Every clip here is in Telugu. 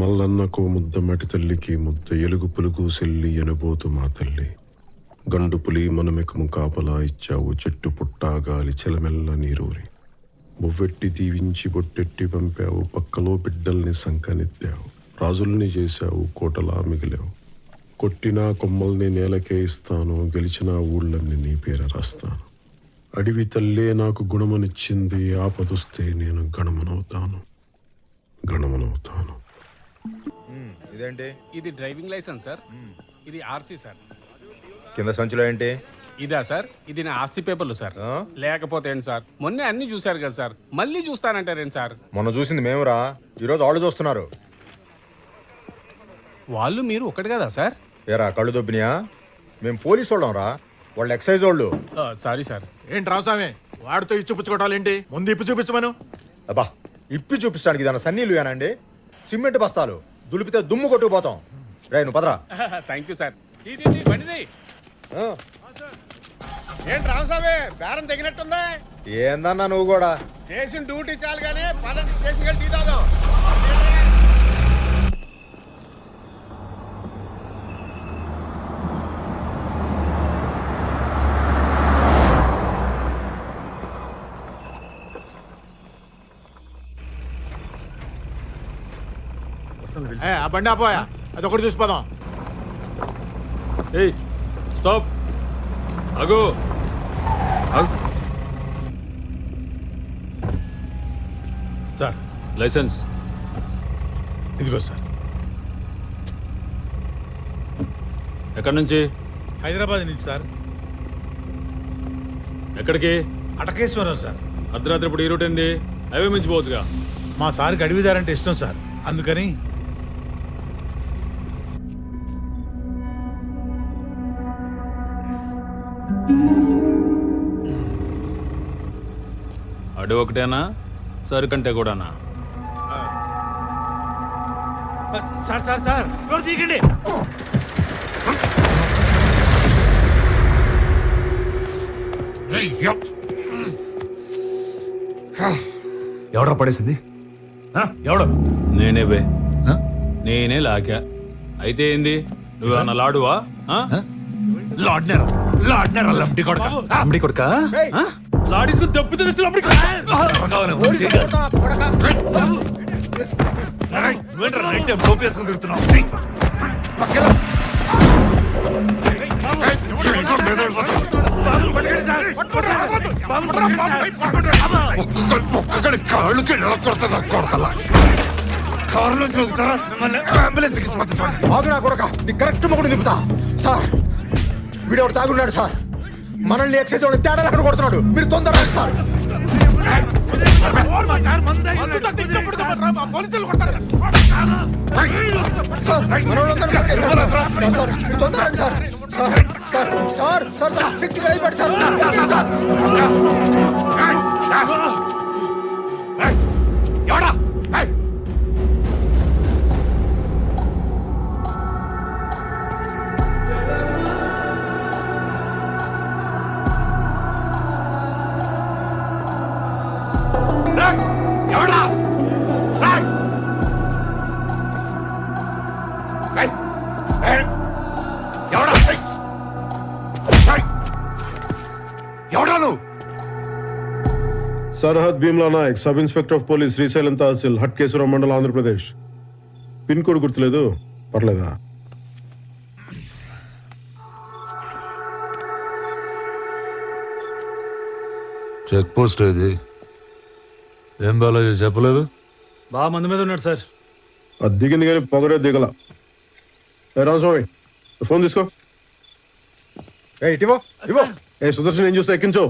మల్లన్నకో ముద్ద మటి తల్లికి ముద్ద ఎలుగు పులుగు సెల్లి ఎనబోతు మా తల్లి. గండు పులి మనమెకము కాపలా ఇచ్చావు, చెట్టు పుట్టా గాలి చెలమెల్ల నీరూరి. బొవ్వెట్టి దీవించి బొట్టెట్టి పంపావు, పక్కలో బిడ్డల్ని సంకనెత్తావు. రాజుల్ని చేశావు, కోటలా మిగిలావు. కొట్టినా కొమ్మల్ని నేలకే ఇస్తాను, గెలిచిన ఊళ్ళన్ని నీ పేర రాస్తాను. అడివి తల్లే నాకు గుణమనిచ్చింది, ఆపదొస్తే నేను గణమనవుతాను. ఇదేంటి? ఇది డ్రైవింగ్ లైసెన్స్ సార్. ఇది ఆర్సీ సార్. కింద సంచులో ఏంటి? ఇదా సార్, ఇది నా ఆస్తి పేపర్లు సార్. లేకపోతే ఏంటి సార్, మొన్నే అన్ని చూశారు కదా సార్, మళ్ళీ చూస్తానంటారేంటి సార్? మొన్న చూసింది మేమురా, ఈరోజు వాళ్ళు చూస్తున్నారు. వాళ్ళు మీరు ఒకటి కదా సార్? ఏరా కళ్ళు దొబ్బినాయా? మేము పోలీసు వాళ్ళం రా, వాళ్ళు ఎక్సైజ్ వాళ్ళు. Sorry sir. ఏంటి రామస్వామి, వాడితో ఇచ్చుపుచ్చుకోవటాలేంటి? ముందు ఇప్పు చూపించమను. అబ్బా, ఇప్పి చూపించడానికి దాని సన్నీళ్ళు ఏనండి, సిమెంట్ బస్తాలు దులిపితే దుమ్ము కొట్టుకుపోతాం. రే నువ్వు పదరా. Thank you sir. బండిది ఏంటి రామస్వామి, బేరం తగినట్టుందా? ఏందన్నా నువ్వు కూడా? చేసిన డ్యూటీ చాలు కానీ పదండి స్టేషన్కి వెళ్ళి టీ తాగుదాం. ఆ బండి ఆపోయా, అది ఒకటి చూసిపోదాం. ఏయ్ స్టాప్, ఆగు. సార్ లైసెన్స్ ఇదిగో సార్. ఎక్కడి నుంచి? హైదరాబాద్ నుంచి సార్. ఎక్కడికి? అటకేశ్వరం సార్. అర్ధరాత్రి ఇప్పుడు ఈ రూట్ ఏంది? హైవే మించిపోవచ్చుగా. మా సార్కి అడవిదారంటే ఇష్టం సార్, అందుకని. అడవి ఒకటేనా, సరుకంటే కూడానా? సార్ సార్ సార్ డోర్ తీయకండి. ఎవడ్రా పడేసింది? ఎవడు? నేనే బే, నేనే లాకా. అయితే ఏంది, నువ్వేమన్నా లాడువా? లంబడి కొడుక లాడీసుకుని దెబ్బతో ఆగునా కొడక, నీ కరెక్ట్ మొగుడు నింపుతా. సార్ వీడెవడు తాగున్నాడు సార్, మనల్ని ఎక్సైజ్ వాడు తేడాలు అక్కడ కొడుతున్నాడు. మీరు తొందరగా సార్. सरहद Bheemla Nayak, sub inspector of police, Srisailam tahsil, Hatkeshwaram మండలం, ఆంధ్రప్రదేశ్. పిన్ కోడ్ గుర్తులేదు, పర్లేదా? చెక్ పోస్ట్ ఇది. ఏం బాలాజీ చెప్పలేదు? బాగా మంది మీద ఉన్నాడు సార్. అది దిగింది కానీ పొగరే దిగల. రామస్వామి ఫోన్ తీసుకో. ఇటివో ఇవో. ఏ సుదర్శన్, ఏం చూస్తా, ఎక్కించో.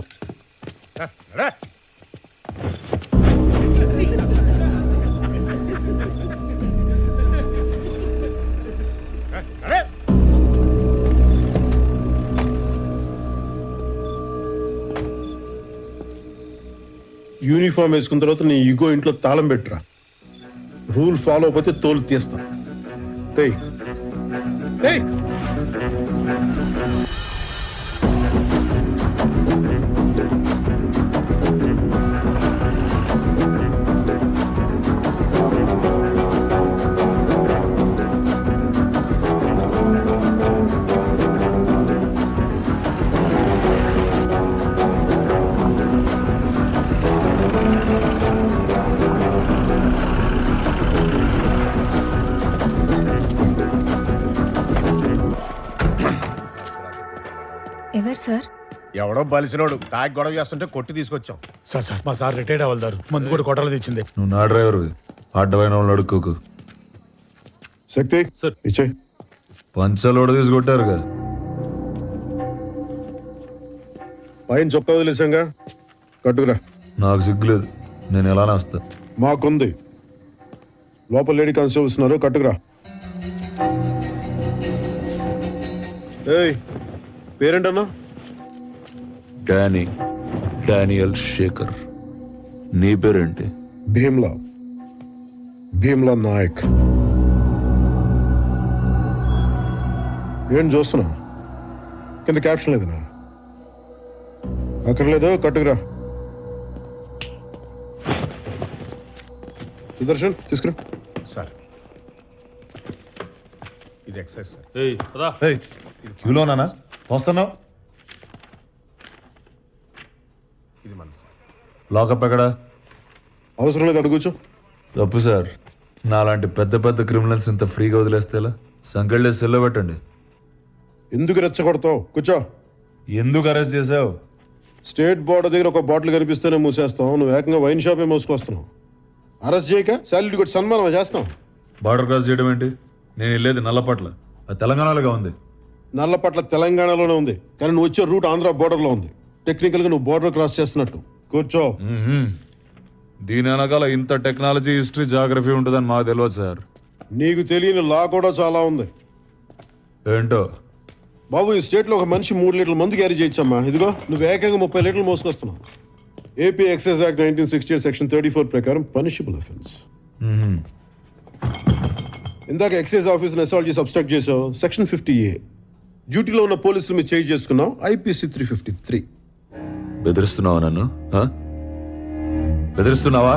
యూనిఫామ్ వేసుకున్న తర్వాత నీ ఈగో ఇంట్లో తాళం పెట్టురా. రూల్ ఫాలో అయిపోతే తోలు తీస్తా. ఎవరు సార్? ఎవడో బలిసినోడు తాగి గొడవ చేస్తుంటే కొట్టి తీసుకొచ్చాం. సార్ మా సార్ రిటైర్డ్ అవ్వదారు మందు కూడా కొట్టాలి తెచ్చింది. నువ్వు నా డ్రైవర్ అడ్డమైన వాళ్ళు అడుక్కోకు. శక్తి సార్. ఇచ్చేయి. పంచలోడ తీసుకొట్టారుగా. పైన చొక్కా వదిలేసాంగా, కట్టుకురా. నాకు సిగ్గులేదు, నేను ఎలానే వస్తా. మాకుంది. లోపల లేడీ కానిస్టేబుల్స్ ఉన్నారు, కట్టుకురా. ఏయ్, పేరేంటన్నా? డానియల్ శేఖర్. నీ పేరేంటి? భీమ్లా నాయక్. ఏం చూస్తున్నా? కింద క్యాప్షన్ లేదనా? అక్కర్లేదు, కట్టుకురా. సుదర్శన్ తీసుకురా. సార్ ఇది ఎక్సైజ్ సార్. ఏయ్ పదా. క్యూలోనా వస్తున్నావు? ఇది మన సార్. లాకప్ ఎక్కడా? అవసరం లేదు, అడుగు కూర్చో. తప్పు సార్, నాలాంటి పెద్ద పెద్ద క్రిమినల్స్ ఇంత ఫ్రీగా వదిలేస్తేలా? సంకెళ్ళే సెల్లో పెట్టండి. ఎందుకు రెచ్చగొడతావు? కూర్చో. ఎందుకు అరెస్ట్ చేసావు? స్టేట్ బోర్డర్ దగ్గర ఒక బాటిల్ కనిపిస్తేనే మూసేస్తాం, నువ్వు ఏకంగా వైన్ షాపే మోసుకొస్తున్నావు. అరెస్ట్ చేయక శాలరీ కొట్టి సన్మానం చేస్తాం. బార్డర్ క్రాస్ చేయడం ఏంటి? నేను వెళ్ళేది నల్లపట్ల, అది తెలంగాణలోగా ఉంది. నల్లపట్ల తెలంగాణలోనే ఉంది, కానీ నువ్వు వచ్చే రూట్ ఆంధ్ర బోర్డర్లో ఉంది. టెక్నికల్గా నువ్వు బోర్డర్ క్రాస్ చేస్తున్నట్టు. కూర్చో. దీని వెనకాల ఇంత టెక్నాలజీ, హిస్టరీ, జాగ్రఫీ ఉంటుందని మాకు తెలియదు సార్. నీకు తెలియని లా కూడా చాలా ఉంది. ఏంటో? బాబు, ఈ స్టేట్లో ఒక మనిషి 3 లీటర్ల మందు క్యారీ చేయొచ్చమ్మా. ఇదిగో నువ్వు ఏకంగా 30 లీటర్లు మోసుకొస్తున్నావు. ఏపీ ఎక్సైజ్ యాక్ట్ 1968 సెక్షన్ 34 ప్రకారం పనిషబుల్ అఫెన్స్. ఇందాక ఎక్సైజ్ ఆఫీసర్ని అసాల్ట్ చేసి అబ్స్ట్రాక్ట్ చేసావు, సెక్షన్ 50A. డ్యూటీలో ఉన్న పోలీసులు మీరు చేంజ్ చేసుకున్నావు, IPC 353. బెదిరిస్తున్నావా నన్ను? బెదిరిస్తున్నావా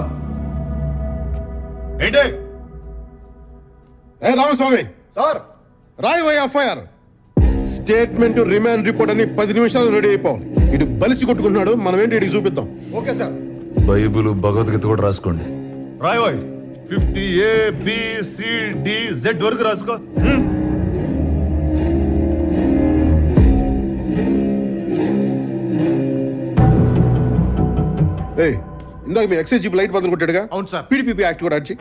ఏంటి? ఏ రామస్వామి సార్ రాయ్ ఎఫ్ఐఆర్, స్టేట్మెంట్, రిమాండ్ రిపోర్ట్ అని 10 నిమిషాలు రెడీ అయిపోవాలి. ఇటు బలిసి కొట్టుకుంటున్నాడు, మనం ఏంటి ఇడికి చూపిద్దాం. Okay sir. బైబుల్, భగవద్గీత కూడా రాసుకోండి. రాయ్ 50ABCDZ వరకు రాసుకో. ఏయ్, ఇందాక మీ ఎక్సైజ్ జీప్ లైట్ బదులు కొట్టాడుగా? అవును సార్. PDPP యాక్ట్ కూడా అడిచి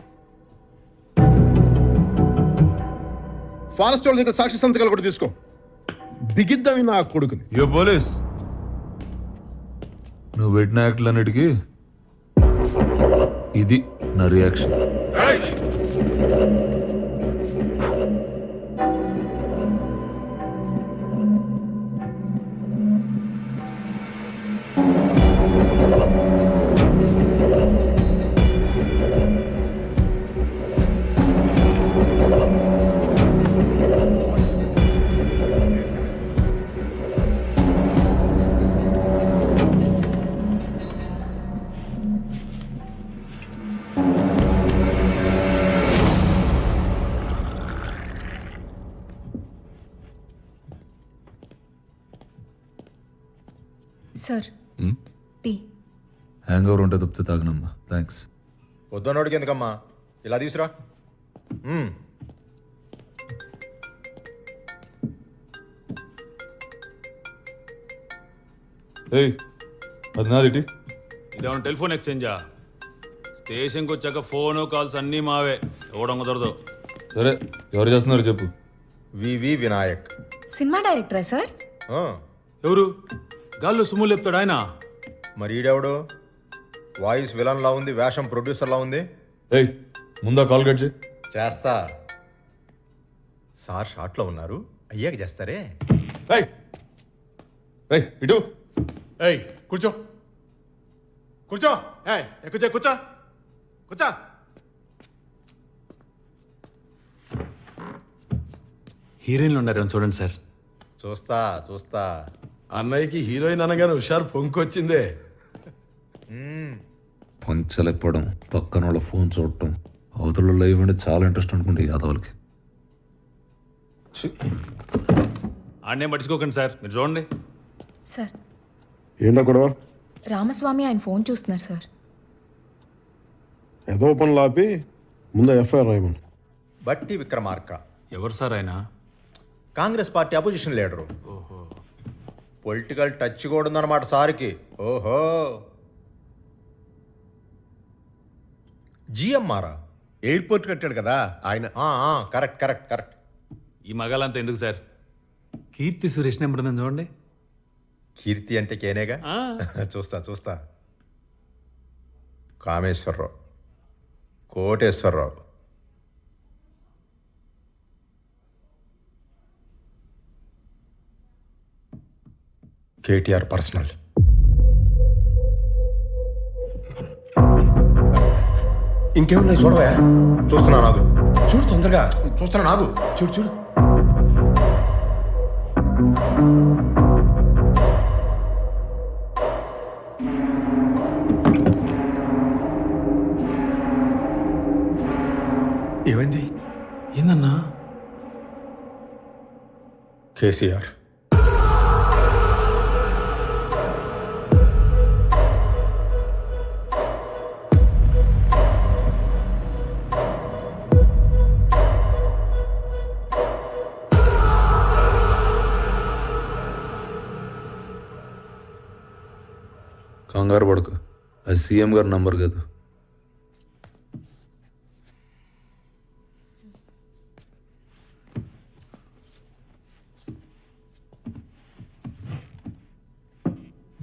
ఫారెస్ట్ వాళ్ళ దగ్గర సాక్షి సంతకాలు కూడా తీసుకో. బిగిద్దామి నా కొడుకుని. యో పోలీస్, నువ్వు పెట్టిన యాక్ట్లన్నిటికీ ఇది నా reaction. Sir, tea. Hangover ఉంటే తప్పితే తాగనమ్మా. థ్యాంక్స్. పొద్దున్నోడికి ఎందుకమ్మా, ఇలా తీసురా. ఏయ్, అది నాదిటి. ఇదేమన్నా టెలిఫోన్ ఎక్స్చేంజా? స్టేషన్కి వచ్చాక ఫోను కాల్స్ అన్నీ మావే, ఇవ్వడం కుదరదు. సరే, ఎవరు చేస్తున్నారు చెప్పు. వివి వినాయక్. సినిమా డైరెక్టరా సార్? ఎవరు? గాల్లో సుమ్ము లేపుతాడు ఆయన. మరి ఈడెవడు? వాయిస్ విలన్ లా ఉంది, వేషం ప్రొడ్యూసర్ లా ఉంది. ఏయ్, ముందా కాల్ కట్ చేయి. చేస్తా సార్, షార్ట్లో ఉన్నారు, అయ్యాక చేస్తారే. ఏయ్, ఏయ్, ఇటు. ఏయ్ కూర్చో కూర్చో. ఏయ్ ఎక్కుచే, కూర్చో కూర్చో. హీరోయిన్లు ఉన్నారు చూడండి సార్. చూస్తా చూస్తా. అన్నయ్యకి హీరోయిన్ అనగానే హుషారు పొంకొచ్చిందే. పంచలేకపోవడం, పక్కన వాళ్ళ ఫోన్ చూడటం, అవతల లైవ్ అంటే చాలా ఇంట్రెస్ట్ అనుకుంటే యాదవులకి. ఆడనే పట్టించుకోకండి సార్, మీరు చూడండి. సార్, ఏంటో గొడవ? రామస్వామి ఆయన ఫోన్ చూస్తున్నారు సార్. ఏదో పనులు ఆపి ముందు ఎఫ్ఐఆర్ రాయమని. బట్టి విక్రమార్క ఎవరు సార్ ఆయన? Congress party opposition leader. Political touch కూడా ఉందన్నమాట సార్కి. ఓహో, జిఎంఆరా ఎయిర్పోర్ట్ కట్టాడు కదా ఆయన. Correct correct correct. ఈ మగాలంతా ఎందుకు సార్? కీర్తి సురేష్ నెంబర్ ఉందని చూడండి. కీర్తి అంటే కేనేగా. చూస్తా చూస్తా. కామేశ్వరరావు, కోటేశ్వరరావు, కేటీఆర్ పర్సనల్. ఇంకేమున్నాయి చూడవా? చూస్తున్నా నాగు. చూడు తొందరగా. చూస్తున్నా నాగు. చూడు చూడు. ఏమైంది? ఏందన్నా? కేసీఆర్. కంగారు పడుకు, అది సీఎం గారి నంబర్ కాదు.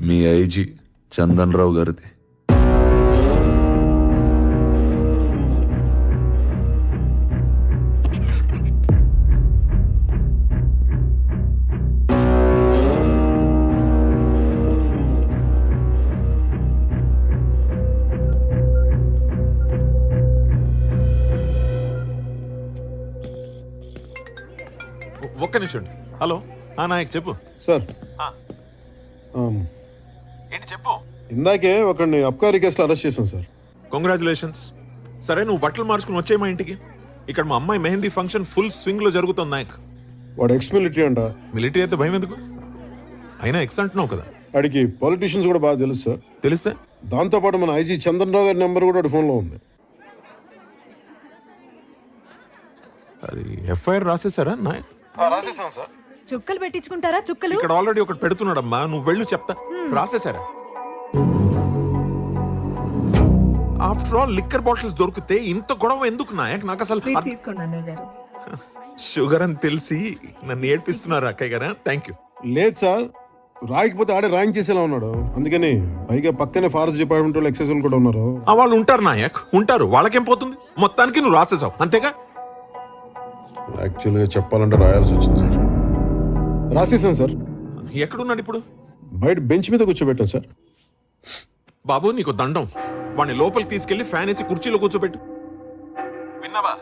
మీ ఐజీ చందన్ రావు గారిది. ఒక్క నిమిషం. హలో నాయక్ చెప్పు. సార్ ఏంటి చెప్పు. ఇందాకే ఒకరిని అబ్కారీ కేసులో అరెస్ట్ చేశాను సార్. కంగ్రాచులేషన్స్. సరే నువ్వు బట్టలు మార్చుకుని వచ్చే మా ఇంటికి. ఇక్కడ మా అమ్మాయి మెహందీ ఫంక్షన్ ఫుల్ స్వింగ్ లో జరుగుతుంది నాయక్. వాడు ఎక్స్ మిలిటరీ అంట. మిలిటరీ అయితే భయం ఎందుకు? అయినా ఎక్స్ అంటున్నావు కదా. వాడికి పాలిటీషియన్స్ కూడా బాగా తెలుసు సార్. తెలిస్తే దాంతోపాటు మన ఐజీ చందన్ రావు గారి నెంబర్ కూడా వాడి ఫోన్లో ఉంది. అది ఎఫ్ఐఆర్ రాసేసారా నాయక్? రాసేసాను సార్. చుక్కలు పెట్టించుకుంటారా? చుక్కలు ఇక్కడ ఆల్రెడీ ఒకటి పెడుతున్నాడమ్మా, నువ్వు వెళ్ళు చెప్తా. రాసేసారా? ఆఫ్టర్ ఆల్ లిక్కర్ బాటిల్స్ దొరికితే ఇంత గొడవ ఎందుకు నాయక్? నాకు అసలు షుగర్ అని తెలిసి నన్ను ఏడ్పిస్తున్నారు అక్కయ్య గారా. Thank you. లేదు సార్, రాయకపోతే ఆడే రాయించేసేలా ఉన్నాడు. అందుకని పైగా పక్కనే ఫారెస్ట్ డిపార్ట్మెంట్ వాళ్ళు ఎక్సైజ్ వాళ్ళు కూడా ఉన్నారు. వాళ్ళు ఉంటారు నాయక్, ఉంటారు. వాళ్ళకేం పోతుంది? మొత్తానికి నువ్వు రాసేసావు అంతేగా? యాక్చువల్గా చెప్పాలంటే రాయాల్సి వచ్చింది సార్. రాసేసాను సార్. ఎక్కడున్నాడు ఇప్పుడు? బయట బెంచ్ మీద కూర్చోబెట్టాను సార్. బాబు నీకు దండం. వాడిని లోపలికి తీసుకెళ్లి ఫ్యాన్ వేసి కుర్చీలో కూర్చోబెట్టు. విన్నావా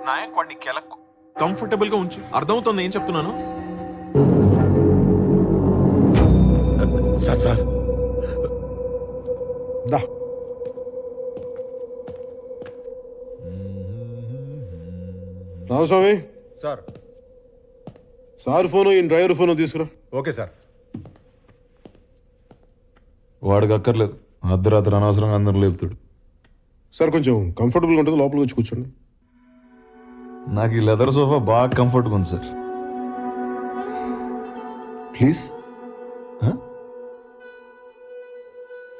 నాయక్? వాడిని కెలకు కంఫర్టబుల్ గా ఉంచు. అర్థమవుతుంది ఏం చెప్తున్నాను? సార్ సార్ దా. రామస్వామి సార్. సార్ ఫోను ఈ డ్రైవర్ ఫోను తీసుకురా. Okay sir. వాడికి అక్కర్లేదు, అర్ధరాత్రి అనవసరంగా అందరూ లేపుతాడు. సార్ కొంచెం కంఫర్టబుల్గా ఉంటుంది, లోపలికి వచ్చి కూర్చోండి. నాకు ఈ లెదర్ సోఫా బాగా కంఫర్ట్గా ఉంది సార్. Please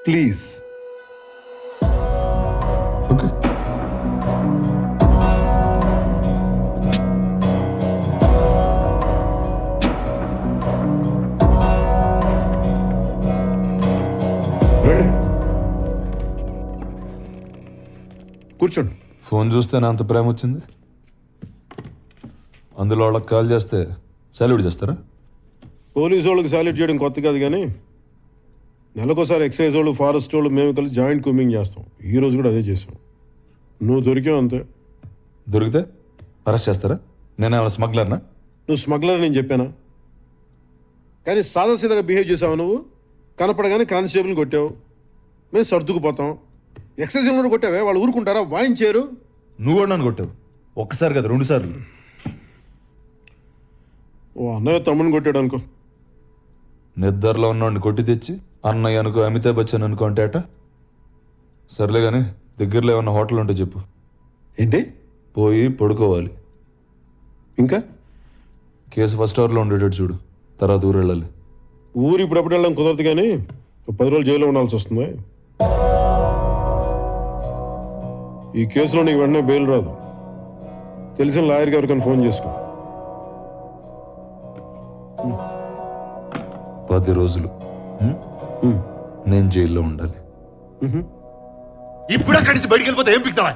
please. ఓకే. కూర్చోండి. ఫోన్ చూస్తే నా అంత ప్రేమ వచ్చింది. అందులో వాళ్ళకి కాల్ చేస్తే సాల్యూట్ చేస్తారా? పోలీసు వాళ్ళకి సాల్యూట్ చేయడం కొత్త కాదు, కానీ నెలకోసారి ఎక్సైజ్ వాళ్ళు, ఫారెస్ట్ వాళ్ళు మేము కలిసి జాయింట్ కూమింగ్ చేస్తాం. ఈ రోజు కూడా అదే చేసాం. నువ్వు దొరికావు అంతే. దొరికితే అరెస్ట్ చేస్తారా? నేనేమైనా స్మగ్లర్నా? నువ్వు స్మగ్లర్ నేను చెప్పానా? కానీ సాదాసీదాగా బిహేవ్ చేసావు నువ్వు. కనపడగానే కానిస్టేబుల్ని కొట్టావు, మేము సర్దుకుపోతాం. ఎక్సైజ్ కూడా కొట్టావే, వాళ్ళు ఊరుకుంటారా? వాయించారు. నువ్వు కూడా నన్ను కొట్టావు. ఒక్కసారి కదా, 2 సార్లు. ఓ అన్నయ్య తమ్ముని కొట్టాడు అనుకో. నిద్రలో ఉన్నవాడిని కొట్టి తెచ్చి అన్నయ్య అనుకో, అమితాబ్ బచ్చన్ అనుకో అంటే అట. సర్లే కానీ దగ్గరలో ఏమన్నా హోటల్ ఉంటే చెప్పు. ఏంటి? పోయి పడుకోవాలి. ఇంకా కేసు ఫస్ట్ అవర్లో ఉండేటట్టు చూడు, తర్వాత ఊరు వెళ్ళాలి. ఊరు ఇప్పుడప్పుడు వెళ్ళడం కుదరదు కానీ 10 రోజులు జైల్లో ఉండాల్సి వస్తుంది. ఈ కేసులో నీకు వెంటనే బెయిల్ రాదు. తెలిసిన లాయర్కి ఎవరికైనా ఫోన్ చేసుకో. 10 రోజులు నేను జైల్లో ఉండాలి. ఇప్పుడు అక్కడి నుంచి బయటికి వెళ్ళిపోతే ఏం పిక్తావా?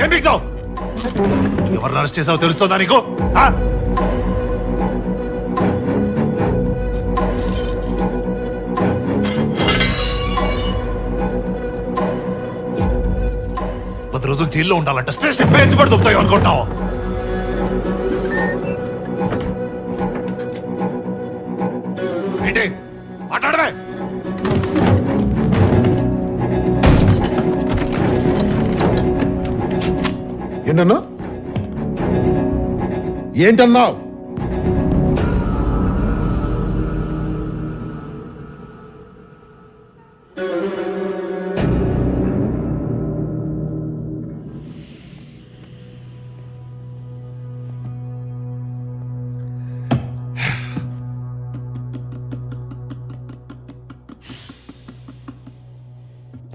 ఏం పిక్తావు? ఎవరిని అరెస్ట్ చేసావో తెలుస్తుందా నీకు? ఆ? పది రోజులు జైల్లో ఉండాలంట. స్టేషన్ పేర్చి పడి దొరుకుతాయి అనుకుంటావు? ఏంటి మాట్లాడవే? ఏంటన్నా? ఏంటన్నావు?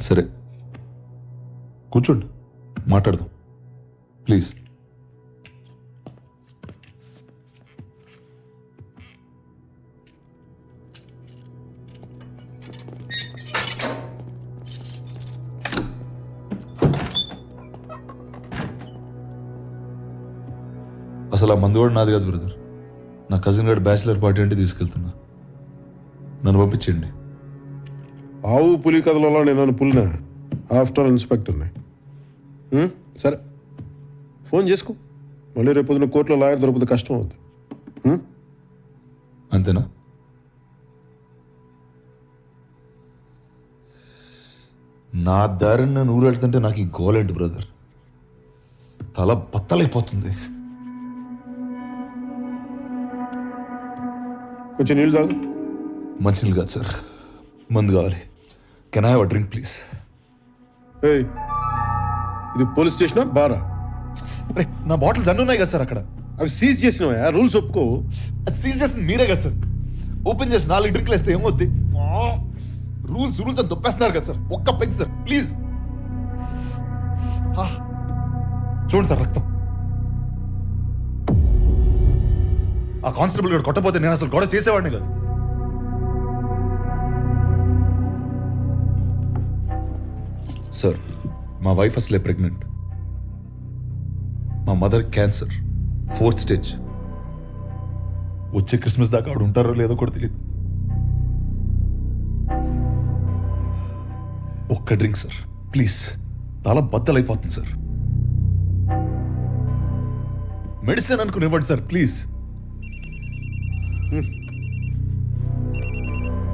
సరే కూర్చోండి, మాట్లాడదాం ప్లీజ్. అసలు ఆ మందు కూడా నాది కాదు బ్రదర్. నా కజిన్ గారి బ్యాచిలర్ పార్టీ అంటే తీసుకెళ్తున్నా. నన్ను పంపించండి. ఆవు పులి కథలలో నేను పులినా? ఆఫ్టర్ ఇన్స్పెక్టర్ని. సరే ఫోన్ చేసుకో. మళ్ళీ రేపు పొద్దున కోర్టులో లాయర్ దొరికితే కష్టం అవుతుంది. అంతేనా? నా దారిని నేను ఊరెళ్తుంటే నాకు ఈ గోలేంటి బ్రదర్? తల బత్తలైపోతుంది. కొంచెం నీళ్ళు తాగు. మంచినీళ్ళు కాదు సార్, మందు కావాలి. Can I have a drink please? ఏయ్, ఇది పోలీస్ స్టేషనా బారా? అరే నా బాటిల్స్ అన్నీ ఉన్నాయి కదా సార్ అక్కడ. అవి సీజ్ చేసినవా? రూల్స్ ఒప్పుకో. అది సీజ్ చేసింది మీరే కదా సార్. ఓపెన్ చేసి 4 డ్రింక్లు వేస్తే ఏమవుద్ది? రూల్స్ రూల్స్ అని దొప్పేస్తున్నారు కదా సార్. ఒక్క పెగ్ సార్ ప్లీజ్. చూడండి సార్ రక్తం. ఆ కానిస్టేబుల్ గారు కొట్టపోతే నేను అసలు గొడవ చేసేవాడిని కాదు. సార్ మా వైఫ్ అసలే ప్రెగ్నెంట్. మా మదర్ క్యాన్సర్ 4th స్టేజ్. వచ్చే క్రిస్మస్ దాకా ఆవిడ ఉంటారో లేదో కూడా తెలియదు. ఒక్క డ్రింక్ సార్ ప్లీజ్. తల బద్దలైపోతుంది సార్. మెడిసిన్ అనుకుని ఇవ్వండి సార్ ప్లీజ్.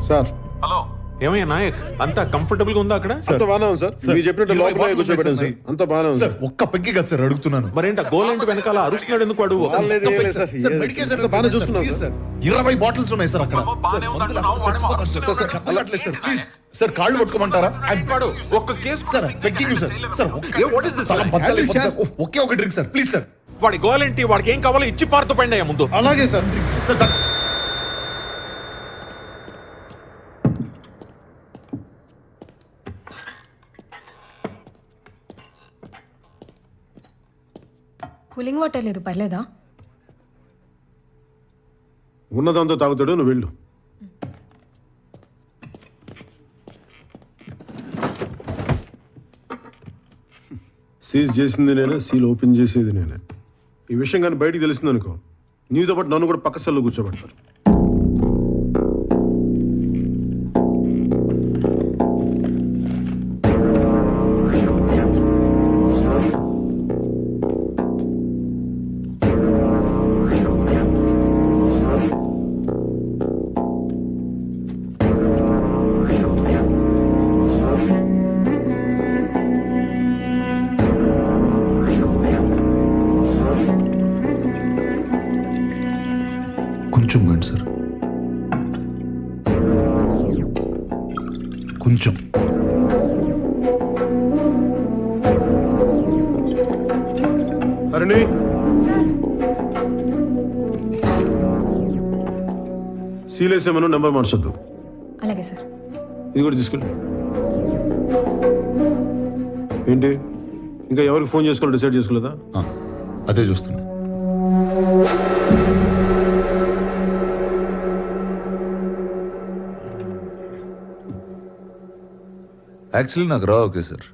సార్ హలో, ఏమయ్యా నాయక్, అంతా కంఫర్టబుల్ గా ఉందా అక్కడ? అంత బాగానే ఉంది సార్. మీరు చెప్పినట్టు లోపల కూర్చోబెట్టాను సార్. అంత బాగానే ఉంది సార్. ఒక్క పెగ్గి కదా సార్ అడుగుతున్నాను. మరేంట గోలేంటి వెనకాల అరుస్తున్నాడు ఎందుకు వాడు? సార్, మెడికేషన్ బాగానే చూసుకున్నాం సార్. 20 బాటిల్స్ ఉన్నాయి సార్ అక్కడ. బాగానే ఉందంటున్నావు, వాడేమో అరుస్తూనే ఉన్నాడు. అలాట్లేదు సార్ ప్లీజ్. సార్ కాళ్ళు పట్టుకోమంటారా? వాడు ఒక్క case sir begging sir. Sir What is this, తల sir? బద్దలైపోతుంది సార్. ఒకే ఒక డ్రింక్ సార్ ప్లీజ్ సార్. వాడి గోలేంటి, వాడికి ఏం కావాలో ఇచ్చి పారుతూ పండి అయ్యా ముందు. అలాగే సార్. సార్ కూలింగ్ వాటర్ లేదు, పర్లేదా? ఉన్నదంతా తాగుతాడు, నువ్వు వెళ్ళు. సీజ్ చేసింది నేనే, సీల్ ఓపెన్ చేసేది నేనే. ఈ విషయం కానీ బయటికి తెలిసింది అనుకో, నీతో పాటు నన్ను కూడా పక్క సెల్లో కూర్చోబెడతారు. కొంచెం పోయింది సార్, కొంచెం. అరణి సీలేసేమను నెంబర్ మార్చొద్దు. అలాగే సార్. ఇది కూడా తీసుకెళ్ళి. ఏంటి ఇంకా ఎవరికి ఫోన్ చేసుకోవాలి డిసైడ్ చేసుకోలేదా? అదే చూస్తున్నా. యాక్చువల్లీ నాకు రా okay sir.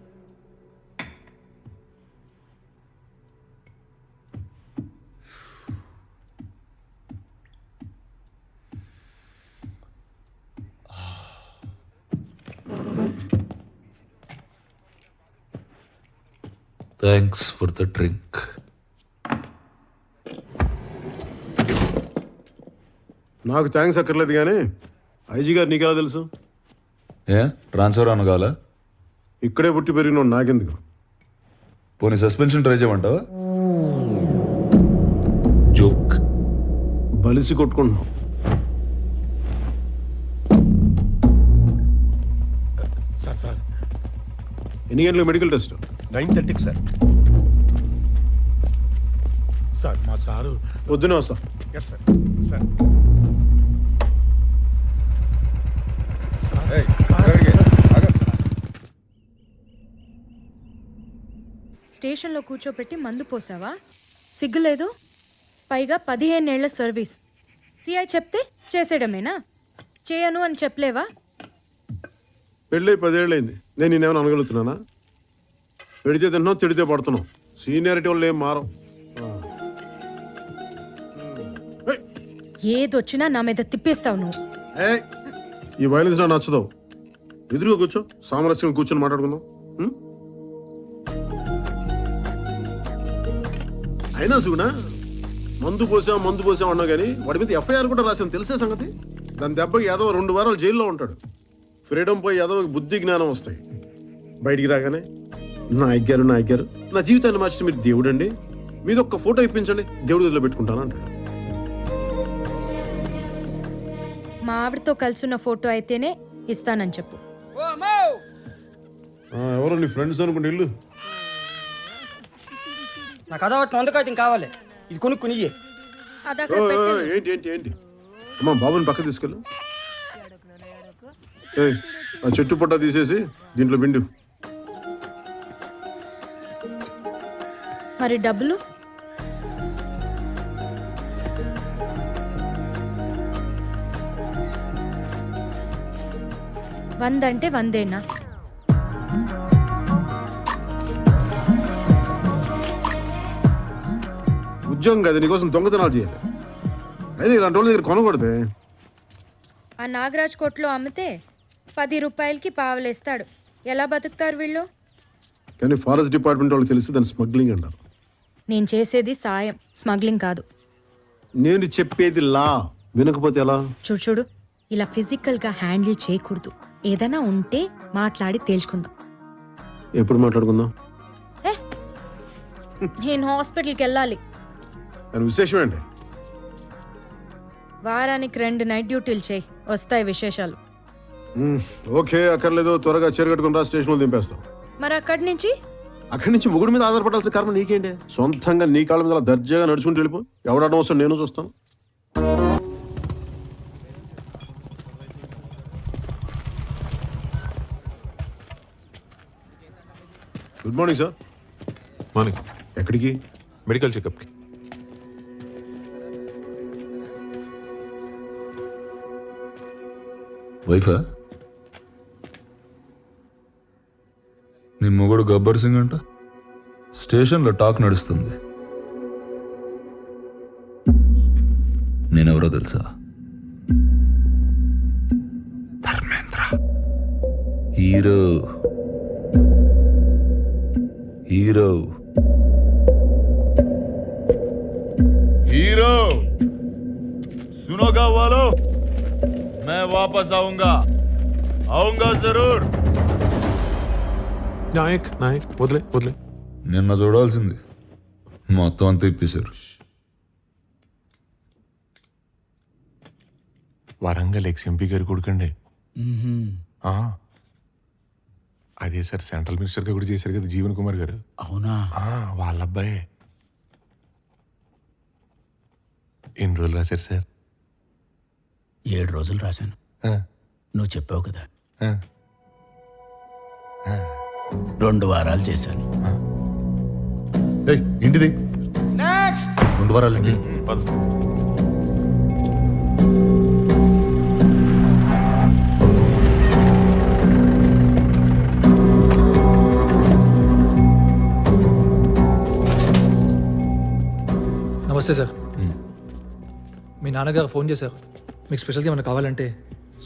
Thanks for the drink. నాకు థ్యాంక్స్ అక్కర్లేదు కానీ ఐజీ గారు నీకెలా తెలుసు? ఏ ట్రాన్స్ఫర్ అనగాల? ఇక్కడే పుట్టి పెరిగిన నాకెందుకు? పోనీ సస్పెన్షన్ ట్రై చేయమంటావా? జోక్. బలిసి కొట్టుకుంటున్నాం. సార్ ఎన్ని గంటలకు మెడికల్ టెస్ట్? 9:30కి సార్. సార్ మా సారు పొద్దునే వస్తా. Yes sir. సార్ స్టేషన్లో కూర్చోపెట్టి మందు పోసావా? సిగ్గులేదు? పైగా 15 ఏళ్ల సర్వీస్. సిఐ చెప్తే చేసేయడమేనా? చేయను అని చెప్పలేవా? పెళ్ళై 10 ఏళ్ళైంది. నేను నేనేమైనా అనగలుగుతున్నానా? పెడితే తిన్నావు, తిడితే పడుతున్నావు. సీనియారిటీ వాళ్ళు ఏం మారం. ఏదొచ్చినా నా మీద తిప్పేస్తావు నువ్వు. ఈ వైలెన్స్ నాకు నచ్చదు. ఎదురుగా కూర్చో, సామరస్యం కూర్చొని మాట్లాడుకుందాం. అయినా సుగునా మందు పోసాం అన్నావు కానీ వాడి మీద ఎఫ్ఐఆర్ కూడా రాశాను, తెలిసే సంగతి. దాని దెబ్బకి యాదవ 2 వారాలు జైల్లో ఉంటాడు. ఫ్రీడమ్ పోయి యాదవకి బుద్ధి జ్ఞానం వస్తాయి. బయటికి రాగానే నాయక్ గారు నా జీవితాన్ని మార్చి మీరు దేవుడు అండి, మీద ఒక్క ఫోటో ఇప్పించండి, దేవుడి గదిలో పెట్టుకుంటాను అంటాడు. మా ఆవిడతో కలిసిన ఫోటో అయితేనే ఇస్తానని చెప్పు. ఎవరో నీ ఫ్రెండ్స్ అనుకుంటే ఇల్లు. నాకు అదో 100 అయితే కావాలి. ఇది కొనుక్కుని ఏంటి అమ్మా, బాబుని పక్క తీసుకెళ్ళు. ఆ చెట్టు పొట్ట తీసేసి దీంట్లో పిండి. మరి డబ్బులు? వందంటే 100ఏనా? ఉద్యోగం కదా, నీకోసం దొంగతనాలు చేయాలి. అయినా ఇలాంటి వాళ్ళ దగ్గర కొనకూడదే. ఆ నాగరాజ్ కోట్లో అమ్మితే 10 రూపాయలకి పావలేస్తాడు. ఎలా బతుకుతారు వీళ్ళు? కానీ ఫారెస్ట్ డిపార్ట్మెంట్ వాళ్ళకి తెలిసి దాన్ని స్మగ్లింగ్ అంటారు. నేను చేసేది సాయం, స్మగ్లింగ్ కాదు. నేను చెప్పేది లా, వినకపోతే ఎలా? చూడు, ఇలా ఫిజికల్గా హ్యాండిల్ చేయకూడదు. ఏదైనా ఉంటే మాట్లాడి తేల్చుకుందాం. ఎప్పుడు మాట్లాడుకుందాం? నేను హాస్పిటల్కి వెళ్ళాలి. దాని విశేషం ఏంటి? వారానికి 2 నైట్ డ్యూటీలు చేయి, వస్తాయి విశేషాలు. ఓకే, అక్కర్లేదు. త్వరగా చీర కట్టుకుని రా, స్టేషన్లో దింపేస్తాం. మరి అక్కడి నుంచి ముగ్గురు మీద ఆధారపడాల్సిన కర్మ నీకేంటి? సొంతంగా నీ కాళ్ళ మీద అలా దర్జాగా నడుచుకుంటూ వెళ్ళిపో. ఎవడడం వస్తాను, నేను చూస్తాను. Good morning sir. మార్నింగ్. ఎక్కడికి? మెడికల్ చెకప్కి. వైఫా? నీ మొగుడు గబ్బర్ సింగ్ అంట. స్టేషన్లో టాక్ నడుస్తుంది. నేనెవరో తెలుసా? ధర్మేంద్ర. హీరో. सुनोगा वालों, मैं वापस आऊंगा जरूर. నాయక్ వదిలే. నిన్న చూడాల్సింది మొత్తం అంతా ఇప్పేశారు. వరంగల్ ఎక్స్ఎంపీ గారు కొడుకండి. అదే సార్, సెంట్రల్ మినిస్టర్గా కూడా చేశారు కదా జీవన్ కుమార్ గారు. అవునా? వాళ్ళ అబ్బాయే. ఎన్ని రోజులు రాశారు సార్? 7 రోజులు రాశాను. నువ్వు చెప్పావు కదా, 2 వారాలు చేశాను. ఏంటిది 2 వారాలు ఏంటి? నమస్తే సార్. మీ నాన్నగారు ఫోన్ చేశారు, మీకు స్పెషల్గా ఏమైనా కావాలంటే.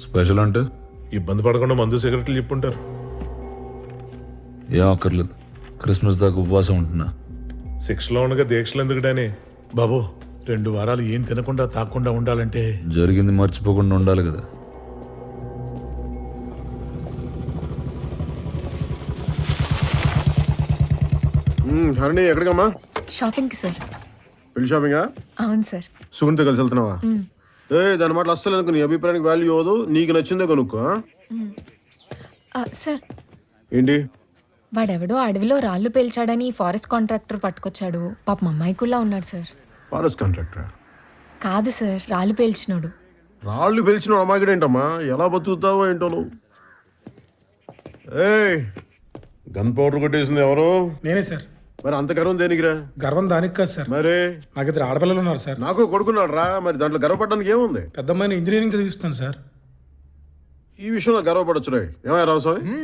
స్పెషల్ అంటే ఇబ్బంది పడకుండా మందు సిగరెట్లు చెప్పుంటారు. ఏం అక్కర్లేదు, క్రిస్మస్ దాకా ఉపవాసం ఉంటున్నా. శిక్షలో ఉండగా దీక్షలు ఎందుకుడాని బాబు, 2 వారాలు ఏం తినకుండా తాకుండా ఉండాలంటే జరిగింది మర్చిపోకుండా ఉండాలి కదా. హరిణి ఎక్కడికమ్మా? షాపింగ్కి సార్. పెళ్లి షాపింగా? అవును సార్. సుగుణితో కలిసి వెళ్తున్నావా? దాని మాటలు అస్సలు ఎందుకు, నీ అభిప్రాయానికి వాల్యూ అవ్వదు, నీకు నచ్చిందే కొనుక్కో. సార్, ఏంటి? వాడెవడో అడవిలో రాళ్ళు పేల్చాడని ఫారెస్ట్ కాంట్రాక్టర్ పట్టుకొచ్చాడు. పాపం అమ్మాయికుల్లా ఉన్నాడు సార్. ఫారెస్ట్ కాంట్రాక్టర్ కాదు సార్, రాళ్ళు పేల్చినాడు. రాళ్ళు పిలిచిన అమ్మాయికి ఏంటమ్మా, ఎలా బతుకుతావో ఏంటో నువ్వు. గన్ పౌడర్ కొట్టేసింది ఎవరు? నేనే సార్. మరి అంత గర్వం దేనికిరా? గర్వం దానికి కాదు సార్. మరి నాకు 2 ఆడపిల్లలు ఉన్నారు సార్. నాకు కొడుకున్నాడు రా, మరి దాంట్లో గర్వపడడానికి ఏముంది? పెద్దమ్మాయిని ఇంజనీరింగ్ చదివిస్తాను సార్. ఈ విషయంలో గర్వపడచ్చు రే. ఏమయ్య రామస్వామి,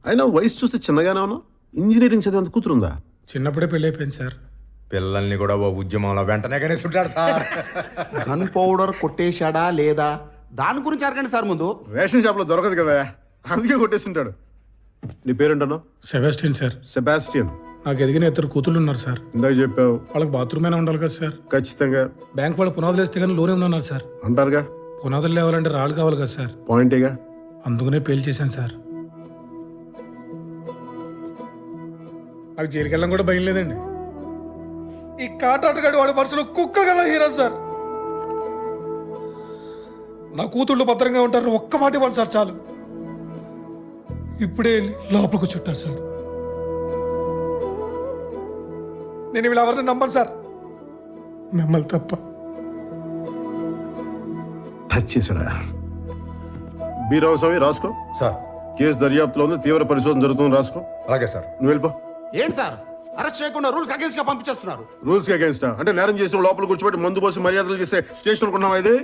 అయినా వయసు చూస్తే చిన్నగానే ఉన్నావు, ఇంజనీరింగ్ చదివేంత కూతురుందా? చిన్నప్పుడే పెళ్ళి అయిపోయింది సార్. పిల్లల్ని కూడా ఓ ఉద్యమంలో వెంటనే కనేస్తుంటాడు సార్. గన్ పౌడర్ కొట్టేశాడా లేదా దాని గురించి అడగండి సార్ ముందు. రేషన్ షాప్ లో దొరకదు కదా, అందుకే కొట్టేస్తుంటాడు. నీ పేరేంటన్నా? Sebastian sir. సెబాస్టియన్. నాకు ఎదిగిన 2 కూతుళ్ళు ఉన్నారు సార్. ఇందాక చెప్పావు. వాళ్ళకి బాత్రూమ్ అయినా ఉండాలి కదా సార్. ఖచ్చితంగా. బ్యాంక్ వాళ్ళు పునాదులు వేస్తే కానీ లోన్ ఏమన్నారు సార్. అంటారుగా, పునాదులు లేవాలంటే రాళ్ళు కావాలి కదా సార్. పాయింటేగా. అందుకనే పెళ్లి చేశాను సార్. నాకు జైలుకి వెళ్ళడం కూడా భయం లేదండి. ఈ కాటాటగాడు వాడి మనసులో కుక్క కదా హీరో సార్. నా కూతుళ్ళు భద్రంగా ఉంటారు, ఒక్క మాట ఇవ్వండి సార్ చాలు. ఇప్పుడే లోపలికి చుట్టారు సార్. నేను వీళ్ళు ఎవరిని నమ్మను సార్, మిమ్మల్ని తప్ప. టచ్ చేశాడా? బీరావు స్వామి రాసుకో సార్. కేసు దర్యాప్తులో ఉంది, తీవ్ర పరిశోధన జరుగుతుంది, రాసుకో. అలాగే సార్. నువ్వు వెళ్ళిపో. ఏంటి సార్ అరెస్ట్ చేయకుండా రూల్స్ అగేన్స్ట్ గా పంపించేస్తున్నారు? రూల్స్ కి అగేన్స్ట్ అంటే నేరం చేసిన లోపల కూర్చోబెట్టి మందు పోసి మర్యాదలు చేసే స్టేషన్ అనుకున్నావా ఇది?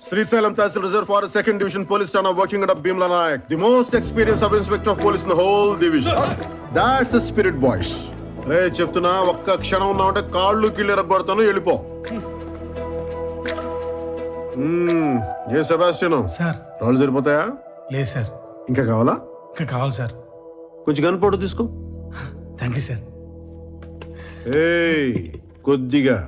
Srisailam tehsil reserve forest 2nd Division Police Station working under Bhimla Nayak, the most experienced sub-inspector of police in the whole division. That's the spirit, boys. రే చెప్తున్నా, ఒక్క క్షణం ఉన్నావంటే కాళ్ళు కిళ్ళు ఎరగొడతాను, వెళ్ళిపో. ఏ సెబాస్టియన్ సార్, రాళ్ళు సరిపోతాయా? లేదు సార్. ఇంకా కావాలా? ఇంకా కావాలి సార్. కొంచెం గన్ పౌడర్ తీసుకో. Thank you sir. కొద్దిగా.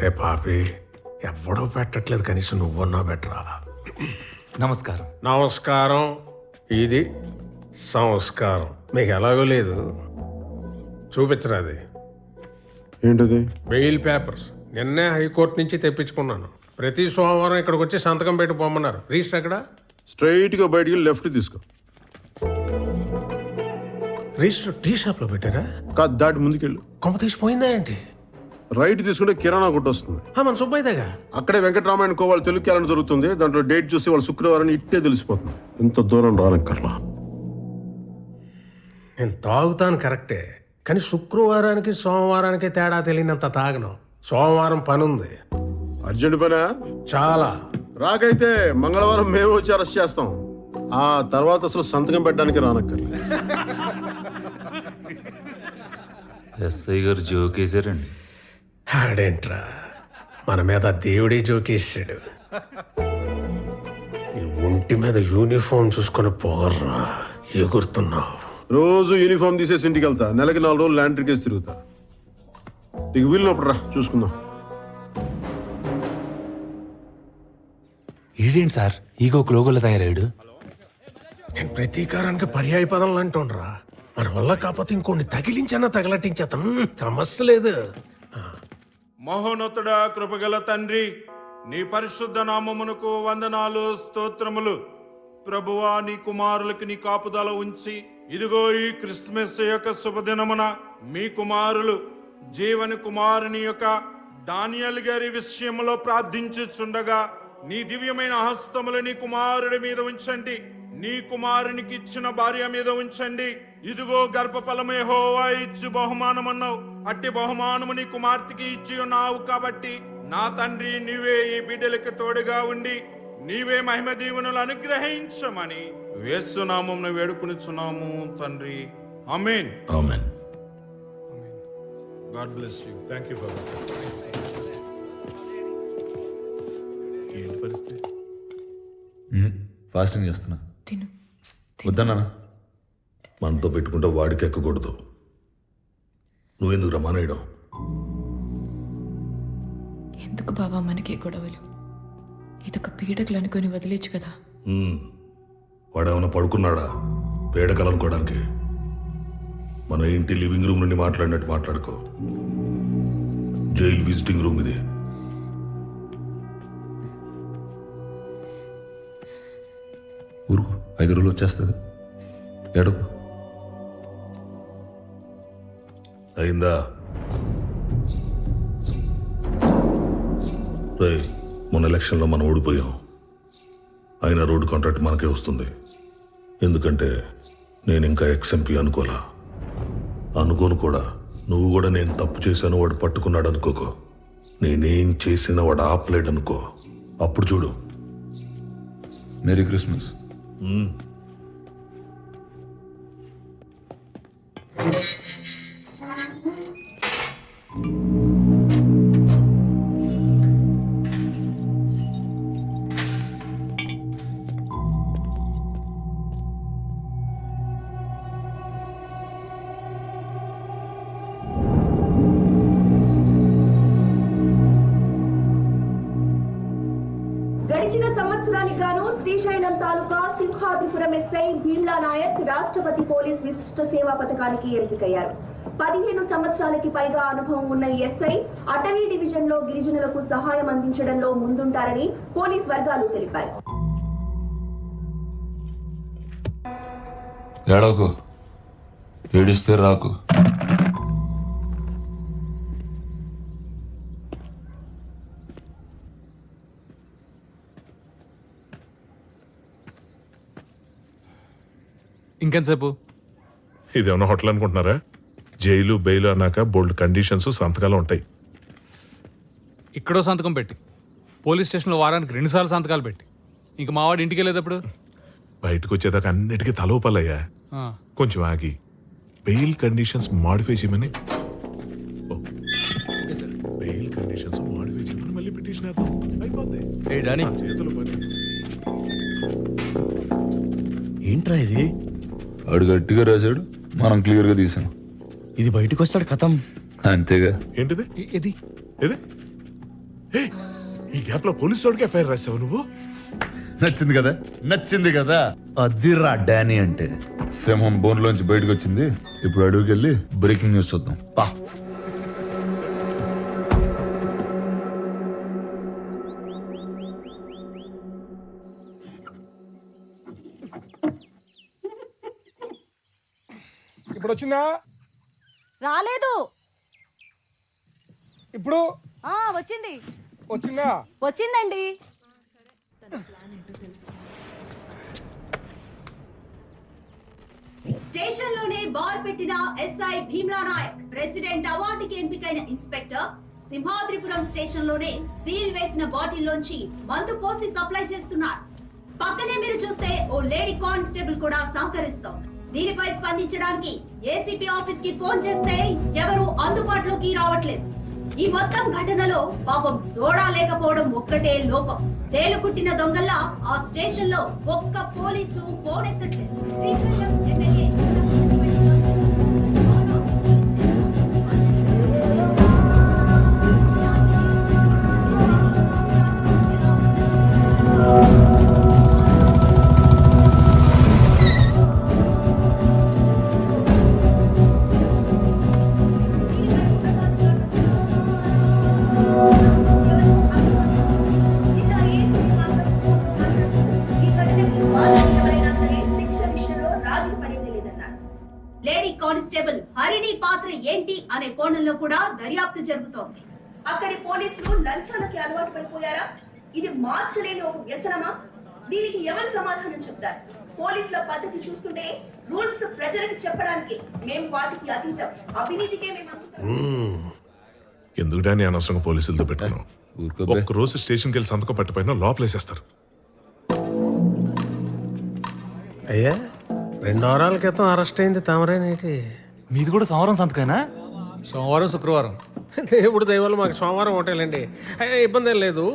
రే పాపి, ఎవడో పెట్టట్లేదు, కనీసం నువ్వన్నా పెట్టరా. నమస్కారం. నమస్కారం. ఇది సంస్కారం. మీకు ఎలాగో లేదు, చూపించరా అది. ఏంటది? బెయిల్ పేపర్స్ నిన్నే హైకోర్టు నుంచి తెప్పించుకున్నాను. ప్రతి సోమవారం ఇక్కడికి వచ్చి సంతకం పెట్టి పోమన్నారు. రిజిస్టర్ ఎక్కడ? స్ట్రైట్ గా బయటికి లెఫ్ట్ తీసుకో. రిజిస్టర్ టీ షాప్ లో పెట్టారా? కాదు, దాటి ముందుకెళ్ళు. కొమ్మ తీసిపోయిందా ఏంటి? రైట్ తీసుకుంటే కిరాణా కొట్టు వస్తుంది. మన సుబ్బయ్యగా అక్కడే వెంకటరామాయణ కోవాళ్ళు తెలుగు క్యాలెండర్ దొరుకుతుంది. దాంట్లో డేట్ చూసి వాళ్ళు శుక్రవారం ఇట్టే తెలిసిపోతుంది. ఇంత దూరం రానక్కర్లా. నేను తాగుతాను కరెక్టే, కానీ శుక్రవారానికి సోమవారానికి తేడా తెలియనంత తాగను. సోమవారం పని ఉంది. అర్జెంట్ పనా? చాలా. రాకైతే మంగళవారం మేము వచ్చి అరెస్ట్ చేస్తాం. ఆ తర్వాత అసలు సంతకం పెట్టడానికి రానక్కర్లే. ఎస్ఐ గారు జోకేశారండి. ఆడేంట్రా, మన మీద దేవుడే జోకేసాడు. ఈ ఒంటి మీద యూనిఫామ్ చూసుకొని పోగర్రా, ఎగురుతున్నావు. రోజు యూనిఫామ్ తీసేసి ఇంటికి వెళ్తా. నెలకి 4 రోజులు ల్యాండ్రీ కేసు తిరుగుతా. నీకు వీలునప్పుడు రా, చూసుకుందాం. ఈడేంటి సార్ ఈగో లోగోలో తయారయ్యాడు? నేను ప్రతీకారానికి పర్యాయ పదం అంటుండ్రా. మన వల్ల కాకపోతే ఇంకొన్ని తగిలించన్నా తగలటించేతం సమస్య లేదు. మహోన్నతుడా, కృపగల తండ్రి, నీ పరిశుద్ధ నామమునకు వందనాలు, స్తోత్రములు. ప్రభువా, నీ కుమారులకి నీ కాపుదల ఉంచి ఇదిగో ఈ క్రిస్మస్ యొక్క శుభదినమున మీ కుమారులు జీవని కుమారుని యొక్క దానియేలు గారి విషయంలో ప్రార్థించుచుండగా నీ దివ్యమైన హస్తములు నీ కుమారుడి మీద ఉంచండి, నీ కుమారునికి ఇచ్చిన భార్య మీద ఉంచండి. ఇదిగో గర్భఫలము యెహోవా ఇచ్చు బహుమానమన్నావు, అట్టి బహుమానము నీ కుమార్తెకి ఇచ్చి ఉన్నావు. కాబట్టి నా తండ్రి, నీవే ఈ బిడ్డలకు తోడుగా ఉండి నీవే మహిమ దీవెనలు అనుగ్రహించమని యేసు నామమున వేడుకొనుచున్నాము తండ్రి. Amen. Amen. God bless you. Thank you బాబా. ఏంటి పరిస్థితి? ఫాస్టింగ్ చేస్తున్నా. తిను. వద్దన్నా, మనతో పెట్టుకుంటే వాడికి ఎక్కకూడదు. నువ్వెందుకు రమానేయడం? ఎందుకు బావా మనకే గొడవలు? ఇదొక పీడకలు అనుకుని వదిలేచ్చు కదా. వాడేమన్నా పడుకున్నాడా పేడకలు అనుకోవడానికి? మన ఇంటి లివింగ్ రూమ్ నుండి మాట్లాడినట్టు మాట్లాడుకో. జైలు విజిటింగ్ రూమ్ ఇది. ఊరుకు, 5 రోజులు వచ్చేస్తుంది. ఎడకు అయిందా? రే, మొన్న ఎలక్షన్లో మనం ఓడిపోయాం. అయినా రోడ్డు కాంట్రాక్ట్ మనకే వస్తుంది. ఎందుకంటే నేను ఇంకా ఎక్స్ఎంపీ అనుకోలా. అనుకోను కూడా. నువ్వు కూడా నేను తప్పు చేశాను వాడు పట్టుకున్నాడు అనుకోకో. నేనేం చేసినా వాడు ఆపలేడు అనుకో. అప్పుడు చూడు. Merry Christmas. గడిచిన సంవత్సరానికి గాను శ్రీశైలం తాలూకా సింహాద్రిపురం ఎస్ఐ భీమ్లా నాయక్ రాష్ట్రపతి పోలీస్ విశిష్ట సేవా పథకానికి ఎంపికయ్యారు. 15 సంవత్సరాలకి పైగా అనుభవం ఉన్న ఈ ఎస్ఐ అటవీ డివిజన్ లో గిరిజనులకు సహాయం అందించడంలో ముందుంటారని పోలీస్ వర్గాలు తెలిపాయి. ఏడవకు, ఏడిస్తే రాకు. ఇంకెంతసేపు? ఇదేమన్నా హోటల్ అనుకుంటున్నారా? జైలు బెయిల్ అన్నాక బోల్డ్ కండిషన్స్, సంతకాలు ఉంటాయి. ఇక్కడో సంతకం పెట్టి, పోలీస్ స్టేషన్లో వారానికి 2 సార్లు సంతకాలు పెట్టి, ఇంక మావాడు ఇంటికి వెళ్ళేటప్పుడు బయటకు వచ్చేదాకా అన్నిటికీ తలోపలయ్యా. కొంచెం ఆగి బెయిల్ కండిషన్స్ మాడిఫై చేయమని, బెయిల్ కండిషన్స్ మాడిఫై చేయమని మళ్ళీ పిటిషన్ అయిపోద్ది. చేతులు పని. ఏంట్రా ఇది? వాడు గట్టిగా రాశాడు, మనం క్లియర్గా తీసాం. ఇది బయటకు వస్తాడు కథం. అంతేగా. ఏంటిది? ఇది ఈ గ్యాప్ లో పోలీసు వాడికి ఎఫ్ఐఆర్ రాసావు నువ్వు? నచ్చింది కదా, నచ్చింది కదా. అదిరా డానీ అంటే. సింహం బోన్లోంచి బయటకు వచ్చింది. ఇప్పుడు అడుగుకి వెళ్ళి బ్రేకింగ్ న్యూస్ చూద్దాం. పా. ఇప్పుడు వచ్చిందా? రాలేదు. ఇప్పుడు వచ్చింది. వచ్చిందా? వచ్చిందండి. స్టేషన్ లోనే బార్ పెట్టిన ఎస్ఐ భీమ్లా నాయక్ ప్రెసిడెంట్ అవార్డుకి ఎంపికైన ఇన్స్పెక్టర్ సింహాద్రిపురం స్టేషన్ లోనే సీల్ వేసిన బాటిల్ లోంచి మందు పోసి సప్లై చేస్తున్నారు. పక్కనే మీరు చూస్తే ఓ లేడీ కానిస్టేబుల్ కూడా సహకరిస్తోంది. దీనిపై స్పందించడానికి ఏసీపీ ఆఫీస్ కి ఫోన్ చేస్తే ఎవరు అందుబాటులోకి రావట్లేదు. ఈ మొత్తం ఘటనలో పాపం సోడా లేకపోవడం ఒక్కటే లోపం. తేలుకుట్టిన దొంగల్లా ఆ స్టేషన్ లో ఒక్క పోలీసు ఫోన్ ఎత్తట్లేదు. శ్రీశైలం ఎమ్మెల్యే కానిస్టేబుల్ హరిణి పాత్ర ఏంటి అనే కోణంలో కూడా దర్యాప్తు జరుగుతోంది. అక్కడి పోలీసులు లంచాలకి అలవాటు పడిపోయారా? ఇది మార్చలేని ఒక వ్యసనమా? దీనికి ఎవరు సమాధానం చెప్తారు? పోలీసుల పద్ధతి చూస్తుంటే రూల్స్ ప్రజలకు చెప్పడానికి మేము వాటికి అతీతం, అవినీతికే మేము ఎందుకు డాని అనవసరంగా పోలీసులతో పెట్టుకున్నావు? ఒక్క రోజు స్టేషన్కి వెళ్ళి సంతకం పట్టిపోయినా లోపలేసేస్తారు. అయ్యా 2 వారాల క్రితం అరెస్ట్ అయింది తమరేనేటి? మీది కూడా సోమవారం సంతకైనా? సోమవారం శుక్రవారం దేవుడు దయవల్ల మాకు సోమవారం హోటలండి. అయ్యా ఇబ్బంది ఏం లేదు.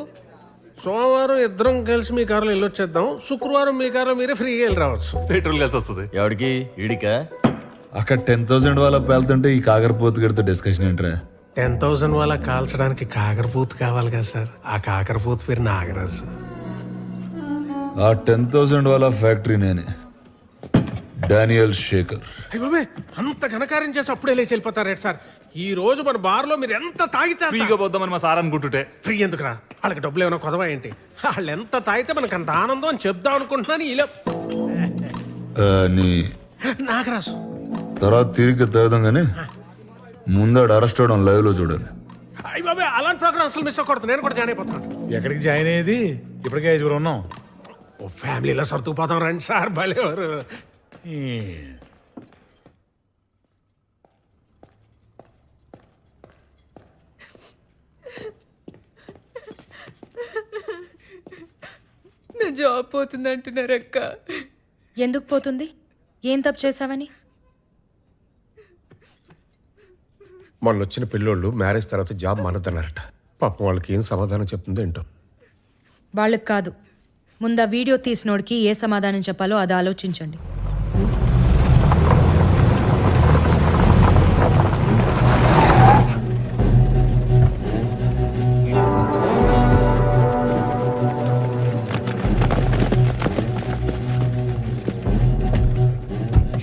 సోమవారం ఇద్దరం కలిసి మీ కారులో వెళ్ళొచ్చేద్దాం, శుక్రవారం మీ కారులో మీరే ఫ్రీగా వెళ్ళి రావచ్చు. పెట్రోల్ కలిసి వస్తుంది. ఎవరికి? ఇడికా? అక్కడ 10,000 వాళ్ళ పేలుతుంటే ఈ కాకరపోతు గడితో డిస్కషన్ ఏంట్రా? 10,000 వాళ్ళ కాల్చడానికి కాకరపూతు కావాలి కదా సార్. ఆ కాకరపూతు పేరు నాగరాజు. ఆ 10,000 వాళ్ళ ఫ్యాక్టరీ నేనే, డానియల్ శేఖర్. అయ్య బాబే, అంత ఘనకార్యం చేసి అప్పుడే లేచి వెళ్ళిపోతారేంటి సార్? ఈ రోజు మన బార్లో మీరు ఎంత తాగితే ఫ్రీగా పోద్దామని మా సార్ అనుకుంటుంటే. ఫ్రీ ఎందుకురా? వాళ్ళకి డబ్బులు ఏమైనా కొదవా ఏంటి? వాళ్ళు ఎంత తాగితే మనకు అంత ఆనందం అని చెప్దాం అనుకుంటున్నాను. ఇలా నీ నాగరాజు తర్వాత తిరిగి తాగుదాం కానీ ముందాడు అరెస్ట్ అవడం లైవ్ లో చూడండి. అయ్య బాబే, అలాంటి ప్రోగ్రామ్ అసలు మిస్ అవ్వకూడదు. నేను కూడా జాయిన్ అయిపోతాను. ఎక్కడికి జాయిన్ అయ్యేది? ఇప్పటికే 5 ఉన్నాం. ఓ ఫ్యామిలీలో సర్దుకుపోతాం రండి సార్. భలేవారు. నా జాబ్ పోతుంది అంటున్నారు అక్క. ఎందుకు పోతుంది? ఏం తప్పు చేసావని? మొన్న వచ్చిన పిల్లోళ్ళు మ్యారేజ్ తర్వాత జాబ్ మానద్దన్నారట. పాపం వాళ్ళకి ఏం సమాధానం చెప్తుందో ఏంటో. వాళ్ళకి కాదు, ముందు ఆ వీడియో తీసినోడికి ఏ సమాధానం చెప్పాలో అది ఆలోచించండి.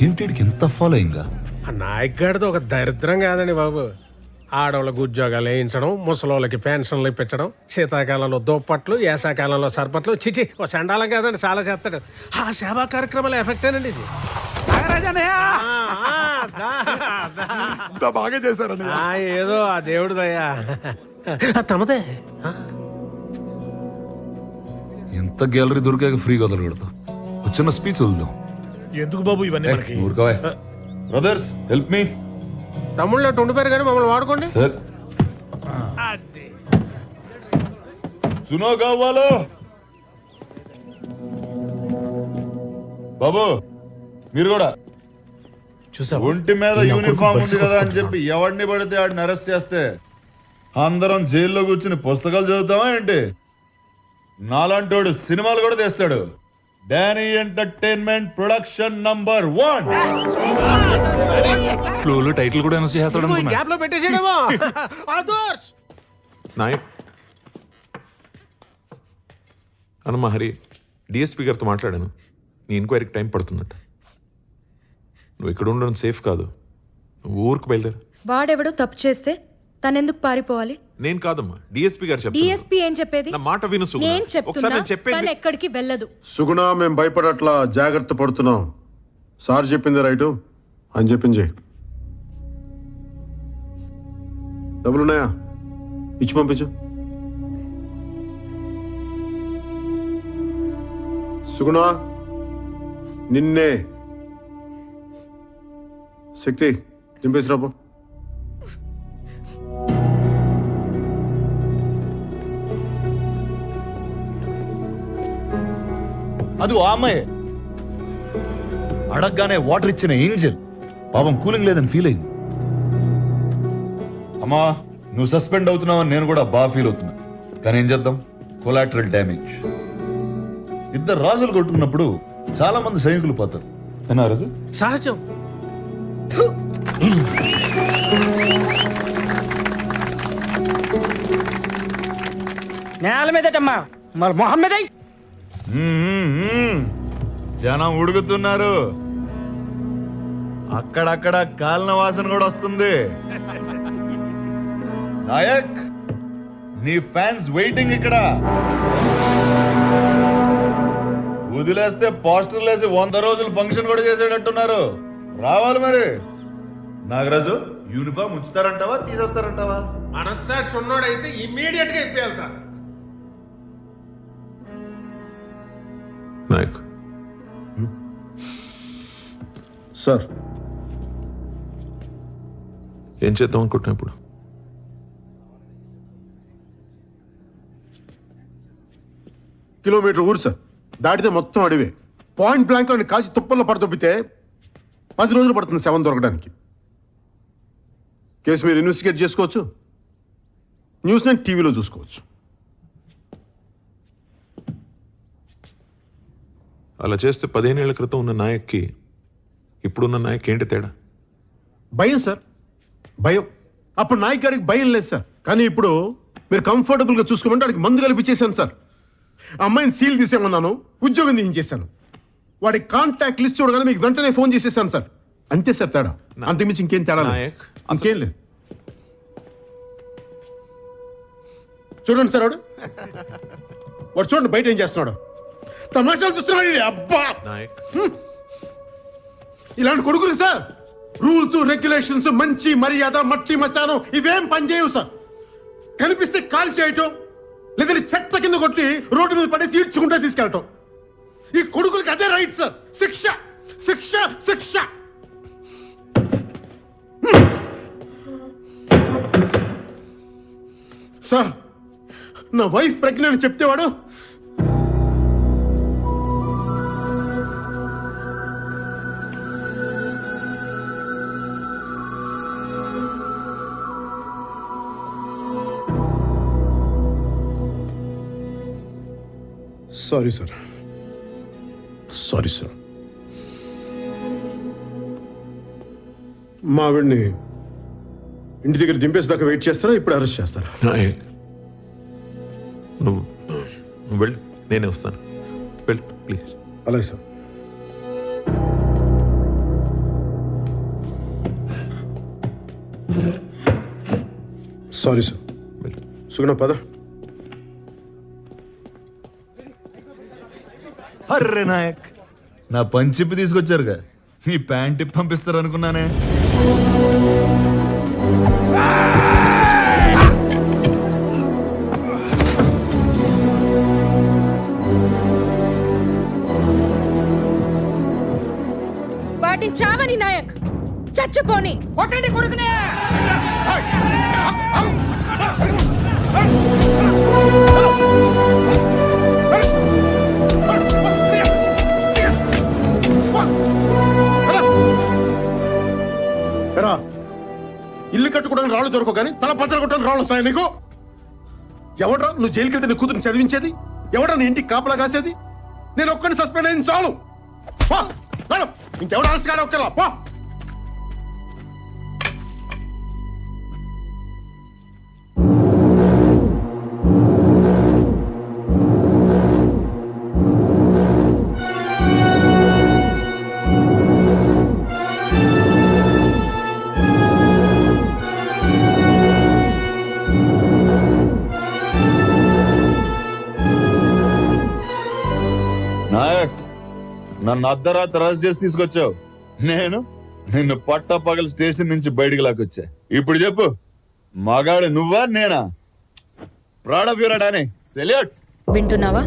ఏంటికి ఇంత ఫాలోయింగ్? ఆ నాయక్ గారిది ఒక దరిద్రం కాదండి బాబు. ఆడవాళ్ళకు ఉద్యోగాలు వేయించడం, ముసలోళ్ళకి పెన్షన్లు ఇప్పించడం, శీతాకాలంలో దుప్పట్లు, వేసాకాలంలో సర్పట్లు. చిచి ఓ చండాలం కాదండి, చాలా చేస్తాడు. ఆ సేవా కార్యక్రమాల ఎఫెక్టేనండి ఇది. బాగా చేశారని ఏదో ఆ దేవుడు దయ్యా. తమదే. ఎంత గ్యాలరీ దొరికాక ఫ్రీగా వదలకూడదు. చిన్న స్పీచ్ వదులుదాం. ఎందుకు బాబు ఇవన్నీ మనకి? ఊరుకోవే. Brothers help me. తమ్ముళ్ళు అటు ఉండిపోయారు కానీ మమ్మల్ని వాడుకోండి సార్. సునో కావాలో బాబు, మీరు కూడా చూసా. ఒంటి మీద యూనిఫామ్ ఉంది కదా అని చెప్పి ఎవడిని పడితే ఆడిని అరెస్ట్ చేస్తే అందరం జైల్లో కూర్చుని పుస్తకాలు చదువుతామా ఏంటి? నాలాంటోడు సినిమాలు కూడా తీస్తాడు. Danny entertainment production number 1. ఫ్లోలో టైటిల్ కూడా అనౌన్స్ చేస్తాడు అనుకున్నా. గ్యాప్ లో పెట్టేసేయడమో. నాయక్ అనమ్మా హరి, డిఎస్పీ గారితో మాట్లాడాను. నీ ఎంక్వైరీకి టైం పడుతుందట. నువ్వు ఇక్కడ ఉండడం సేఫ్ కాదు. నువ్వు ఊరికి బయలుదేరు. వాడెవడో తప్పు చేస్తే తనెందుకు పారిపోవాలి? నేను కాదమ్మా, డిఎస్పీ గారు చెప్తారు. డిఎస్పీ ఏం చెప్పేది? నా మాట విను సుగుణ. నేను ఒకసారి చెప్తున్నా, నేను చెప్పేది తను ఎక్కడికి వెళ్ళదు. సుగుణ, మేము భయపడట్లా, జాగ్రత్త పడుతున్నాం. సార్ చెప్పింది రైటు అని చెప్పింది. డబ్బులున్నాయా? ఇచ్చి పంపించు. సుగుణ, నిన్నే. శక్తి దింపేసి రాబో. అది ఆ అమ్మాయి అడగగానే వాటర్ ఇచ్చిన ఏంజల్. పాపం కూలింగ్ లేదని ఫీల్ అయింది. అమ్మా, నువ్వు సస్పెండ్ అవుతున్నావని నేను కూడా బాగా ఫీల్ అవుతున్నా. కానీ ఏం చేద్దాం, కొలాటరల్ డ్యామేజ్. ఇద్దరు రాజులు కొట్టుకున్నప్పుడు చాలా మంది సైనికులు పోతారు. ఏనా రాజు? సహజం. నేల మీదటమ్మా, మరి మొహం మీద జనం ఉడుకుతున్నారు. అక్కడక్కడ కాలిన వాసన కూడా వస్తుంది. నాయక్, నీ ఫ్యాన్స్ వెయిటింగ్ ఇక్కడ. వదిలేస్తే పోస్టర్లు వేసి 100 రోజులు ఫంక్షన్ కూడా చేసేటట్టున్నారు. రావాలి మరి. నాగరాజు యూనిఫామ్ ఉంచుతారంటావా తీసేస్తారంటావా? మనసారి సున్నోడైతే ఇమ్మీడియట్ గా ఇప్పేయాలి సార్. నాయక్ సార్ ఏం చేద్దాం అనుకుంటున్నా ఇప్పుడు? కిలోమీటర్ ఊరు సార్, దాటితే మొత్తం అడివే. పాయింట్ బ్లాంక్ అని కాల్చి తుప్పల్లో పడదొబ్బితే 10 రోజులు పడుతుంది శవం దొరకడానికి. కేసు మీరు ఇన్వెస్టిగేట్ చేసుకోవచ్చు, న్యూస్ నేను టీవీలో చూసుకోవచ్చు. అలా చేస్తే 15 ఏళ్ల క్రితం ఉన్న నాయక్కి ఇప్పుడున్న నాయక్ ఏంటి తేడా? భయం సార్, భయం. అప్పుడు నాయక్ గారికి భయం లేదు సార్, కానీ ఇప్పుడు మీరు కంఫర్టబుల్గా చూసుకోమంటే వాడికి మందు కల్పించేశాను సార్. ఆ అమ్మాయిని సీల్ తీసేమన్నాను, ఉద్యోగం తీయించేశాను. వాడి కాంటాక్ట్ లిస్ట్ చూడగానే మీకు వెంటనే ఫోన్ చేసేసాను సార్. అంతే సార్ తేడా, అంతకుమించి ఇంకేం తేడా లేదు. ఇంకేం లేదు. చూడండి సార్, వాడు చూడండి బయట ఏం చేస్తున్నాడు. తమాషాలు చూస్తున్నాడు. అబ్బా, ఇలాంటి కొడుకులు సార్ రూల్స్ రెగ్యులేషన్స్ మంచి మర్యాద మట్టి మసానం ఇవేం పనిచేయవు సార్. కనిపిస్తే కాల్ చేయటం, లేదంటే చెత్త కింద కొట్టి రోడ్డు మీద పడేసి ఈడ్చుకుంటే తీసుకెళ్ళటం. ఈ కొడుకులకి అదే రైట్ సార్. శిక్ష శిక్ష శిక్ష. సార్, నా వైఫ్ ప్రెగ్నెంట్ చెప్తే వాడు సారీ సార్, సారీ సార్. మా ఆవిడ్ని ఇంటి దగ్గర దింపేసేదాకా వెయిట్ చేస్తారా, ఇప్పుడు అరెస్ట్ చేస్తారా? నాయక్ నువ్వు వెళ్ళు, నేనే వస్తాను. వెళ్ళు ప్లీజ్. అలాగే సార్. Sorry sir. సుగుణ పద. అర్రే నాయక్, నా పంచిప్పి తీసుకొచ్చారుగా, మీ ప్యాంట్ ఇప్పి పంపిస్తారు అనుకున్నానే. వాటిని చావని నాయక్, చచ్చిపోని కొట్టండి కొడుకునే. ఇల్లు కట్టుకోవడానికి రాళ్ళు దొరకవు కానీ తల పత్రాలు కొట్టడానికి రాళ్ళు వస్తాయి నీకు. ఎవడ్రా నువ్వు జైలుకి వెళ్తే నీ కూతురు చదివించేది? ఎవడ్రా నీ ఇంటికి కాపలా కాసేది? నేను ఒక్కడిని సస్పెండ్ అయింది చాలు. ఇంకెవడ ఆలస్య కానీ ఒక్కరా పో. నాయక్, నన్ను అర్ధరాత్రి అరెస్ట్ చేసి తీసుకొచ్చావు. నేను నిన్ను పట్టపగల స్టేషన్ నుంచి బయటికి లాక్కొచ్చా. ఇప్పుడు చెప్పు, మగాడు నువ్వా నేనా? Proud of your Danny. Salute. వింటున్నావా?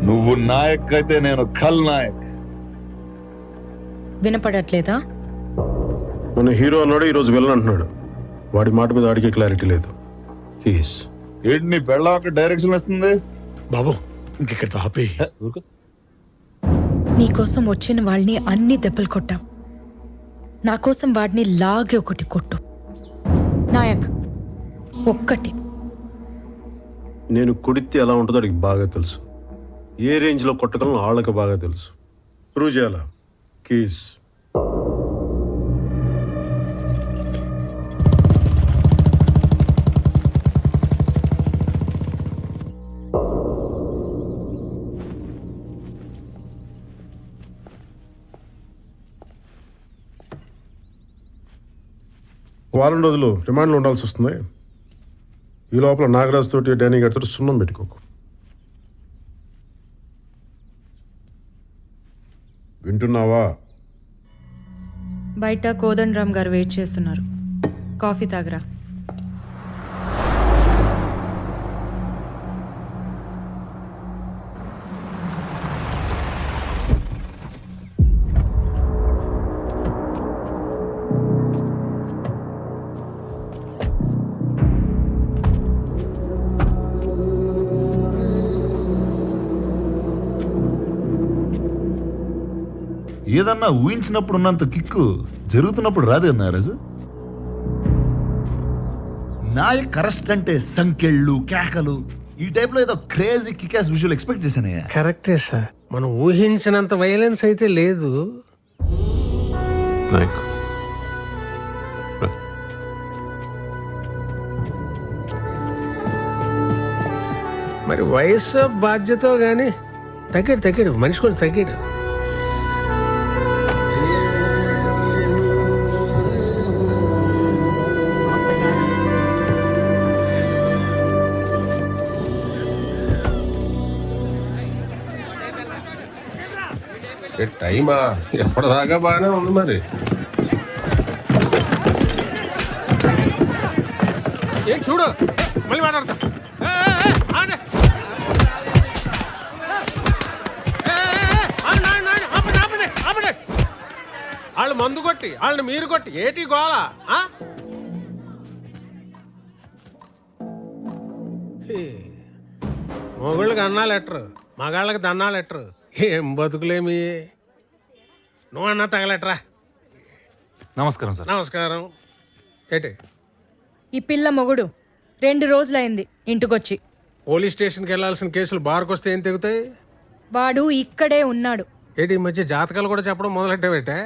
నువ్వు నాయక్ అయితే నేను ఖల్ నాయక్. వినపడట్లేదా? మన హీరో అన్నాడు, ఈరోజు విలన్ అంటున్నాడు. వాడి మాట మీద వాడికి క్లారిటీ లేదు. ఏంటి నీ పెళ్ళ డైరెక్షన్ వస్తుంది బాబు? ఇంకెక్కడ ఆపే. నీకోసం వచ్చిన వాళ్ళని అన్ని దెబ్బలు కొట్టావు, నా కోసం వాడిని లాగే ఒకటి కొట్టు నాయక్. ఒక్కటి. నేను కొడితే ఎలా ఉంటుందో వాడికి బాగా తెలుసు. ఏ రేంజ్లో కొట్టగలను వాళ్ళకి బాగా తెలుసు. ప్రూవ్ చేయాలా? కీస్. వారం రోజులు రిమాండ్లో ఉండాల్సి వస్తుంది. ఈ లోపల నాగరాజ్ తోటి డానీ గారితో సున్నం పెట్టుకోకు. వింటున్నావా? బయట కోదండరామ్ గారు వెయిట్ చేస్తున్నారు. కాఫీ తాగరా. ఏదన్నా ఊహించినప్పుడు ఉన్నంత కిక్కు జరుగుతున్నప్పుడు రాదే నారాజు. నాయక్ అరెస్ట్ అంటే సంకెళ్ళు కేకలు ఈ టైప్ లో ఏదో క్రేజీ కికాస్ విజువల్ ఎక్స్పెక్ట్ చేశానయ్యా. కరెక్టే సార్, మనం ఊహించినంత వైలెన్స్ అయితే లేదు. నాయక్ మరి వయసు బాధ్యత గాని తగ్గాడు మనిషి కొంచెం తగ్గాడు. టైమా ఎప్పటిదాకా బాగానే ఉంది మరి. ఏం చూడు మళ్ళీ మాట్లాడతా. వాళ్ళు మందు కొట్టి వాళ్ళని మీరు కొట్టి ఏటి గోళ. మొగుళ్ళకి అన్నాలు ఎట్టరు, మగాళ్ళకి దన్నాలు ఎట్టరు. ఏం బతుకులేమి. నువ్వు అన్నా తగలెట్రా. నమస్కారం సార్. నమస్కారం. ఏటి ఈ పిల్ల మొగుడు 2 రోజులైంది ఇంటికొచ్చి. పోలీస్ స్టేషన్కి వెళ్ళాల్సిన కేసులు బార్కు వస్తే ఏం తెగుతాయి? వాడు ఇక్కడే ఉన్నాడు. ఏంటి ఈ మధ్య జాతకాలు కూడా చెప్పడం మొదలెట్టావేటే?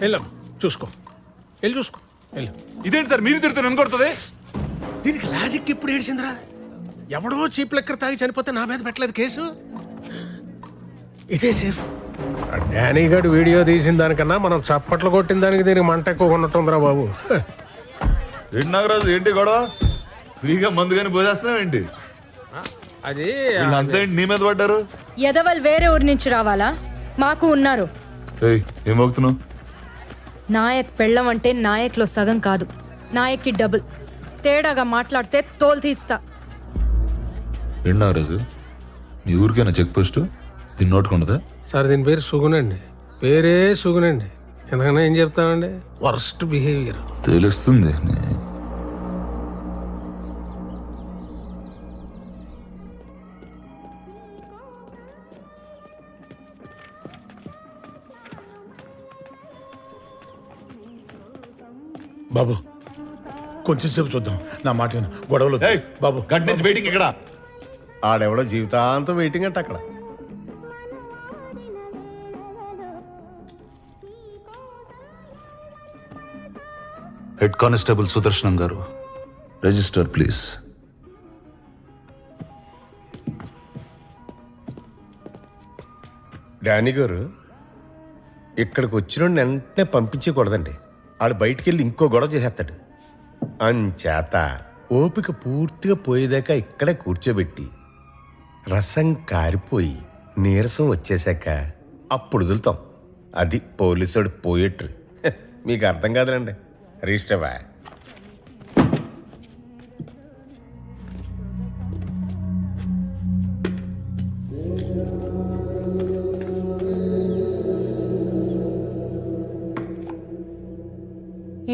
వెళ్ళు చూసుకో, వెళ్ళి చూసుకో వెళ్ళు. ఇదేంటి సార్ మీరు తిడుతున్నారు అనుకుంటుంది? దీనికి లాజిక్ ఎప్పుడు ఏడిచిందిరా? ఎవడో చీప్ లెక్కర్ తాగి చనిపోతే నా మీద పెట్టలేదు కేసు. ఇదే సేఫ్. డానీ గారు వీడియో తీసిన దానికన్నా మనం చప్పట్లు కొట్టిన దానికి దీనికి మంట ఎక్కువ ఉన్నట్టుందిరా బాబు. ఏంటి నాగరాజు, ఏంటి గొడవ? ఫ్రీగా మందు కానీ పోసేస్తున్నావు ఏంటి? అది అంతా ఏంటి నీ మీద పడ్డారు? ఎదవల్ వేరే ఊరి నుంచి రావాలా? మాకు ఉన్నారు. ఏం మోగుతున్నావు? నాయక్ పెళ్ళం అంటే నాయక్లో సగం కాదు, నాయక్కి డబుల్. తేడాగా మాట్లాడితే తోలు తీస్తా. ఏంటి నాగరాజు, నీ ఊరికైనా చెక్ పోస్ట్ దీన్ని నోటుకుంటుందా? సార్ దీని పేరు సుగునండి. పేరే సుగునండి. ఎందుకన్నా ఏం చెప్తామండి, వర్స్ట్ బిహేవియర్. తెలుస్తుంది. బాబు కొంచెం సేపు చూద్దాం, నా మాట విను. గొడవలు బాబు. గంట నుంచి వెయిటింగ్ ఇక్కడ. ఆడెవడో జీవితాంతం వెయిటింగ్ అంటే అక్కడ. హెడ్ కానిస్టేబుల్ సుదర్శనం గారు, రిజిస్టర్ ప్లీజ్. డానీ గారు, ఇక్కడికి వచ్చిన వెంటనే పంపించకూడదండి. ఆడు బయటికి వెళ్ళి ఇంకో గొడవ చేసేస్తాడు. అంచేత ఓపిక పూర్తిగా పోయేదాకా ఇక్కడే కూర్చోబెట్టి రసం కారిపోయి నీరసం వచ్చేసాక అప్పుడు వదులుతాం. అది పోలీసుడు పోయేట్రు. మీకు అర్థం కాదులండి. రిజిస్టర్వా?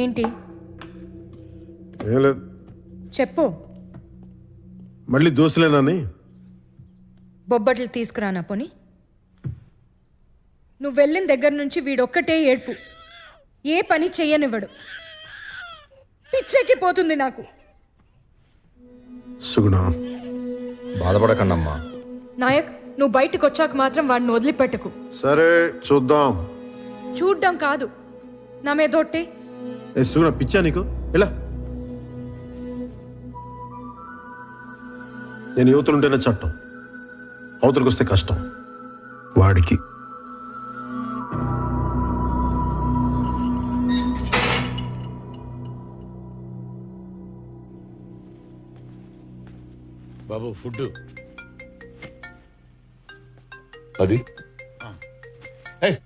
ఏంటి ఏం లేదు, చెప్పు. మళ్ళీ దోశలేనని. బొబ్బట్లు తీసుకురానా పోని? నువ్వు వెళ్ళిన దగ్గర నుంచి వీడొక్కటే ఏడ్పు. ఏ పని చెయ్యనివ్వడు. పిచ్చెక్కిపోతుంది నాకు. సుగుణ, బాధపడకండమ్మా. నాయక్, నువ్వు బయటకు వచ్చాక మాత్రం వాడిని వదిలిపెట్టకు. సరే చూద్దాం. చూడ్డం కాదు, నా మీదొట్టే. ఏ సుగుణ, పిచ్చా నీకు? ఇలా నేను యువతలుంటేనే చట్టం, అవతలకు వస్తే కష్టం. వాడికి బాబు ఫుడ్. అది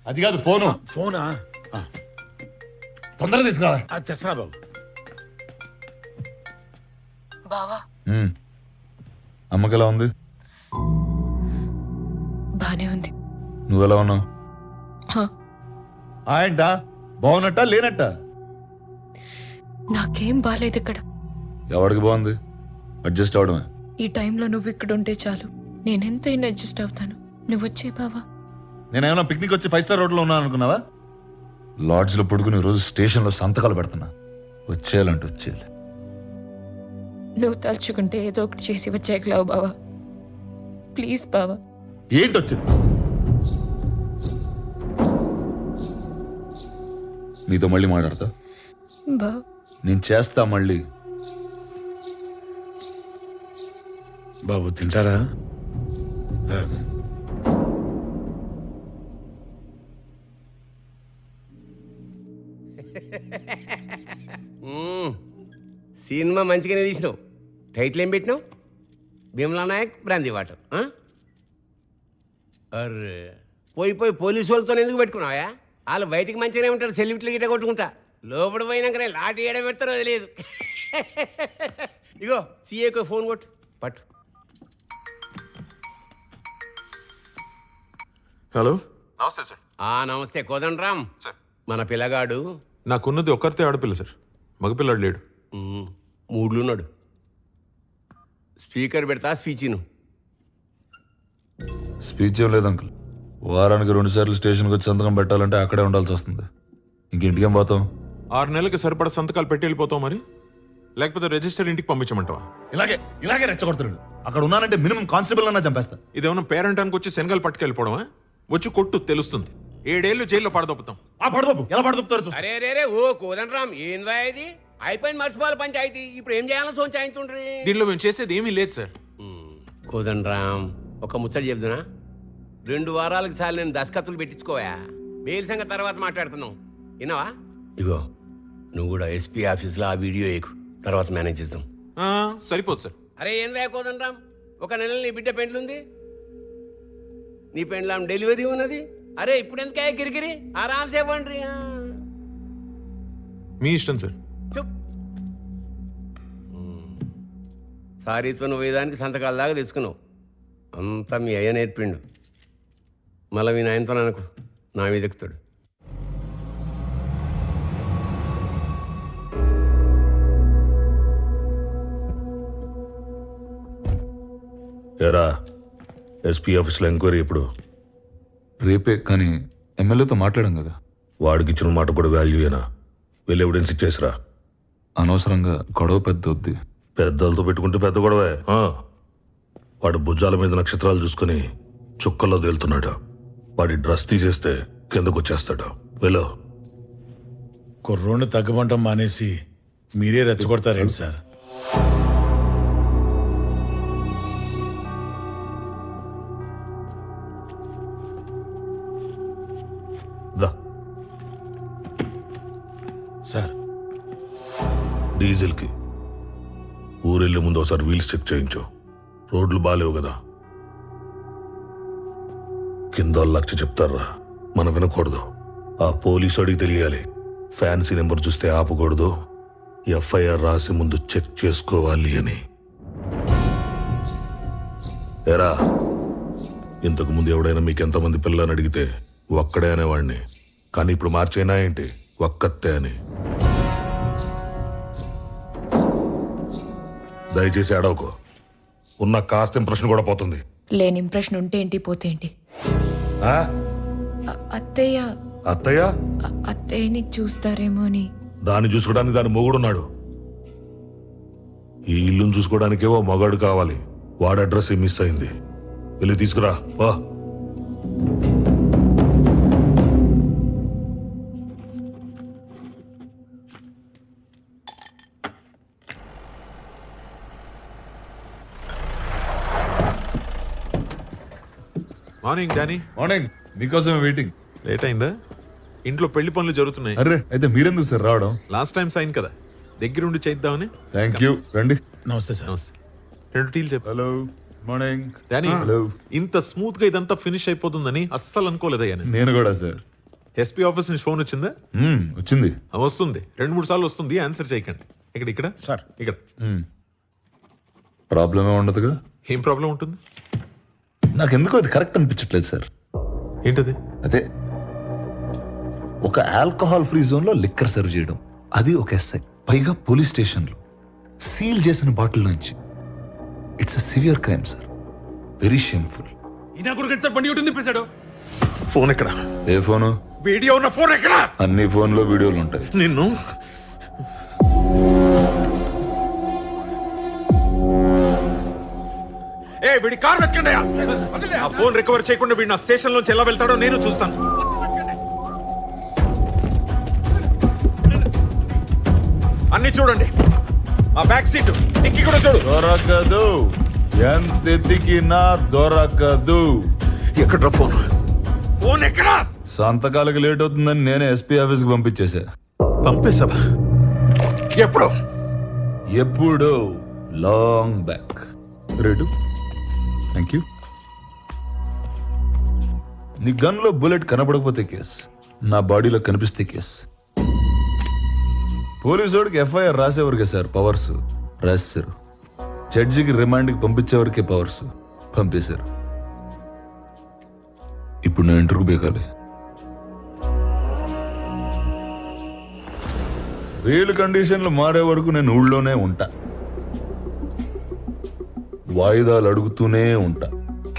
అది కాదు ఫోను. ఫోనా? తొందరగా తీసుకురా. తెస్తున్నా బాబు. బావా అమ్మకి ఎలా ఉంది? బానే ఉంది. నువ్వెలా ఉన్నావు? ఏంటా బాగున్నట్ట లేనట్ట? నాకేం బాలేదు ఇక్కడ. ఎవడికి బాగుంది? అడ్జస్ట్ అవడమే. ఈ టైంలో నువ్వు ఇక్కడ ఉంటే చాలు, నేనెంతైనా అడ్జస్ట్ అవుతాను. నువ్వు వచ్చే బావా. నేనేమన్నా పిక్నిక్ వచ్చి 5 స్టార్ హోటల్లో ఉన్నాను అనుకున్నావా? లాడ్జ్లో పడుకుని రోజు స్టేషన్లో సంతకాలు పెడుతున్నా. వచ్చేయాలంటే వచ్చేయాలి. నువ్వు తలుచుకుంటే ఏదో ఒకటి చేసి వచ్చేయగలవు బావా. ప్లీజ్ బావా. ఏంటి వచ్చింది? నీతో మళ్ళీ మాట్లాడతా. బావా నేను చేస్తా మళ్ళీ. బాబు తింటారా? సినిమా మంచిగానే తీసినావు. టైటిల్ ఏం పెట్టినావు? Bheemla Nayak brandy water. అర్రే పోయి పోలీసు వాళ్ళతో ఎందుకు పెట్టుకున్నావా? వాళ్ళు బయటికి మంచిగానే ఉంటారు, సెల్యూట్లు గిట్ట కొట్టుకుంటా. లోపల పోయినాకనే లాటి ఏడ పెడతారో తెలియదు. ఇగో సీఏకు ఫోన్ కొట్టు. పట్టు. హలో, నమస్తే సార్. నమస్తే కోదండరామ్ సార్. మన పిల్లగాడు నాకున్నది ఒక్కరితే ఆడపిల్ల సార్, మగపిల్లాడు లేడు. మూడ్లున్నాడు. స్పీకర్ పెడతా స్పీచ్ను. స్పీచ్ ఏం లేదు అంకుల్. వారానికి 2 సార్లు స్టేషన్కి వచ్చి సంతకం పెట్టాలంటే అక్కడే ఉండాల్సి వస్తుంది. ఇంటికేం పోతాం? 6 నెలలకి సరిపడా సంతకాలు పెట్టి వెళ్ళిపోతాం మరి, లేకపోతే రిజిస్టర్ ఇంటికి పంపించమంటావా? ఇలాగే రెచ్చగొడుతున్నాడు. అక్కడ ఉన్నానంటే మినిమం కానిస్టేబుల్ అన్నా చంపేస్తా. ఇదేమన్నా పేరెంటానికి వచ్చి శనగలు పట్టుకెళ్ళిపోవడమా? వచ్చి కొట్టు, తెలుస్తుంది. 7 ఏళ్ళు జైల్లో పడదొప్పుతాం. ఎలా పడదొప్పుతారు? అరే రే ఓ కోదండరామ్, ఏందా ఇది? అయిపోయింది మర్చిపోవాలి పంచాయతీ. ఇప్పుడు ఏం చేయాలో సోంచాయించుండ్రి. దీనిలో మేము చేసేది ఏమీ లేదు సార్. కోదండరామ్, ఒక ముచ్చట చెప్తున్నా. 2 వారాలకు సార్లు నేను దస్కత్తులు పెట్టించుకోవా. బెయిల్ సంగతి తర్వాత మాట్లాడుతున్నావు, విన్నావా? ఇగో నువ్వు కూడా ఎస్పీ ఆఫీస్లో ఆ వీడియో ఎక్కు, తర్వాత మేనేజ్ చేద్దాం. సరిపోదు సార్. అరే ఏం లేకోదండరామ్, 1 నెల నీ బిడ్డ పెండ్లుంది, నీ పెండ్లాం డెలివరీ ఉన్నది. అరే ఇప్పుడు ఎందుకే కిరికిరి? ఆరామ్సే ఇవ్వండి. మీ ఇష్టం సార్. సారీతో నువ్వు వేదానికి సంతకాల దాకా తెచ్చుకున్నావు. అంతా మీ అయ్య నేర్పిండు. మళ్ళీ మీ నాయనతో అనుకో, నా మీద ఎక్కుతాడు. ఎరా ఎస్పీ ఆఫీస్లో ఎంక్వైరీ ఎప్పుడు? రేపే, కానీ ఎమ్మెల్యేతో మాట్లాడాం కదా. వాడికి ఇచ్చిన మాట కూడా వాల్యూయేనా? వెళ్ళి ఎవిడెన్స్ ఇచ్చేసిరా. అనవసరంగా గొడవ పెద్ద వద్ది. పెద్దలతో పెట్టుకుంటే పెద్ద గొడవే. వాడు భుజాల మీద నక్షత్రాలు చూసుకుని చుక్కల్లో తేలుతున్నాడు. వాడి డ్రెస్ తీసేస్తే కిందకు వచ్చేస్తాడు. వెళ్ళు. కుర్రోడ్ని తగ్గమంటం మానేసి మీరే రెచ్చగొడతారేంటి సార్? సార్, డీజిల్కి ఊరెళ్ళే ముందు ఒకసారి వీల్స్ చెక్ చేయించు. రోడ్లు బాలేవు కదా. కింద లక్ష చెప్తారా, మనం వినకూడదు. ఆ పోలీసు అడిగి తెలియాలి. ఫ్యాన్సీ నెంబర్ చూస్తే ఆపకూడదు, ఎఫ్ఐఆర్ రాసి ముందు చెక్ చేసుకోవాలి అని. ఎరా, ఇంతకు ముందు ఎవడైనా మీకు ఎంతమంది పిల్లని అడిగితే ఒక్కడే అనేవాడిని, కానీ ఇప్పుడు మార్చైనా ఏంటి, ఒక్కతే అని. దయచేసి అడవకు. ఉన్న కాస్త ఇంప్రెషన్ కూడా పోతుంది. లేని ఇంప్రెషన్ ఉంటే ఏంటి, పోతే ఏంటి? అత్తయ్య అత్తయ్య అత్తయ్యని చూస్తారేమో అని. దాన్ని చూసుకోవడానికి దాని మొగుడున్నాడు. ఈ ఇల్లును చూసుకోవడానికే ఓ మగాడు కావాలి. వాడి అడ్రస్ మిస్ అయింది. వెళ్ళి తీసుకురా. వా. Morning Danny. మార్నింగ్. మీకోసమే వెయిటింగ్. లేట్ అయిందా? ఇంట్లో పెళ్లి పనులు జరుగుతున్నాయి. అరే అయితే మీరెందుకు సార్ రావడం? లాస్ట్ టైం సైన్ కదా, దగ్గరుండి చేద్దామని. Thank you. రండి. నమస్తే సార్. నమస్తే. 2 టీలు చెప్పు. హలో. Morning Danny hello. ఇంత స్మూత్ గా ఇదంతా ఫినిష్ అయిపోతుందని అస్సలు అనుకోలేదయ్యా నేను కూడా సార్. ఎస్పీ ఆఫీస్ నుంచి ఫోన్ వచ్చిందా? వచ్చింది. వస్తుంది 2-3 సార్లు వస్తుంది, ఆన్సర్ చేయకండి. ఇక్కడ సార్ ఇక్కడ ప్రాబ్లమే ఉండదుగా. ఏం ప్రాబ్లం ఉంటుంది? నాకు ఎందుకో అది కరెక్ట్ అనిపించట్లేదు సార్. ఏంటది? అదే ఒక ఆల్కహాల్ ఫ్రీ జోన్ లో లిక్కర్ సర్వ్ చేయడం, అది ఒక ఎస్ఐ, పైగా పోలీస్ స్టేషన్ లో సీల్ చేసిన బాటిల్ నుంచి. It's a severe crime sir, very shameful. Phone ఎక్కడ? ఏ ఫోను? వీడియో ఉన్న ఫోన్ ఎక్కడ? అన్ని ఫోన్ లో వీడియోలు ఉంటాయి. నిన్ను వీడి కార్ వెతకండి. ఆ ఫోన్ రికవర్ చేయకుండా వీడు నా స్టేషన్ నుంచి ఎలా వెళ్తాడో నేను చూస్తాను. అన్ని చూడండి, ఆ బ్యాక్ సీట్ డిక్కీ కూడా చూడు. దొరకదు, ఎంత ఎతికినా దొరకదు. ఎక్కడ ఫోన్? ఫోన్ ఎక్కడ? సంతకాలకు లేట్ అవుతుందని నేనే ఎస్పీ ఆఫీస్ కి పంపించేశా. పంపేశావా? ఎప్పుడు? ఎప్పుడు? Long back. రెడు, థ్యాంక్ యూ. నీ గన్ లో బుల్లెట్ కనబడకపోతే కేస్, నా బాడీలో కనిపిస్తే కేస్. పోలీసోడికి ఎఫ్ఐఆర్ రాసేవరకే సార్ పవర్స్, రాశారు. జడ్జికి రిమాండ్కి పంపించేవరకే పవర్స్, పంపేశారు. ఇప్పుడు నేను ఇంటర్వ్యూ బేకాలి. బెయిల్ కండిషన్లు మారే వరకు నేను ఊళ్ళోనే ఉంటా, వాయిదాలు అడుగుతూనే ఉంటా,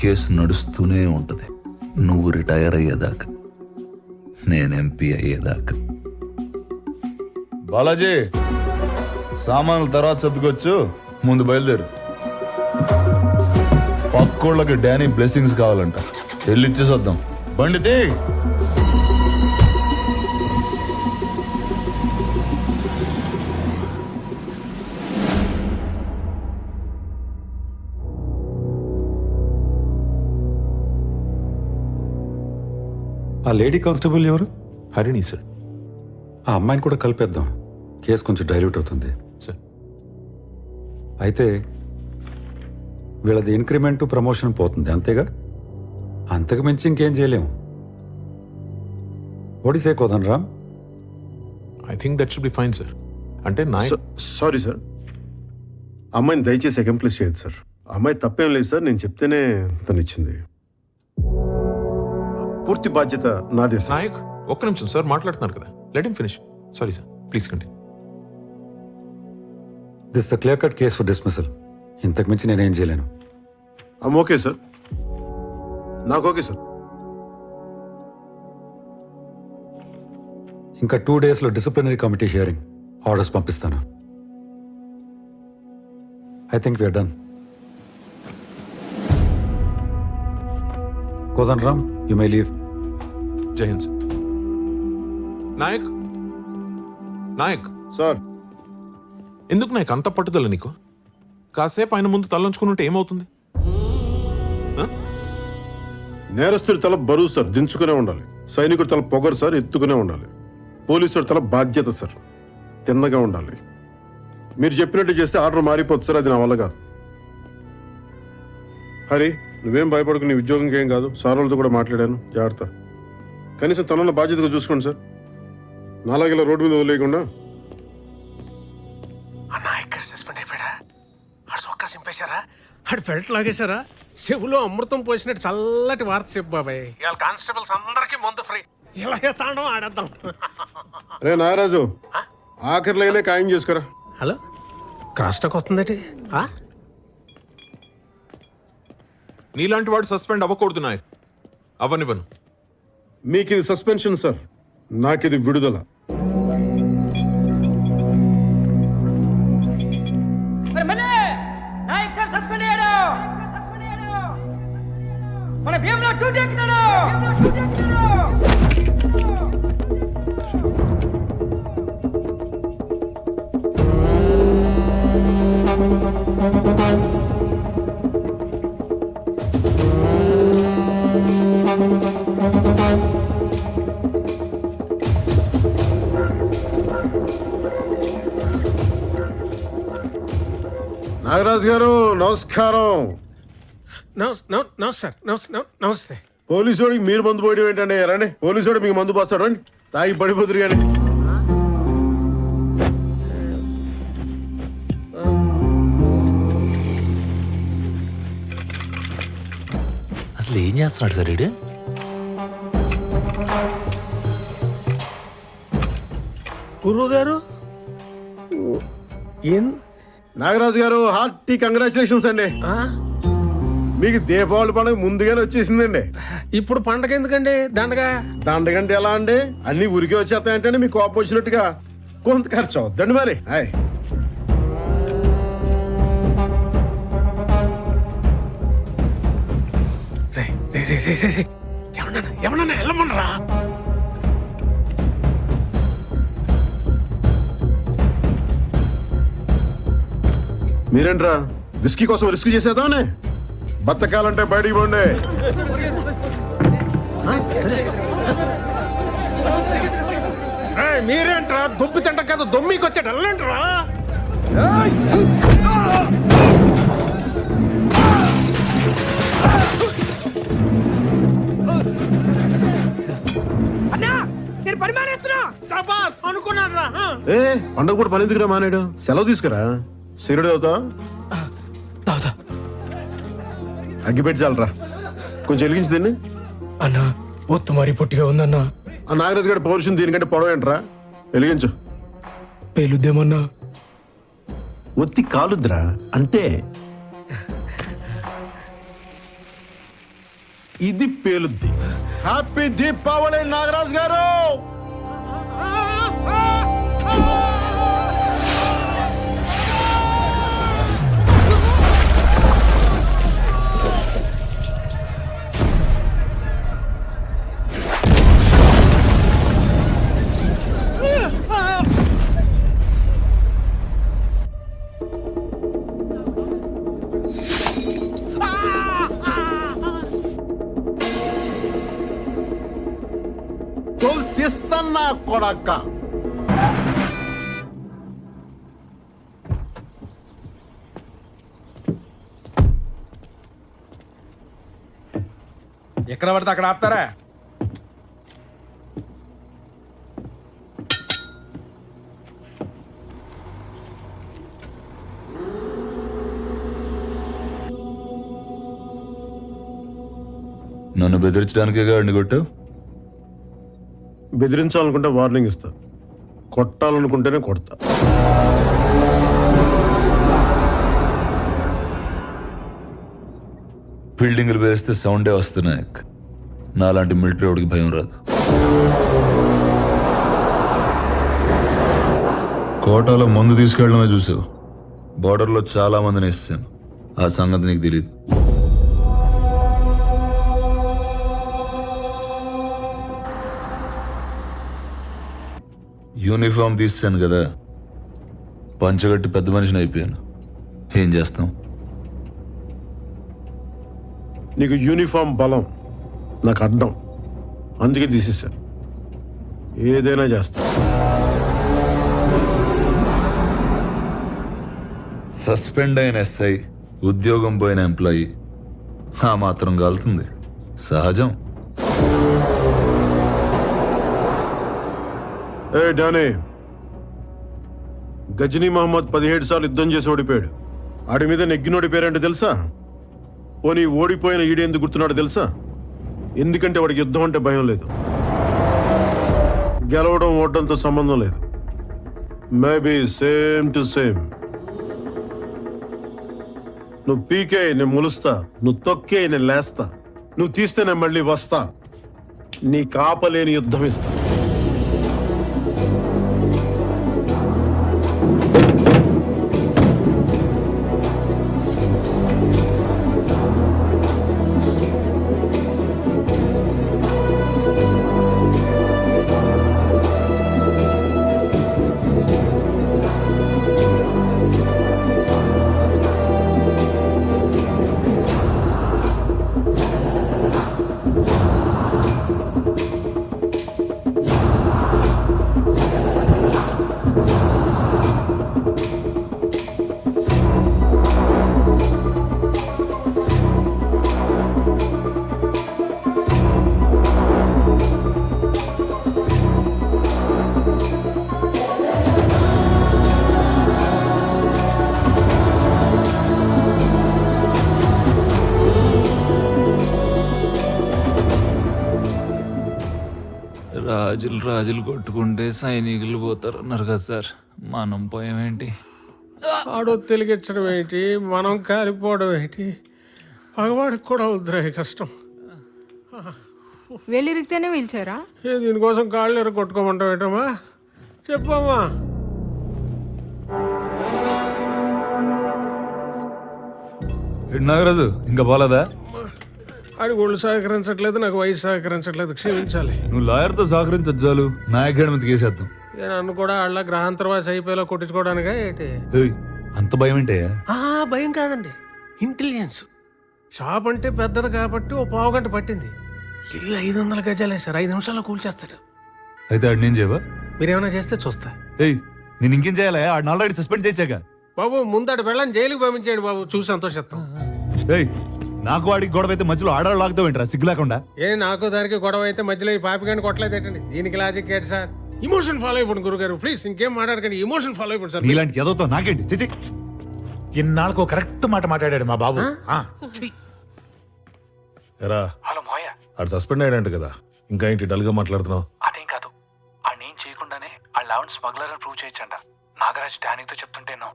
కేసు నడుస్తూనే ఉంటది. నువ్వు రిటైర్ అయ్యేదాకా, నేను ఎంపీ అయ్యేదాకా. బాలాజీ, సామాన్లు తర్వాత సర్దుకొచ్చు, ముందు బయలుదేరు. పక్కోళ్ళకి డానీ బ్లెస్సింగ్స్ కావాలంట, వెళ్ళిచ్చేసి వద్దాం. బండితే ఆ లేడీ కానిస్టేబుల్ ఎవరు? హరిణి సార్. ఆ అమ్మాయిని కూడా కలిపేద్దాం, కేసు కొంచెం డైల్యూట్ అవుతుంది సార్. అయితే వీళ్ళది ఇంక్రిమెంట్ ప్రమోషన్ పోతుంది, అంతేగా? అంతకు మించి ఇంకేం చేయలేము. ఒడిసే Kodan Ram. I think that should be fine sir. అంటే సారీ సార్, అమ్మాయిని దయచేసి అకంప్లిష్ చేయదు సార్. అమ్మాయి తప్పేం లేదు సార్, నేను చెప్తేనే తను ఇచ్చింది. పూర్తి బాధ్యత నాదే సార్. నాయక్, ఒక్క నిమిషం సార్, మాట్లాడుతున్నారు కదా, let him finish. Sorry sir, please continue. This the clear cut case for dismissal. ఇంతకు మించి నేనేం చేయలేను. ఓకే సార్, నాకు ఓకే సార్. ఇంకా 2 daysలో డిసిప్లినరీ కమిటీ హియరింగ్ ఆర్డర్స్ పంపిస్తాను. I think we are done. Kodan Ram, you may leave. Jai Hind sir. Nayak, Nayak sir. ఎందుకు నాయక్ అంత పట్టుదల నీకు? కాసేపు ఆయన ముందు తలంచుకుని ఉంటే ఏమవుతుంది? నేరస్తుడి తల బరువు సార్, దించుకునే ఉండాలి. సైనికుడి తల పొగరు సార్, ఎత్తుకునే ఉండాలి. పోలీసుడి తల బాధ్యత సార్, తిన్నగా ఉండాలి. మీరు చెప్పినట్టు చేస్తే ఆర్డర్ మారిపోతుంది సార్, అది నా వల్ల కాదు. హరి, నువ్వేం భయపడకు, నీ ఉద్యోగం ఏం కాదు. సార్ వాళ్ళతో కూడా మాట్లాడాను, జాగ్రత్త. కనీసం తనన్న బాధ్యతగా చూసుకోండి సార్, నాలాగే ఇలా రోడ్డు మీద వదిలేయకుండా. అన్నా ఇక్కడ సస్పెండ్ అయిపోయాడా? ఆడు సొక్కా సింపేశారా? ఆడు ఫెల్ట్ లాగేశారా? చెవులో అమృతం పోసినట్టు చల్లటి వార్త చెప్పు బాబాయ్. ఇవాళ కానిస్టేబుల్స్ అందరికీ మందు ఫ్రీ. ఇలాగే తాండం ఆడేద్దాం. రే నాగరాజు, ఆఖరి లైనే ఖాయం చేసుకురా. హలో, క్రాస్ టాక్ వస్తుందటి? నీలాంటి వాడు సస్పెండ్ అవ్వకూడదు నాయక్, అవ్వనివ్వను. మీకు ఇది సస్పెన్షన్ సార్, నాకు ఇది విడుదల. నాయక్ సార్ సస్పెండ్ అయ్యాడు. మన భీమ్లో డ్యూటీ ఎక్కుతాడు. నాగరాజు గారు నమస్కారం. నమస్తే. పోలీసు వాడికి మీరు మందు పోయడం ఏంటండి? రండి, పోలీసు వాడు మీకు మందు పోస్తాడు, రండి, తాగి పడిపోతురు కానీ. అసలు ఏం చేస్తున్నాడు సార్ వీడు? గురువు గారు నాగరాజు గారు, హార్టీ కంగ్రాచులేషన్స్ అండి. మీకు దీపావళి పండుగ ముందుగానే వచ్చేసిందండి. ఇప్పుడు పండగ ఎందుకండి? దండగంటే ఎలా అండి? అన్ని ఉరికి వచ్చేస్తాయంటే మీకు కోపం వచ్చినట్టుగా కొంత ఖర్చు అవుద్దండి మరి. హాయ్, ఎవరన్నా వెళ్ళమనరా? మీరేంట్రా విస్కీ కోసం రిస్క్ చేసేదానే? బతకాలంటే బయటికి పోండి. మీరేంట్రా దొబ్బి తింట కదా దొమ్మికి వచ్చాడు, వెళ్ళంట్రా. అనుకున్నారా? ఏ పండగ కూడా పని ఎందుకురా మానేడు? సెలవు తీసుకురా. సిగరెట్ అవుతా అగ్గిపెట్టి చాలరా, కొంచెం వెలిగించి దీన్ని. అన్నా ఒత్తు మరి పొట్టిగా ఉందన్నా. ఆ నాగరాజు గారి పౌరుషం దీనికంటే పొడవేంట్రా? వెలిగించు. పేలుద్దేమన్నా? ఒత్తి కాలుద్రా అంతే. ఇది పేలుద్ది. హ్యాపీ దీపావళి నాగరాజు గారు. తీస్తన్నా కొడక్క. ఎక్కడ పడితే అక్కడ ఆపుతారా? నన్ను బెదిరించడానికే గాడిని కొట్టావు? బెదిరించాలనుకుంటే వార్నింగ్ ఇస్తా, కొట్టాలనుకుంటేనే కొడతా. బిల్డింగ్లు వేస్తే సౌండే వస్తున్నాయి. నాలాంటి మిలిటరీ వాడికి భయం రాదు. కోటాలో మందు తీసుకెళ్ళడమే చూసావు. బార్డర్లో చాలా మందిని వేసాను. ఆ సంగతి నీకు తెలియదు. యూనిఫామ్ తీసాను కదా, పంచగట్టి పెద్ద మనిషిని అయిపోయాను. ఏం చేస్తాం? నీకు యూనిఫామ్ బలం, నాకు అడ్డం, అందుకే తీసేసా. ఏదైనా చేస్తా. సస్పెండ్ అయిన ఎస్ఐ, ఉద్యోగం పోయిన ఎంప్లాయీ ఆ మాత్రం కాలుతుంది, సహజం. ఏ డానీ, గజనీ మహమ్మద్ 17 సార్లు యుద్ధం చేసి ఓడిపోయాడు. ఆడి మీద నెగ్గినోడి పేరేంటో తెలుసా? పోనీ ఓడిపోయిన ఈడేందుకు గుర్తున్నాడు తెలుసా? ఎందుకంటే వాడికి యుద్ధం అంటే భయం లేదు. గెలవడం ఓడడంతో సంబంధం లేదు. Maybe same to same. నువ్వు పీకే నేను ములుస్తా, నువ్వు తొక్కే నేను లేస్తా, నువ్వు తీస్తే నేను మళ్ళీ వస్తా. నీ కాపలేని యుద్ధం ఇస్తా. రాజులు రాజులు కొట్టుకుంటే సైనికులు పోతారు అన్నారు కదా సార్, మనం పోయామేంటి? ఆడో తెలిగించడం ఏంటి, మనం కాలిపోవడం ఏంటి, పగవాడికి కూడా వద్దురా ఈ కష్టం. వెళ్ళిరిగితేనే పిలిచారా? దీనికోసం కాళ్ళు ఎర కొట్టుకోమంటావు ఏంటమ్మా, చెప్పమ్మా. నాగరాజు ఇంకా పోలేదా? ఆడి ఒళ్ళు సహకరించట్లేదు, నాకు వయసు సహకరించట్లేదు, క్షమించాలి. నువ్వు లాయర్తో సహకరించదు చాలు, నాయకుడి మీద కేసేద్దాం. నన్ను కూడా వాళ్ళ గ్రహాంతరవాస అయిపోయేలా కొట్టించుకోవడానికా ఏంటి? అంత భయం ఏంటే? భయం కాదండి, ఇంటెలిజెన్స్. షాప్ అంటే పెద్దది కాబట్టి ఓ పావు గంట పట్టింది. ఇల్లు 500 గజాలే సార్, 5 నిమిషాల్లో కూల్చేస్తాడు. అయితే ఆడు నేను చేయవా? మీరేమైనా చేస్తే చూస్తా. నేను ఇంకేం చేయాలా? ఆడిని ఆల్రెడీ సస్పెండ్ చేశాక. బాబు ముందడు వెళ్ళని జైలుకి పంపించేయండి బాబు, చూసి సంతోషిస్తాం. నాకు వాడికి గొడవ అయితే మధ్యలో ఆడవాళ్ళు లాగుతావు ఏంట్రా సిగ్గు లేకుండా? నాకు దానికి గొడవ అయితే మధ్యలో ఈ పాపిగాని కొట్టలేదేటండి. దీనికి లాజిక్ ఏంటి సార్? ఇమోషన్ ఫాలో అయిపోండి గురుగారు, ప్లీజ్ ఇంకేం మాట్లాడకండి, ఎమోషన్ ఫాలో అయిపోండి సార్. ఇలాంటి ఎదవుతో నాకేంటి చిచి. ఇన్నాళ్ళకు కరెక్ట్ మాట మాట్లాడాడు మా బాబు. ఎరా హలో మోయ, ఆడు సస్పెండ్ అయ్యాడంట కదా, ఇంకా ఏంటి డల్గా మాట్లాడుతున్నావు? అదేం కాదు, ఆడు నేను చేయకుండానే ఆ లెవెన్ స్మగ్లర్ అని ప్రూవ్ చేయొచ్చంట. నాగరాజ్ డానీతో చెప్తుంటేనో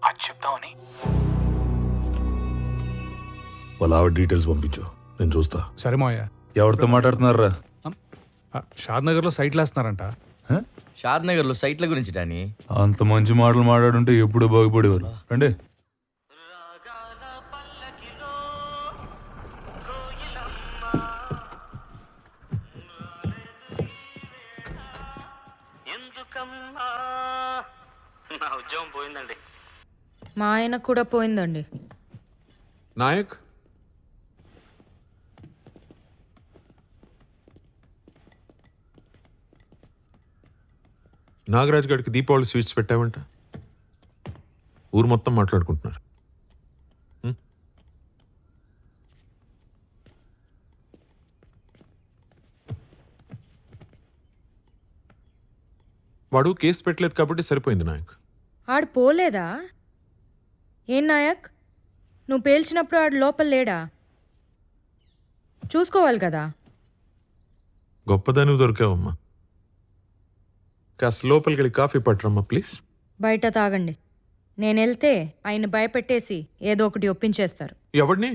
అది చెప్తామని. వాళ్ళ ఆవిడ డీటెయిల్స్ పంపించు, నేను చూస్తా. సరే మోయ. ఎవరితో మాట్లాడుతున్నారా? షాద్ నగర్ లో సైట్లు వేస్తున్నారంట. షాద్ నగర్ లో సైట్ల గురించి డానీ. అంత మంచి మాటలు మాట్లాడుంటే ఎప్పుడూ బాగుపడేవారు. రండి. నా ఉద్యోగం పోయిందండి. మా ఆయన కూడా పోయిందండి. నాయక్, నాగరాజ్ గారికి దీపావళి స్వీట్స్ పెట్టామంట. ఊరు మొత్తం మాట్లాడుకుంటున్నారు. వాడు కేసు పెట్టలేదు కాబట్టి సరిపోయింది నాయక్. ఆడు పోలేదా? ఏం నాయక్, నువ్వు పేల్చినప్పుడు ఆడు లోపల లేడా? చూసుకోవాలి కదా. గొప్పదాని దొరికావమ్మా. కాస్త లోపలికి వెళ్ళి కాఫీ పట్టరమ్మా ప్లీజ్. బయట తాగండి. నేను వెళ్తే ఆయన భయపెట్టేసి ఏదో ఒకటి ఒప్పించేస్తారు. ఎవడిని?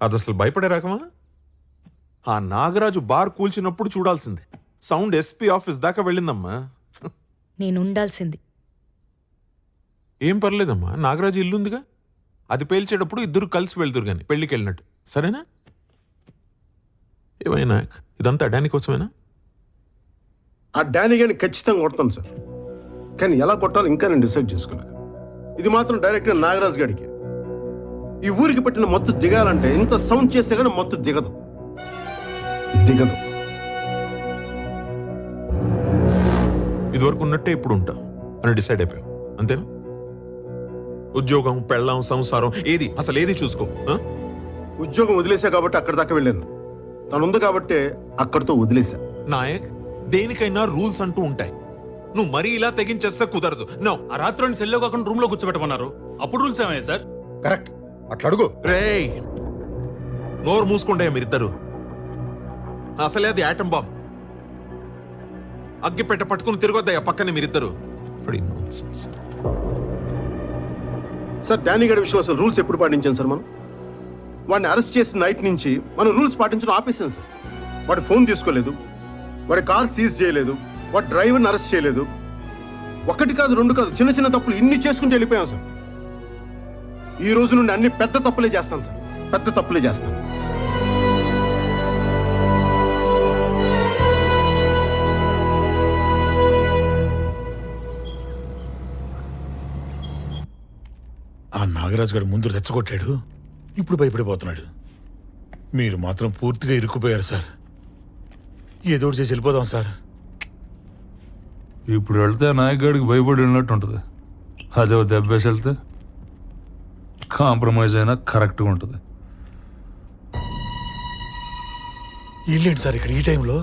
అది అసలు భయపడే రకమా? ఆ నాగరాజు బార్ కూల్చినప్పుడు చూడాల్సిందే. సౌండ్ ఎస్పీ ఆఫీస్ దాకా వెళ్ళిందమ్మా. నేను ఉండాల్సింది. ఏం పర్లేదమ్మా, నాగరాజు ఇల్లుందిగా, అది పేల్చేటప్పుడు ఇద్దరు కలిసి వెళ్తురు కానీ పెళ్లికి వెళ్ళినట్టు. సరేనా? ఏమైనా ఇదంతా డానీ కోసమేనా? ఆ డానీ గాని ఖచ్చితంగా కొడతాను సార్, కానీ ఎలా కొట్టాలో ఇంకా నేను డిసైడ్ చేసుకోలేదు. ఇది మాత్రం డైరెక్ట్గా నాగరాజ్ గారికి. ఈ ఊరికి పెట్టిన మొత్తం దిగాలంటే ఇంత సౌండ్ చేస్తే కానీ మొత్తం దిగదు. ఇదివరకు ఉన్నట్టే ఇప్పుడు ఉంటా అని డిసైడ్ అయిపోయాం, అంతేనా? ఉద్యోగం, పెళ్ళాం, సంసారం ఏది అసలు ఏది చూసుకో. ఉద్యోగం వదిలేసా కాబట్టి అక్కడి దాకా వెళ్ళాను. తను ఉంది కాబట్టి అక్కడితో వదిలేసా. నాయక్, దేనికైనా రూల్స్ అంటూ ఉంటాయి. నువ్వు మరీ ఇలా తెగించేస్తే కుదరదు. నో. ఆ రాత్రి సెల్లో కాకుండా రూమ్ లో కూర్చోబెట్టమన్నారు, అప్పుడు రూల్స్ ఏమయ్యాయి సార్? కరెక్ట్, అట్లా అడుగు. రేయ్, నోరు మూసుకుంటే మీరిద్దరు. అసలే అది యాటం బాంబ్. అగ్గిపెట్ట పట్టుకుని తిరగొద్దయ్యా పక్కనే మీరిద్దరు. సార్ డానీ గారి విషయం అసలు రూల్స్ ఎప్పుడు పాటించాం సార్? మనం వాడిని అరెస్ట్ చేసిన నైట్ నుంచి మనం రూల్స్ పాటించడం ఆపేసాం సార్. వాడి ఫోన్ తీసుకోలేదు, వాడి కార్ సీజ్ చేయలేదు, వాడి డ్రైవర్ని అరెస్ట్ చేయలేదు. ఒకటి కాదు, రెండు కాదు, చిన్న చిన్న తప్పులు ఇన్ని చేసుకుంటూ వెళ్ళిపోయాం సార్. ఈ రోజు నుండి అన్ని పెద్ద తప్పులే చేస్తాను సార్, పెద్ద తప్పులే చేస్తాను. ఆ నాగరాజు గారు ముందు రెచ్చగొట్టాడు, ఇప్పుడు భయపడిపోతున్నాడు. మీరు మాత్రం పూర్తిగా ఇరుక్కుపోయారు సార్. ఏదో ఒకటి చేసి వెళ్ళిపోదాం సార్. ఇప్పుడు వెళ్తే నాయకుడికి భయపడి వెళ్ళినట్టు ఉంటుంది. అదే దెబ్బేసి వెళ్తే కాంప్రమైజ్ అయినా కరెక్ట్గా ఉంటుంది. వెళ్ళండి సార్ ఇక్కడ ఈ టైంలో.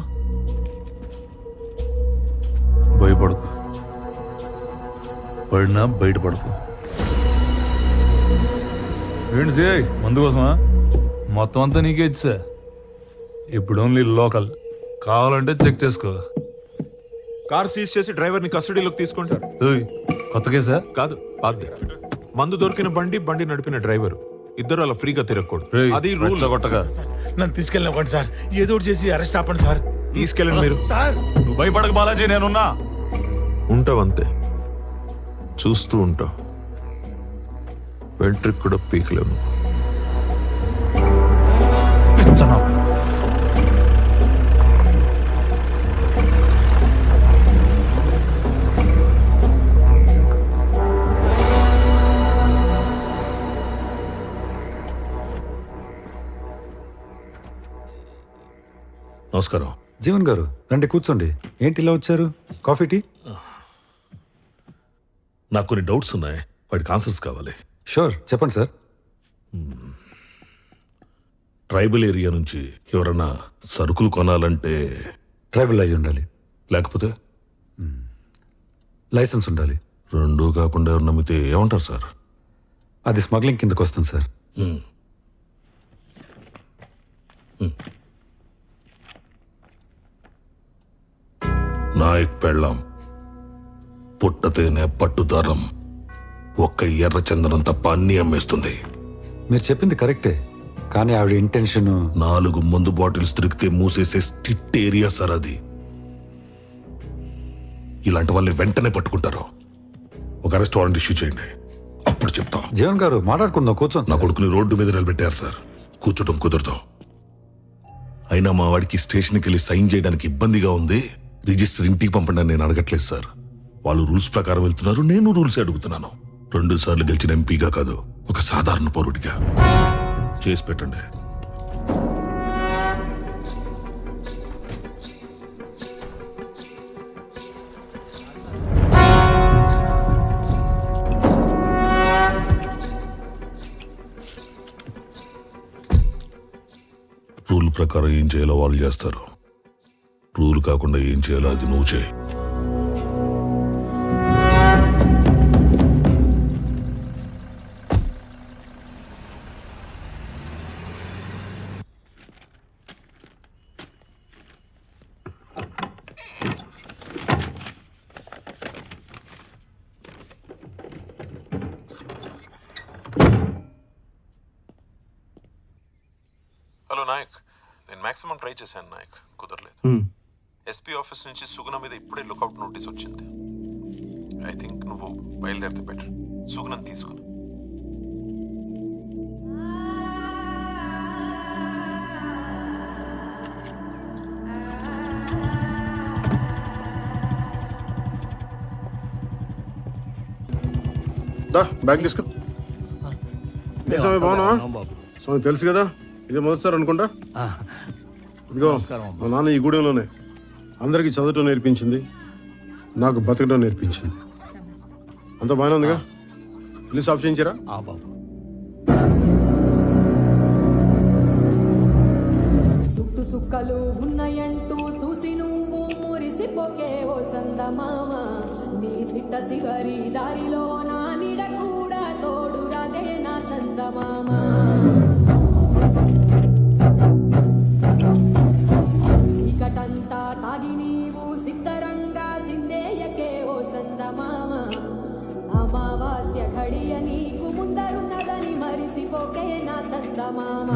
భయపడకు, పడినా బయటపడకు. ఏంటి మందు కోసమా? మొత్తం అంతా నీకే ఇచ్చా. ఇప్పుడు ఓన్లీ లోకల్. కావాలంటే చెక్ చేసుకో. కార్ సీజ్ చేసి డ్రైవర్ని కస్టడీలోకి తీసుకుంటారు. కొత్త కేసా? కాదు, పాతదే. మందు దొరికిన బండి నడిపిన డ్రైవర్ ఇద్దరు అలా ఫ్రీగా తిరగకూడదు. అది రూల్. కొట్టగా నన్ను తీసుకెళ్ళినవ్వండి సార్, ఏదో ఒకటి చేసి అరెస్ట్ ఆపండి సార్. తీసుకెళ్ళండి మీరు. సార్ నువ్వు భయపడక బాలాజీ, నేనున్నా. ఉంటావంతే, చూస్తూ ఉంటావు. వెంట్రికి కూడా పీకలేము. నమస్కారం. జీవన్ గారు రండి, కూర్చోండి. ఏంటి ఇలా వచ్చారు? Coffee, tea? నాకు కొన్ని డౌట్స్ ఉన్నాయి, వాటికి ఆన్సర్స్ కావాలి. షూర్, చెప్పండి సార్. ట్రైబల్ ఏరియా నుంచి ఎవరన్నా సరుకులు కొనాలంటే ట్రైబల్ అయి ఉండాలి, లేకపోతే లైసెన్స్ ఉండాలి. రెండూ కాకుండా ఎవరు నమ్మితే ఏమంటారు సార్? అది స్మగ్లింగ్ కిందకు వస్తుంది సార్. నాయక్ పెళ్ళాం పుట్టతేనే పట్టుదారం, ఒక్క ఎర్ర చందనం తప్ప అన్నీ అమ్మేస్తుంది. మీరు చెప్పింది కరెక్టే, కానీ ఆవిడ ఇంటెన్షన్ 4 మందు బాటిల్స్ దొరికితే మూసేసే స్ట్రిక్ట్ ఏరియా సార్ అది. ఇలాంటి వాళ్ళని వెంటనే పట్టుకుంటారు. ఒక అరెస్ట్ వారెంట్ ఇష్యూ చేయండి, అప్పుడు చెప్తా. జీవన్ గారు మాట్లాడుకుందాం, కూర్చోండి. నా కొడుకుని రోడ్డు మీద నిలబెట్టారు సార్, కూర్చోటం కుదరదు. అయినా మా వాడికి స్టేషన్కి వెళ్ళి సైన్ చేయడానికి ఇబ్బందిగా ఉంది. రిజిస్టర్ ఇంటికి పంపండి అని నేను అడగట్లేదు సార్. వాళ్ళు రూల్స్ ప్రకారం వెళ్తున్నారు, నేను రూల్స్ అడుగుతున్నాను. 2 సార్లు గెలిచిన ఎంపీగా కాదు, ఒక సాధారణ పౌరుడిగా చేసి పెట్టండి. రూల్ ప్రకారం ఏం చేయాలో వాళ్ళు చేస్తారు. రూల్ కాకుండా ఏం చేయాలో అది నువ్వు చేయి. హలో నాయక్, నేను మాక్సిమం ట్రై చేశాను నాయక్, కుదరలేదు. ఎస్పీ ఆఫీస్ నుంచి సుగుణ మీద ఇప్పుడే లుకౌట్ నోటీస్ వచ్చింది. ఐ థింక్ నువ్వు బయలుదేరితే బెటర్. సుగుణం తీసుకుని బ్యాగ్ తీసుకో. బాగున్నా స్వామి? తెలుసు కదా, ఇదే మొదటిసారి అనుకుంటా. ఇదిగో మా నాన్న ఈ గూడెంలోనే అందరికీ చదవటం నేర్పించింది, నాకు బతకడం నేర్పించింది. అంత బాగానే ఉందిగా? ఇల్లు సాఫ్ చేయించారా? సుట్టు సుక్కలు ఉన్నాయంటూ చూసి నువ్వు మురిసిపోకే ఓ సందమామ. నీ సిట్ట సిగరి దారిలో నా నిడ కూడా తోడు రాదే నా సందమామ. సీకటంతా తాగి నీవు సిద్ధరంగా సిందేయకే ఓ సందమామ. అమావాస్య ఘడియ నీకు ముందరున్నదని మరిసిపోకే నా సందమామ.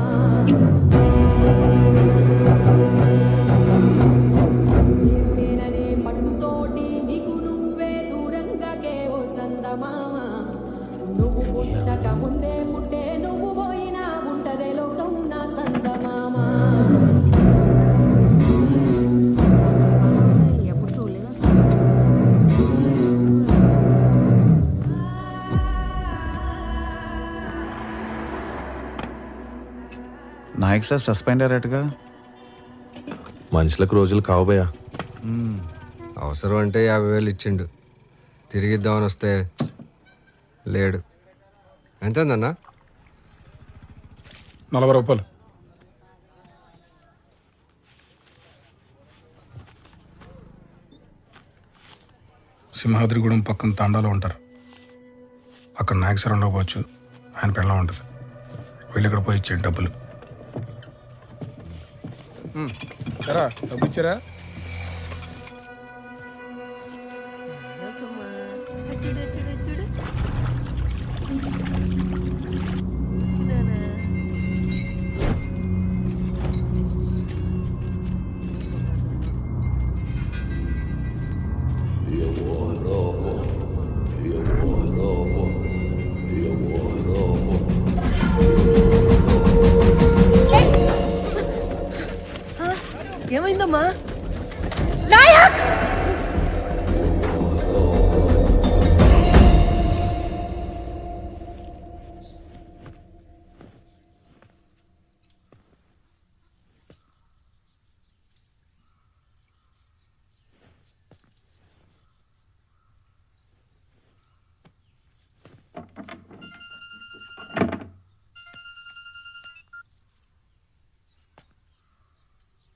నేననే పట్టుతోటి నీకు నువ్వే దూరంగా కేవో సందమామ. నువ్వు పుట్టక ముందే పుట్టే నువ్వు పోయినా ఉంటదే లోకం నా సందమామ. నాయక్ సార్ సస్పెండ్ అయ్యారటగా? మనుషులకు రోజులు కావబోయా. అవసరం అంటే 50,000 ఇచ్చిండు, తిరిగిద్దామని వస్తే లేడు. ఎంతేందన్నా? 40 రూపాయలు. సింహాద్రిగూడెం పక్కన తాండాలో ఉంటారు. అక్కడ నాయక్ ఉండకపోవచ్చు, ఆయన పెళ్ళం ఉంటుంది. వీళ్ళు ఇక్కడ పోయి ఇచ్చేయండి డబ్బులు. సరే డబ్బు ఇచ్చారా? ఏమైందమ్మా? నాయక్!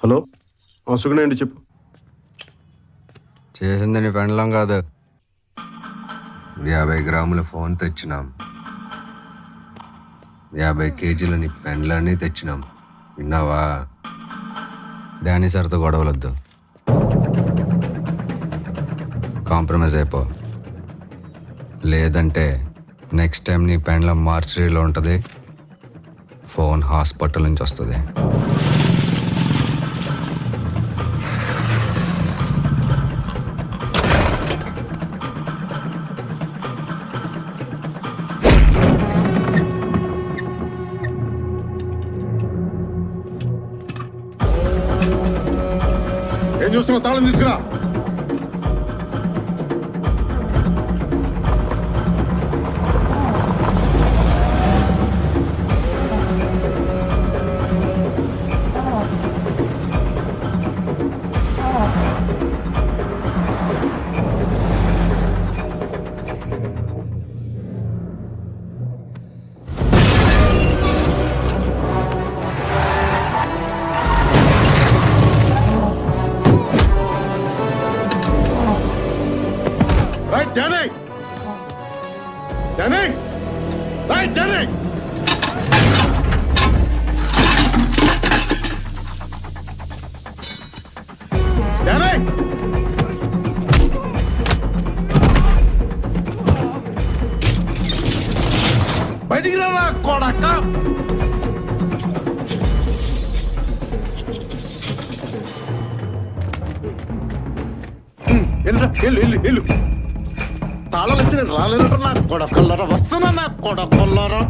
హలో సుగుణండి చెప్పు. చేసింది నీ పెండలం కాదు, 50 గ్రాముల ఫోన్ తెచ్చినాం, 50 కేజీల నీ పెండ్లన్నీ తెచ్చినాం. విన్నావా? డానీ సార్తో గొడవలొద్దు, కాంప్రమైజ్ అయిపో. లేదంటే నెక్స్ట్ టైం నీ పెండ్లం మార్చరీలో ఉంటుంది, ఫోన్ హాస్పిటల్ నుంచి వస్తుంది. ఏం చూస్తున్నావు? తాళం తీసుకురా. Danny! Danny! Right, Danny! Danny! బయటికి రా కొడక. వెళ్ళు తాళాలు వచ్చి నేను రాలేదు. నా కొడకల్లరా వస్తున్నా, నా కొడకల్లరా.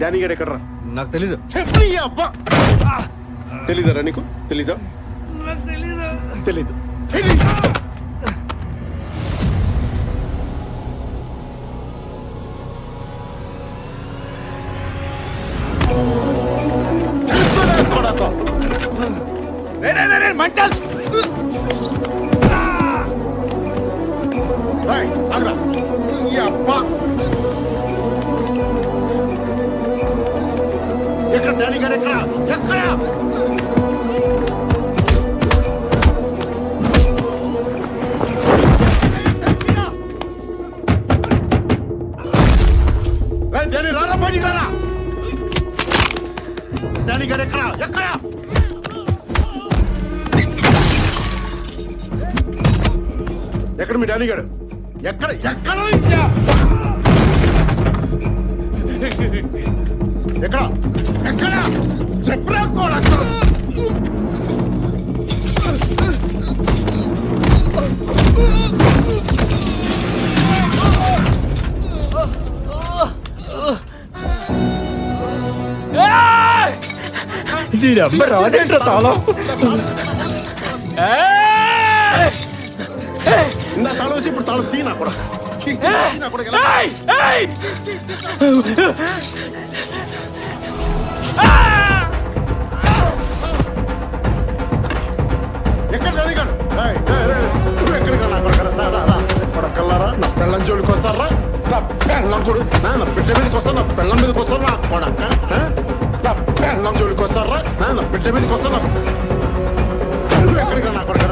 డానీ గడ ఎక్కడరా? నాకు తెలీదు. అబ్బా తెలీదరా నీకు? తెలీదా? తెలీదు. ఎక్కడ డానీ గారు? ఎక్కడ ఎక్కడ? డానీ రారా, బయటికి రారా. డానీ గారు ఎక్కడ ఎక్కడ? ఎక్కడ మీ డానీ గారు? ఎక్కడ ఎక్కడ? ఎక్కడ ఎక్కడ చెప్పరా కొడక. దీని అమ్మ రాదేంట్రా తాళం? ఇందా తాళం వచ్చి ఇప్పుడు తాళం తీనా కూడా. ఎక్కడ డానీ గారు? నువ్వు ఎక్కడికి రా కొడకల్లారా. నా పెళ్ళం జోలికి వస్తారా? నా పెళ్ళం కూడా నా బిడ్డ మీదకి వస్తా, నా పెళ్ళం మీదకి వస్తారా? నా కొడక నా పెళ్ళం జోలికి వస్తారా? నా బిడ్డ మీదకి వస్తా. నువ్వు ఎక్కడికి రా నా కొడక?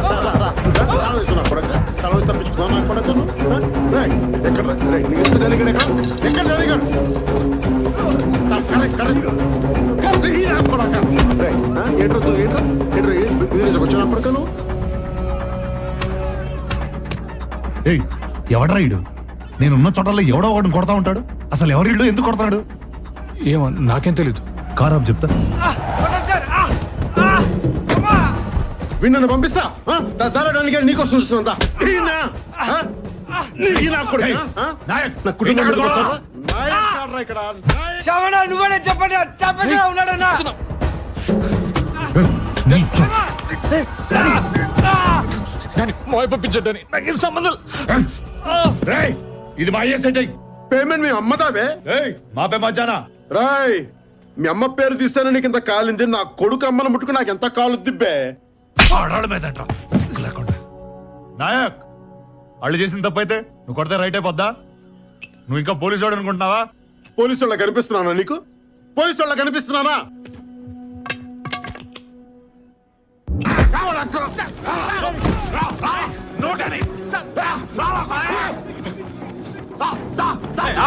నా కొడక తల తప్పించుకున్నావు నాకు పడతాను ఎక్కడ ఎక్కడ వచ్చినప్పటికను ఎవడ్రా ఇడు? నేనున్న చోటల్లో ఎవడో ఒకటి కొడతా ఉంటాడు. అసలు ఎవరిడు ఎందుకు కొడతాడు? ఏమో నాకేం తెలీదు. కారు ఆపు చెప్తా. వీణ్ణను పంపిస్తా దారడానికి నీకోసం చూస్తున్నా నువ్వే చెప్పండి చెప్పగా ఉన్నాడన్నా. పంపించండి నాకు సంబంధం. ఇది మా పేమెంట్ మీ అమ్మదావే మాపే మధ్యాహ్న రాయ్ మీ అమ్మ పేరు తీస్తాను నీకు ఇంత కాలింది. నా కొడుకు అమ్మను ముట్టుకు నాకు ఎంత కాలు దిబ్బే. నాయక్ వాళ్ళు చేసిన తప్పైతే నువ్వు కొడితే రైట్ అయిపోద్దా? నువ్వు ఇంకా పోలీసు వాడు అనుకుంటున్నావా? పోలీసు వాళ్ళ కనిపిస్తున్నానా నీకు? పోలీసు వాళ్ళ కనిపిస్తున్నానా?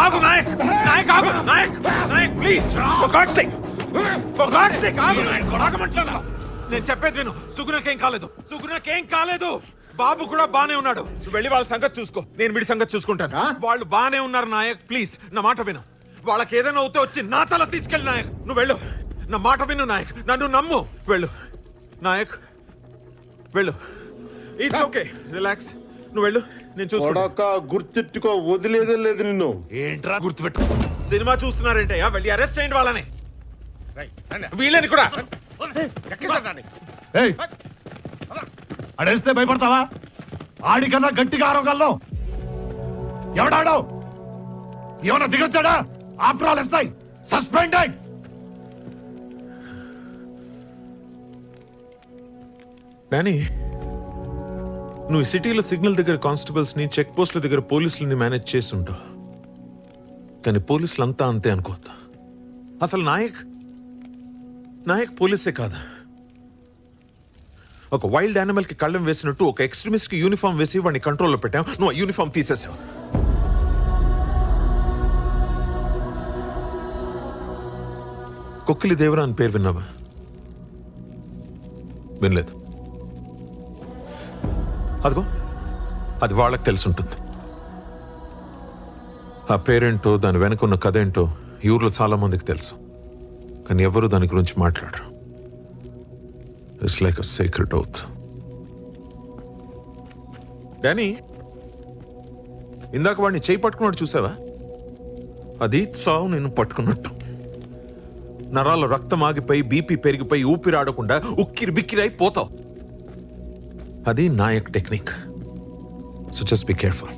ఆగు నాయక్, నాయక్ ఆగు, Nayak, Nayak please for God's sake, for God's sake ఆగు నాయక్, ఆగమంటున్నా. నేను చెప్పేది విను, సుగుణకేం కాలేదు, సుగుణకేం కాలేదు. బాబు కూడా బానే ఉన్నాడు. వెళ్ళి వాళ్ళ సంగతి చూసుకో, నేను వీడి సంగతి చూసుకుంటాను. వాళ్ళు బానే ఉన్నారు నాయక్, ప్లీజ్ నా మాట విను. వాళ్ళకి ఏదైనా అవుతే వచ్చి నా తల తీసుకెళ్ళి నాయక్. నువ్వు వెళ్ళు, నా మాట విను నాయక్, నన్ను నమ్ము. వెళ్ళు నాయక్, వెళ్ళు. It's okay, relax. నువ్వు వెళ్ళు, నేను చూసుకో. గుర్తెట్టుకో, వదిలేదే లేదు నిన్ను. ఏంట్రా గుర్తుపెట్టు? సినిమా చూస్తున్నారంటే వెళ్ళి అరెస్ట్ అయ్యండి వాళ్ళని, వీళ్ళని కూడా. అడేస్తే భయపడతావా? ఆడికన్నా గట్టిగా ఆరోగల్లో ఎవడాడో ఏమన్నా దిగొచ్చాడా? After all SI suspended. Danny, నువ్వు ఈ సిటీలో సిగ్నల్ దగ్గర కానిస్టేబుల్స్ ని, చెక్ పోస్టుల దగ్గర పోలీసులని మేనేజ్ చేసి ఉంటావు. కానీ పోలీసులు అంతా అంతే అనుకోద్దా. అసలు నాయక్ పోలీసే కాదు. ఒక వైల్డ్ యానిమల్ కి కళ్ళం వేసినట్టు ఒక ఎక్స్ట్రీమిస్ట్ కి యూనిఫామ్ వేసి వాడిని కంట్రోల్లో పెట్టావు. నువ్వు ఆ యూనిఫామ్ తీసేసావు. కొక్కిలి దేవరా అని పేరు విన్నావా? వినలేదు. అదిగో అది వాళ్ళకి తెలిసి ఉంటుంది. ఆ పేరేంటో, దాని వెనుకున్న కథ ఏంటో ఈ ఊర్లో చాలా మందికి తెలుసు. కానీ ఎవరు దాని గురించి మాట్లాడరు. It's like a secret oath. Danny, ఇందాక వాడిని చేయి పట్టుకున్నాడు చూసావా? అది సావు నేను పట్టుకున్నట్టు. నరాల రక్తం ఆగిపోయి, బీపీ పెరిగిపోయి, ఊపిరాడకుండా ఉక్కిరి బిక్కిరి అయిపోతావు. అది Nayak technique. So just be careful.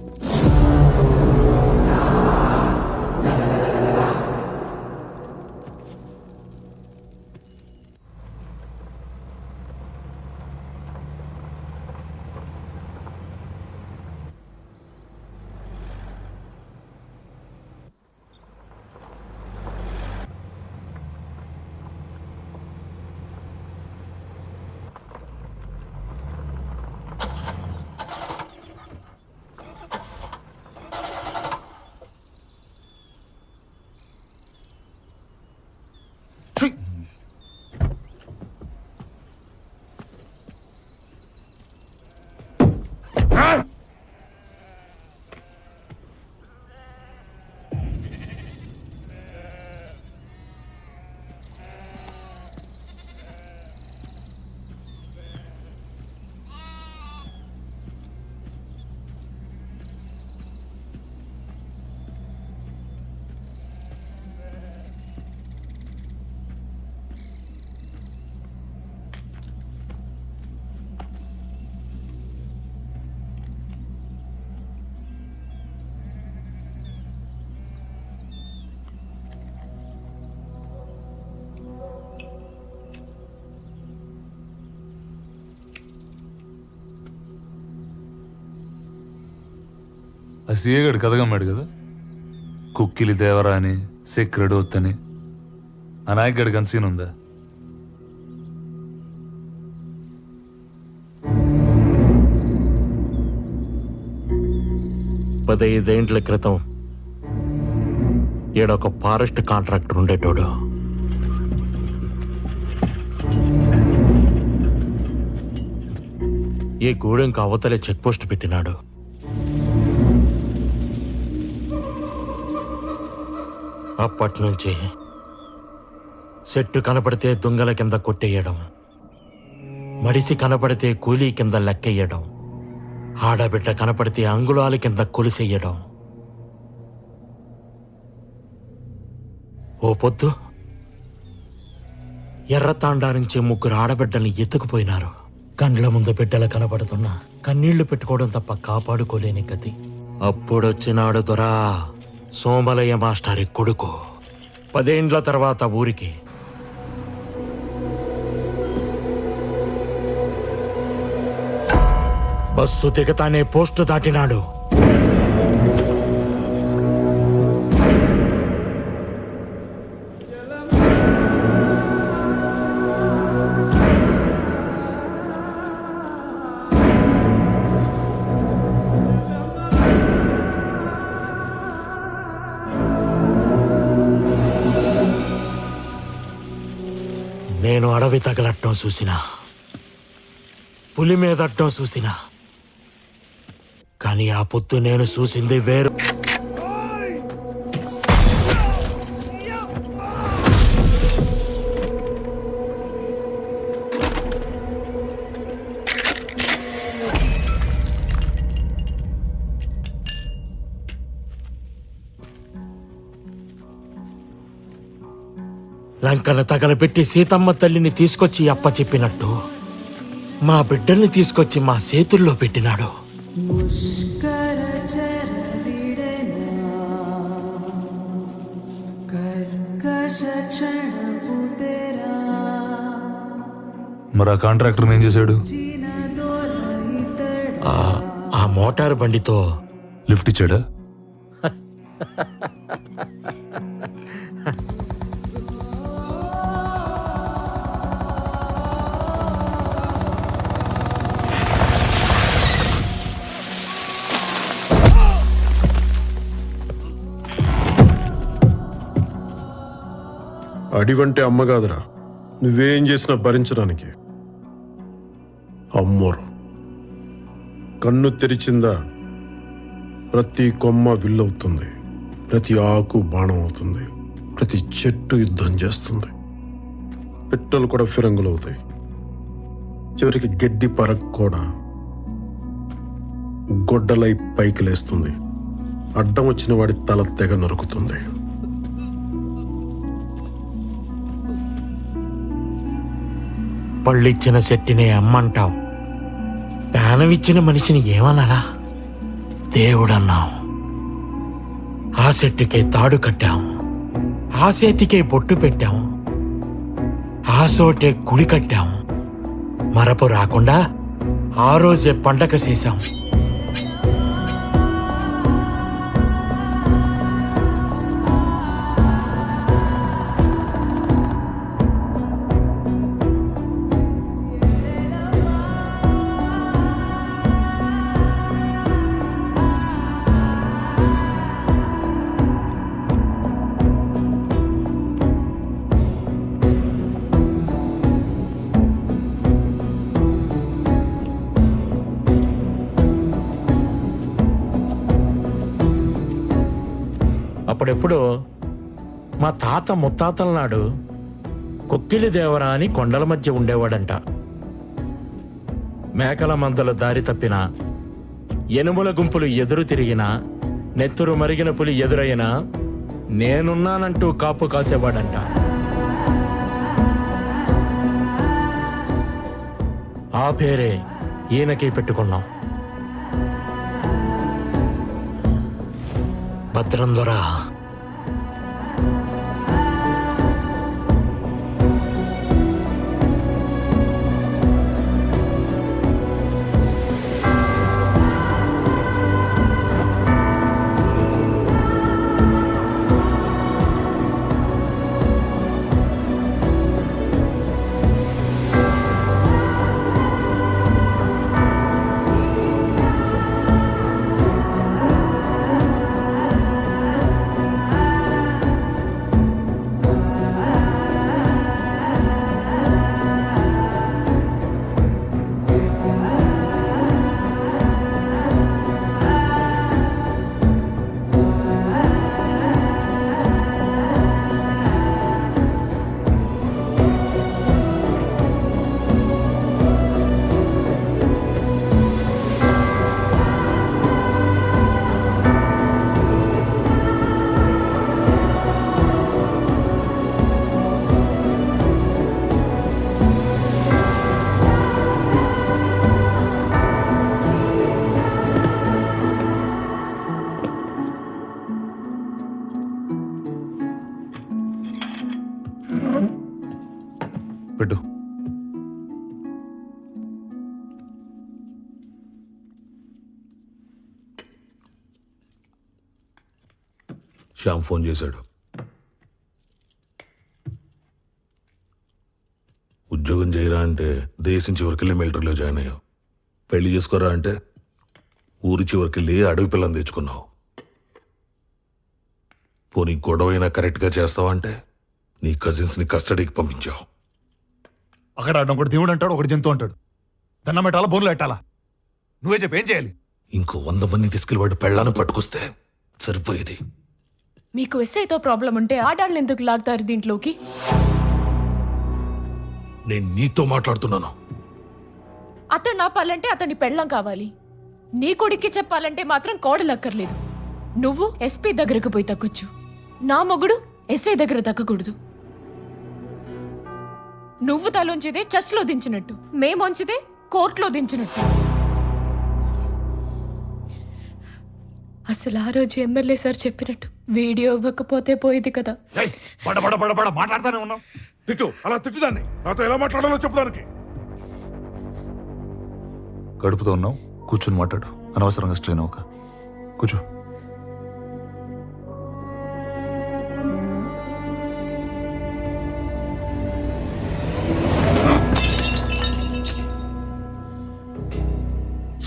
ఆ సీఏ గడు కథగమ్మాడు కదా, కుక్కిలి దేవరా అని, సెక్రెడ్ ఓత్ అని. ఆ నాయక్ గడికి అంత సీన్ ఉందా? 15 క్రితం ఈడొక ఫారెస్ట్ కాంట్రాక్టర్ ఉండేటోడు. ఈ గూడెంకి అవతలే చెక్ పోస్ట్ పెట్టినాడు. అప్పట్నుంచి చెట్టు కనపడితే దొంగల కింద కొట్టేయడం, మడిసి కనపడితే కూలీ కింద లెక్కెయ్యడం, ఆడబిడ్డ కనపడితే అంగుళాల కింద కొలిసెయ్యడం. ఓ పొద్దు ఎర్రతాండా నుంచి 3 ఆడబిడ్డల్ని ఎత్తుకుపోయినారు. కండ్ల ముందు బిడ్డలు కనబడుతున్నా కన్నీళ్లు పెట్టుకోవడం తప్ప కాపాడుకోలేని గతి. అప్పుడొచ్చినాడు దొరా సోమలయ్య మాస్టారి కొడుకు. 10 ఏండ్ల తర్వాత ఊరికి. బస్సు దిగతానే పోస్టు దాటినాడు. నేను అడవి తగలట్టం చూసినా, పులి మీదట్టం చూసినా, కానీ ఆ పొద్దు నేను చూసింది వేరు. లంకను తగలబెట్టి సీతమ్మ తల్లిని తీసుకొచ్చి అప్ప చెప్పినట్టు మా బిడ్డల్ని తీసుకొచ్చి మా చేతుల్లో పెట్టినాడు. మరి ఆ కాంట్రాక్టర్ ఏం చేశాడు? ఆ మోటార్ బండితో లిఫ్ట్ ఇచ్చాడా? అడివంటే అమ్మ కాదురా, నువ్వేం చేసినా భరించడానికి. అమ్మోరు కన్ను తెరిచిందా ప్రతి కొమ్మ విల్లవుతుంది, ప్రతి ఆకు బాణం అవుతుంది, ప్రతి చెట్టు యుద్ధం చేస్తుంది, పిట్టలు కూడా ఫిరంగులు అవుతాయి, చివరికి గడ్డి పరక్ కూడా గొడ్డలై పైకి లేస్తుంది, అడ్డం వచ్చిన వాడి తల తెగ నరుకుతుంది. పళ్ళిచ్చిన చెట్టునే అమ్మంటావు, ప్రాణమిచ్చిన మనిషిని ఏమన్నారా? దేవుడన్నావు. ఆ చెట్టుకే తాడు కట్టాం, ఆ చేతికే బొట్టు పెట్టాం, ఆ చోటే గుడి కట్టాం. మరపు రాకుండా ఆ రోజే పండగ చేశాం. అప్పుడెప్పుడు మా తాత ముత్తాతల నాడు కొక్కిలి దేవరా అని కొండల మధ్య ఉండేవాడంట. మేకల మందలు దారి తప్పినా, ఎనుముల గుంపులు ఎదురు తిరిగినా, నెత్తురు మరిగిన పులి ఎదురైనా నేనున్నానంటూ కాపు కాసేవాడంట. ఆ పేరే ఈయనకి పెట్టుకున్నాం. భద్రం దొరా. శ్యామ్ ఫోన్ చేశాడు. ఉద్యోగం చేయరా అంటే దేశం చివరికెళ్ళి మిలిటరీలో జాయిన్ అయ్యావు. పెళ్లి చేసుకోరా అంటే ఊరి చివరికెళ్ళి అడవి పిల్లని తెచ్చుకున్నావు. పోనీ గొడవైనా కరెక్ట్గా చేస్తావంటే నీ కజిన్స్ని కస్టడీకి పంపించావు. అక్కడ ఒకటి దేవుడు అంటాడు, ఒకటి జంతువు అంటాడు. దండం పెట్టాలా, బోర్లు పెట్టాలా? నువ్వే చెప్పు, ఏం చేయాలి? ఇంకో 100 మంది తీసుకెళ్ళి వాడు పెళ్ళాన్ని పట్టుకొస్తే సరిపోయేది. మీకు ఎస్ఐతో ప్రాబ్లం ఉంటే ఆడాళ్ళని ఎందుకు లాగుతారు దీంట్లోకి? నేను నీతో మాట్లాడుతున్నాను. అతను నాపాలంటే అతని పెళ్ళం కావాలి. నీ కొడుక్కి చెప్పాలంటే మాత్రం కోడలక్కర్లేదు. నువ్వు ఎస్పీ దగ్గరకు పోయి తగ్గొచ్చు, నా మొగుడు ఎస్ఐ దగ్గర తగ్గకూడదు. నువ్వు తలోంచిదే చర్చ్లో దించినట్టు, మేమొంచిదే కోర్టులో దించినట్టు. అసలు ఆ రోజు ఎమ్మెల్యే సార్ చెప్పినట్టు వీడియో ఇవ్వకపోతే పోయేది కదా. మాట్లాడుతూనే ఉన్నావు. తిట్టు, అలా తిట్టుదాన్ని. నాతో ఎలా మాట్లాడాలో చెప్పుదానికి. గడుపుతూ ఉన్నావు, కూర్చుని మాట్లాడు. అనవసరంగా స్ట్రెయిన్ అవ్వక కూర్చో.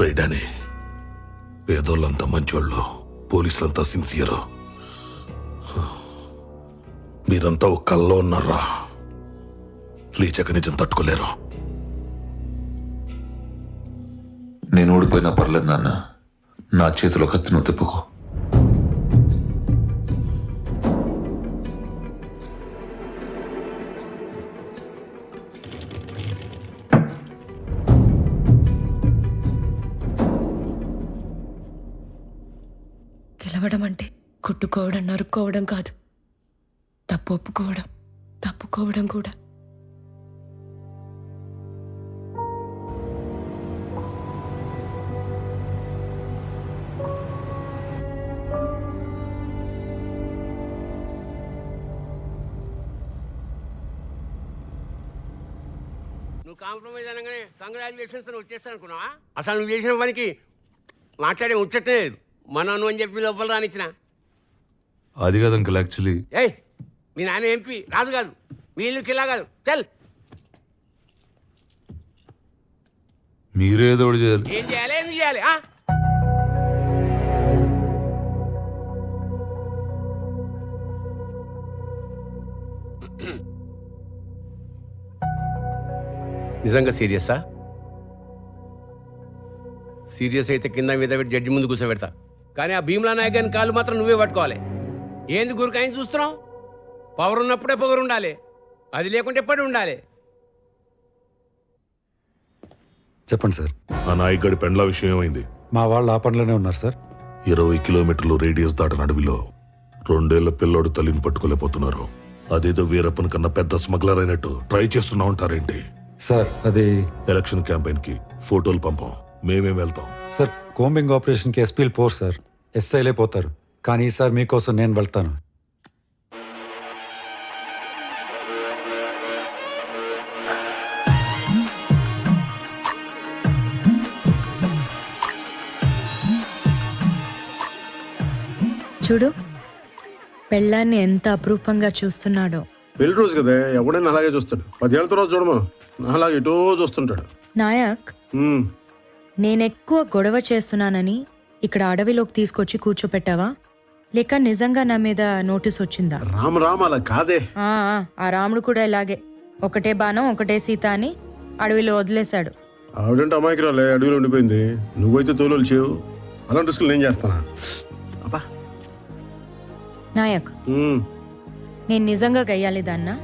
రైడాని పేదోళ్ళంతా మంచోళ్ళు, పోలీసులంతా సిన్సియరు. మీరంతా ఒక కల్లో ఉన్నారా? లేచక నిజం తట్టుకోలేరు. నేను ఓడిపోయినా పర్లేదు నాన్న, నా చేతిలో కత్తి నువ్వు తిప్పుకో. గెలవడం అంటే కొట్టుకోవడం, నరుక్కోవడం కాదు. తప్పు ఒప్పుకోవడం, తప్పుకోవడం కూడా. నువ్వు కాంప్రమైజ్ అనగానే కంగ్రాచులేషన్స్ వచ్చేస్తాను అనుకున్నావా? అసలు నువ్వు చేసిన పనికి మాట్లాడే ముచ్చటే లేదు. మనను అని చెప్పి లోపల రానిచ్చిన. అది కాదు అంకుల్, యాక్చువల్లీ ఏయ్, మీ నాన్న ఎంపీ రాదు కాదు, మీ ఇల్లు కిలా కాదు. చల్, మీరే ఏదో ఒకటి చేయాలి. ఏం చేయాలి, ఎందుకు చేయాలి? నిజంగా సీరియసా? సీరియస్ అయితే కింద మీద పెట్టి జడ్జి ముందు కూర్చోబెడతా. కానీ ఆ భీమ్లా నాయక్ గారిని కాళ్ళు మాత్రం నువ్వే పట్టుకోవాలి. ఏంది గురికాయని చూస్తున్నావు? పవర్ ఉన్నప్పుడే పొగరు ఉండాలి, అది లేకుంటే ఎప్పటి ఉండాలి. చెప్పండి సార్. ఆ నాయక్ గడి పెండ్ల విషయం ఏమైంది? మా వాళ్ళు ఆ పనిలోనే ఉన్నారు సార్. 20 కిలోమీటర్లు రేడియస్ దాటిన అడవిలో 2 ఏళ్ల పిల్లోడు తల్లిని పట్టుకోలేకపోతున్నారు. అదేదో వీరప్పన్ కన్నా పెద్ద స్మగ్లర్ అయినట్టు ట్రై చేస్తున్నా ఉంటారేంటి? సార్ అది ఎలక్షన్ క్యాంపెయిన్ కి ఫోటోలు పంపం, మేమేం వెళ్తాం. సార్ కోంబింగ్ ఆపరేషన్కి ఎస్పీలు పోరు సార్, ఎస్ఐలే పోతారు. కానీ ఈసారి మీకోసం నేను వెళ్తాను. చూడు, పెళ్ళాన్ని ఎంత అపురూపంగా చూస్తున్నాడో. పెళ్లి రోజు కదా, ఎవడైనా అలాగే చూస్తాడు. 10 ఏళ్ళ తర్వాత చూడమను, అలాగే ఎటో చూస్తుంటాడు. నాయక్, నేనెక్కువ గొడవ చేస్తున్నానని ఇక్కడ అడవిలోకి తీసుకొచ్చి కూర్చోపెట్టావా, లేక నిజంగా నా మీద నోటీస్ వచ్చిందా? రామ్ అలా కాదే. ఆ రాముడు కూడా ఇలాగే, ఒకటే బాణం ఒకటే సీత అని అడవిలో వదిలేశాడు. ఆవిడంటే అమాయకురాలే, అడవిలో ఉండిపోయింది. నువ్వైతే తోలు చేయవు. అలాంటి రిస్కులు నేను చేస్తానా? అబ్బా నాయక్, నేను నిజంగా గయ్యాలి దాన్నా?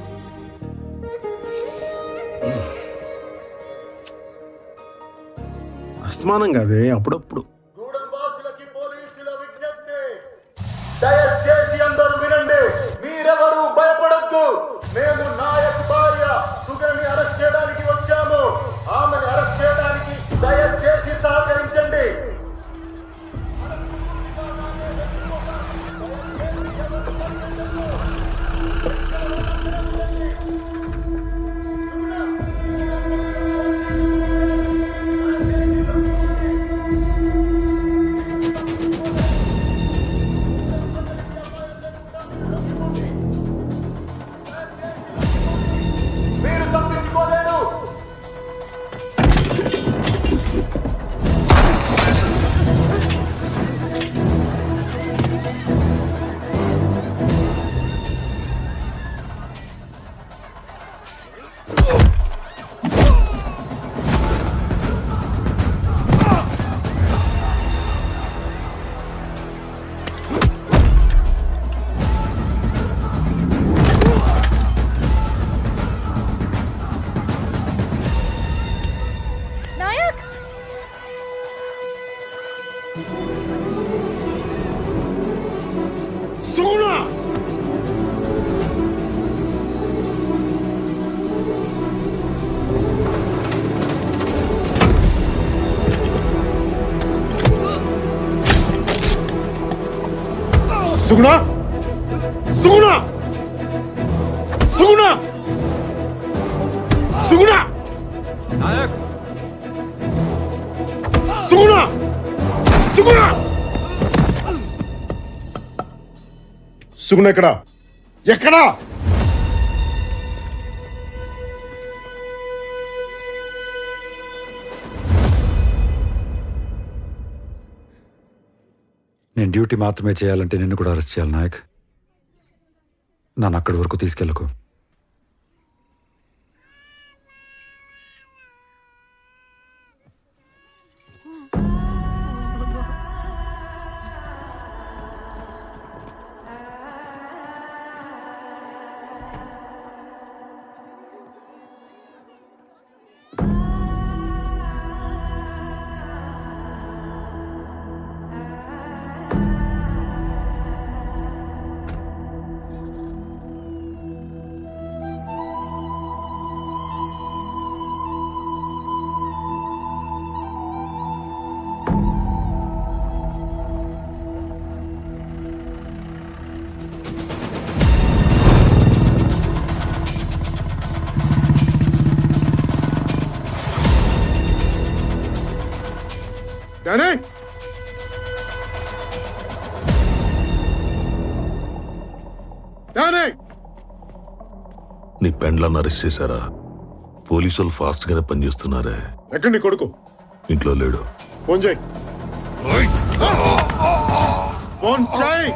అస్తమానం కాదే, అప్పుడప్పుడు. దయచేసి అందరూ వినండి, మీరెవరూ భయపడొద్దు. మేము నాయక్ భార్య సుగని అరెస్ట్ చేయడానికి వచ్చాము. ఆమెను అరెస్ట్ చేయడానికి దయచేసి సహకరించండి. సుగుణ సుగుణ సుగుణ సుగుణ సుగుణ సుగుణ సుగుణ ఎక్కడా ఎక్కడా? నేను డ్యూటీ మాత్రమే చేయాలంటే నిన్ను కూడా అరెస్ట్ చేయాలి నాయక్. నన్ను అక్కడి వరకు తీసుకెళ్ళకు. నీ పెండ్లను అరెస్ట్ చేశారా? పోలీసులు ఫాస్ట్ గానే పనిచేస్తున్నారే. ఎక్కడ నీ కొడుకు? ఇంట్లో లేడు. ఫోన్ చేయి. ఫోన్ చేయి.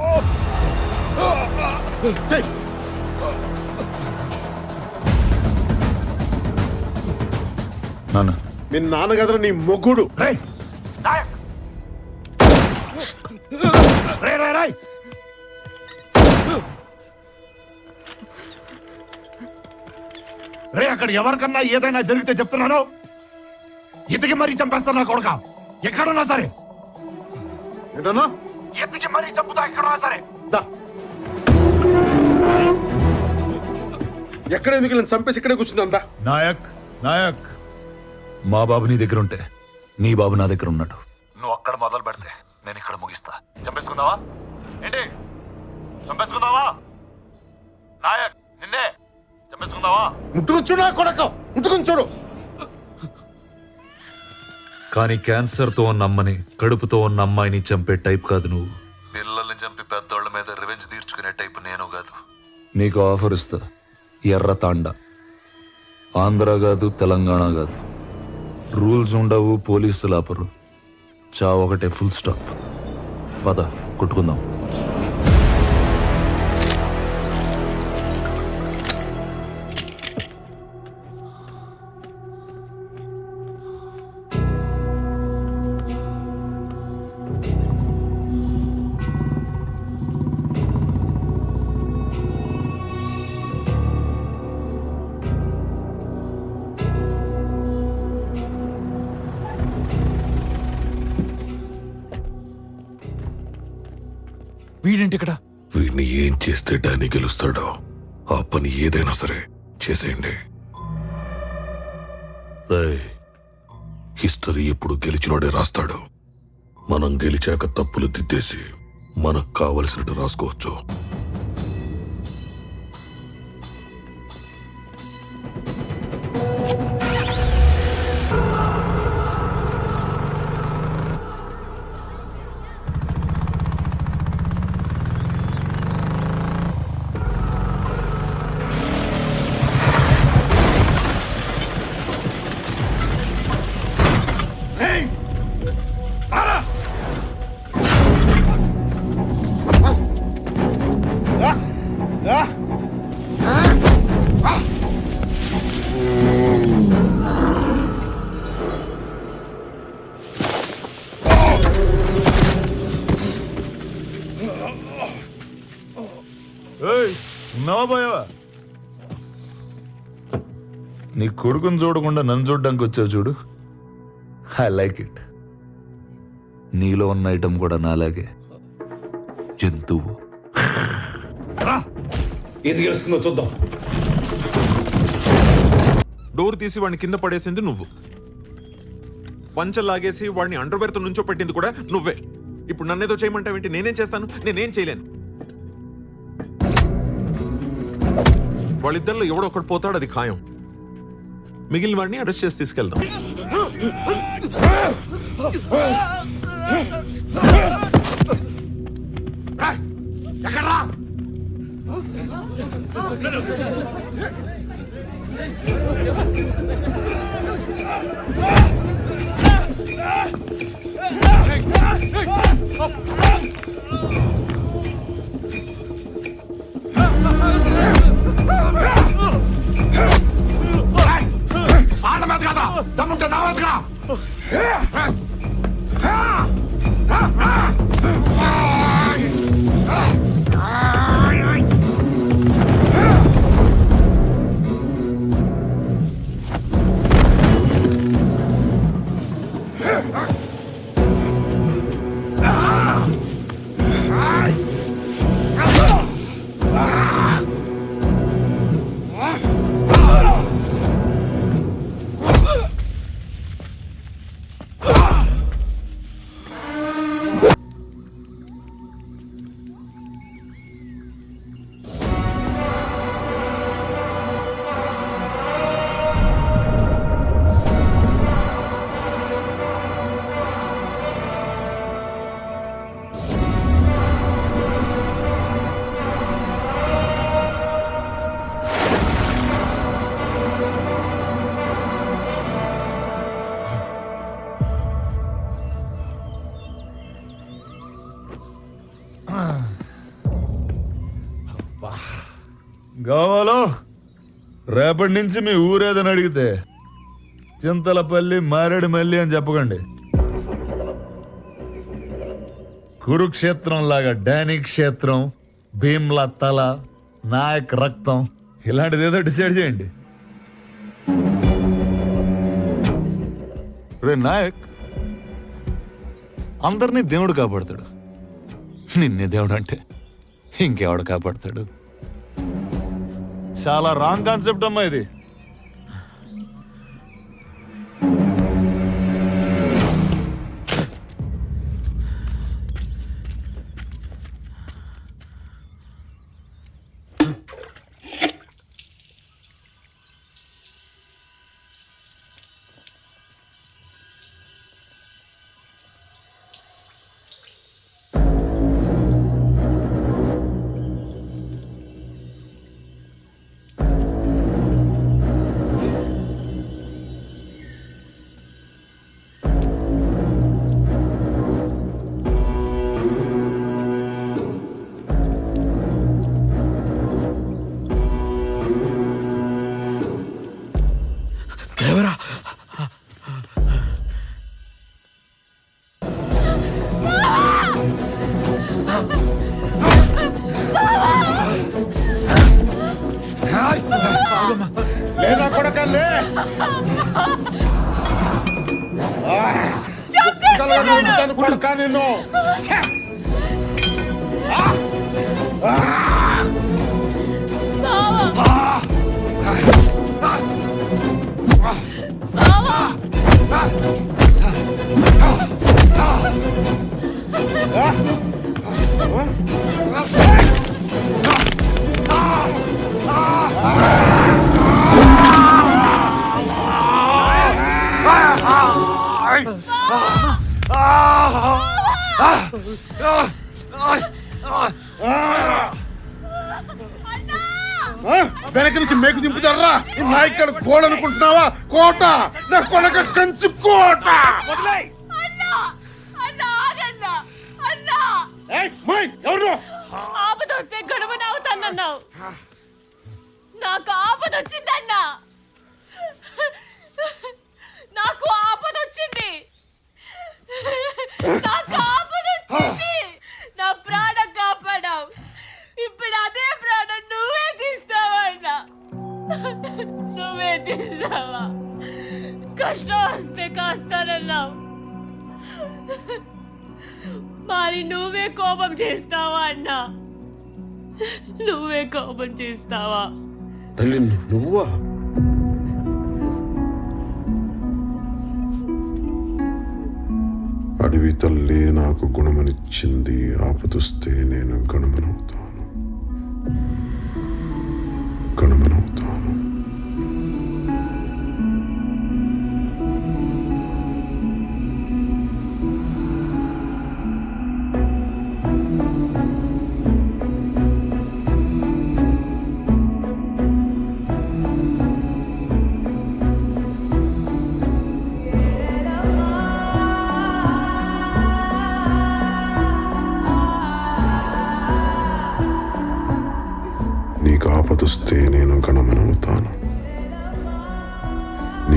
నాన్న మీ నాన్న కదరా నీ మొగ్గుడు. రే అక్కడ ఎవరికన్నా ఏదైనా జరిగితే చెప్తున్నాను, ఎతికి మరీ చంపేస్తాను నా కొడుక. ఎక్కడున్నా సరే ఏంటన్నా? ఎతికి మరీ చంపుతా ఎక్కడున్నా సరే. ఎక్కడ ఎందుకు నేను చంపేసి ఇక్కడే కూర్చున్నా. నాయక్ నాయక్ మా బాబు నీ దగ్గర ఉంటే నీ బాబు నా దగ్గర ఉన్నాడు. నువ్వు అక్కడ మొదలు పెడితే నేను ఇక్కడ ముగిస్తా. చంపేసుకుందావా ఏంటి? చంపేసుకుందావా నాయక్? నిన్నే చంపేసుకుందావా? ముట్టుకుని చూడు నా కొడుకు, ముట్టుకుని చూడు. కానీ క్యాన్సర్తో ఉన్న అమ్మని, కడుపుతో ఉన్న అమ్మాయిని చంపే టైప్ కాదు నువ్వు. పిల్లల్ని చంపి పెద్దోళ్ళ మీద రివెంజ్ తీర్చుకునే టైపు నేను కాదు. నీకు ఆఫర్ ఇస్తా. ఎర్ర తాండ. ఆంధ్ర కాదు, తెలంగాణ కాదు. రూల్స్ ఉండవు, పోలీసులు ఆపరు. చావు ఒకటే, ఫుల్ స్టాప్. పద కొట్టుకుందాం. వీడేంటి ఇక్కడ? వీడిని ఏం చేస్తే డానీ గెలుస్తాడో ఆ పని ఏదైనా సరే చేసేయండి. హిస్టరీ ఎప్పుడు గెలిచినోడే రాస్తాడు. మనం గెలిచాక తప్పులు దిద్దేసి మనకు కావలసినట్టు రాసుకోవచ్చు. ఉన్నావా పోయావా? నీ కొడుకుని చూడకుండా నన్ను చూడడానికి వచ్చావు చూడు. I like it. నీలో ఉన్న ఐటమ్ కూడా నాలాగే జంతువు. ఏది గెలుస్తుందో చూద్దాం. డోర్ తీసి వాడిని కింద పడేసింది నువ్వు. పంచ లాగేసి వాడిని అండర్వేర్తో నుంచో పెట్టింది కూడా నువ్వే. ఇప్పుడు నన్నేదో చేయమంటావేంటి? నేనేం చేస్తాను? నేనేం చేయలేను. వాళ్ళిద్దరిలో ఎవడో ఒకటి పోతాడు, అది ఖాయం. మిగిలిన వాడిని అరెస్ట్ చేసి తీసుకెళ్దాం. ఎక్కడ్రా? ఆడ మీద కదా దమ్ముంటే నా మీదగా. గోవాలో రేపటి నుంచి మీ ఊరేదని అడిగితే చింతలపల్లి మారేడుమల్లి అని చెప్పకండి. కురుక్షేత్రం లాగా డానీ క్షేత్రం, భీమ్లా తల, నాయక్ రక్తం ఇలాంటిది ఏదో డిసైడ్ చేయండి. రే నాయక్, అందరినీ దేవుడు కాపాడతాడు, నిన్నే దేవుడు అంటే ఇంకెవడు కాపాడతాడు? చాలా రాంగ్ కాన్సెప్ట్ అమ్మా ఇది. లేదా కొడకల్లే కొడక నిన్ను వెనక నుంచి మేకు దింపుతారా? నాయకుడు కోడ అనుకుంటున్నావా? కోట నా కొనక కంచు కోట. ఎవరు ఆపదొస్తే గొడవనవుతానన్నావు, నాకు ఆపదొచ్చిందన్నా. నాకు ఆపదొచ్చింది, నాకు ఆపదొచ్చింది. నా ప్రాణం కాపాడావు, ఇప్పుడు అదే ప్రాణం నువ్వే తీస్తావా అన్నా? నువ్వే తీస్తావా? కష్టం వస్తే కాస్తానన్నావు, మరి నువ్వే కోపం చేస్తావా అన్నా? నువ్వే కోపం చేస్తావా? తల్లి నువ్వా? అడవి తల్లి నాకు గుణమనిచ్చింది, ఆపదొస్తే నేను గణమనవుతాను. గణమనవు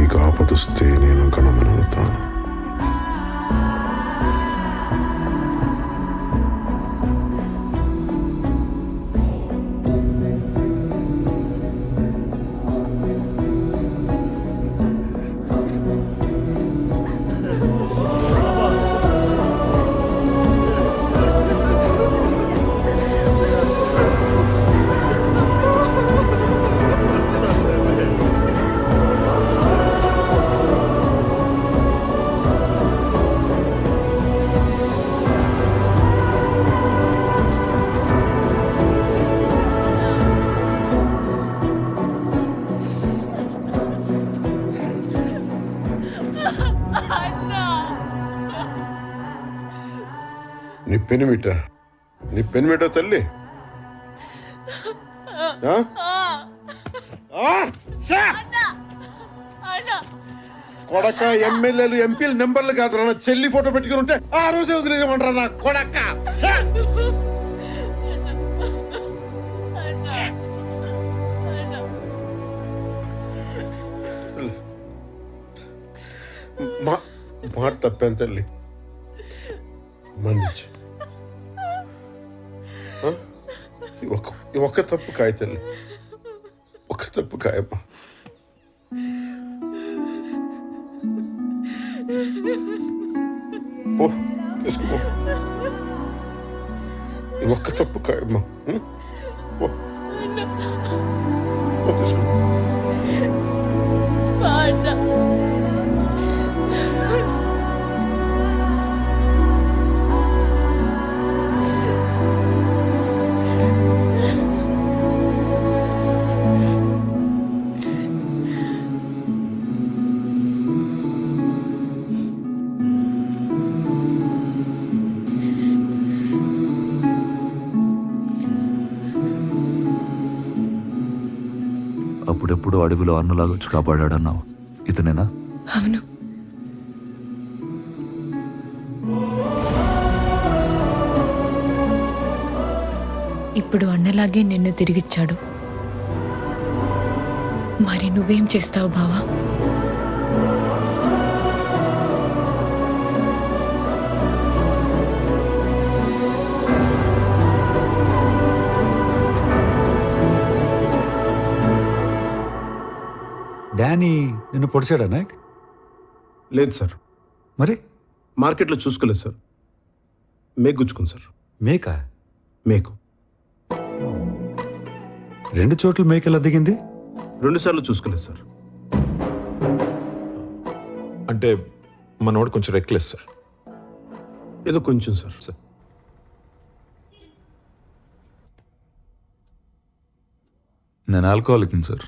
నీకు ఆపదొస్తే నేను గణమనవుతాను. నీ పెనిమిట తల్లి కొడక ఎమ్మెల్యేలు ఎంపీలు నెంబర్లు కాదు నా చెల్లి ఫోటో పెట్టుకుని ఉంటే ఆ రోజే వదిలేయమంటారా నా కొడక. మాట తప్పాను తల్లి, మన్నించు. ఒక్క తప్పు కాయ తల్లి, ఒక్క తప్పు కాయమ్మా. పో తీసుకుపో, ఒక్క తప్పు కాయమ్మా. తీసుకుపో. అప్పుడెప్పుడు అడవిలో అన్నలాగా వచ్చి కాపాడాడన్నావు, ఇతనేనా? అవును. ఇప్పుడు అన్నలాగే నిన్ను తిరిగిచ్చాడు. మరి నువ్వేం చేస్తావు బావా? డానీ నిన్ను పొడిచాడా నాయక్? లేదు సార్. మరి మార్కెట్లో చూసుకోలేదు సార్. మేకు గుచ్చుకుంది సార్. మేకా? మేకు 2 చోట్ల మేక ఎలా దిగింది? 2 సార్లు చూసుకోలేదు సార్. అంటే మనోడు కొంచెం రెక్లెస్ సార్. ఏదో కొంచెం సార్. సార్ నేను ఆల్కహాలిక్ సార్.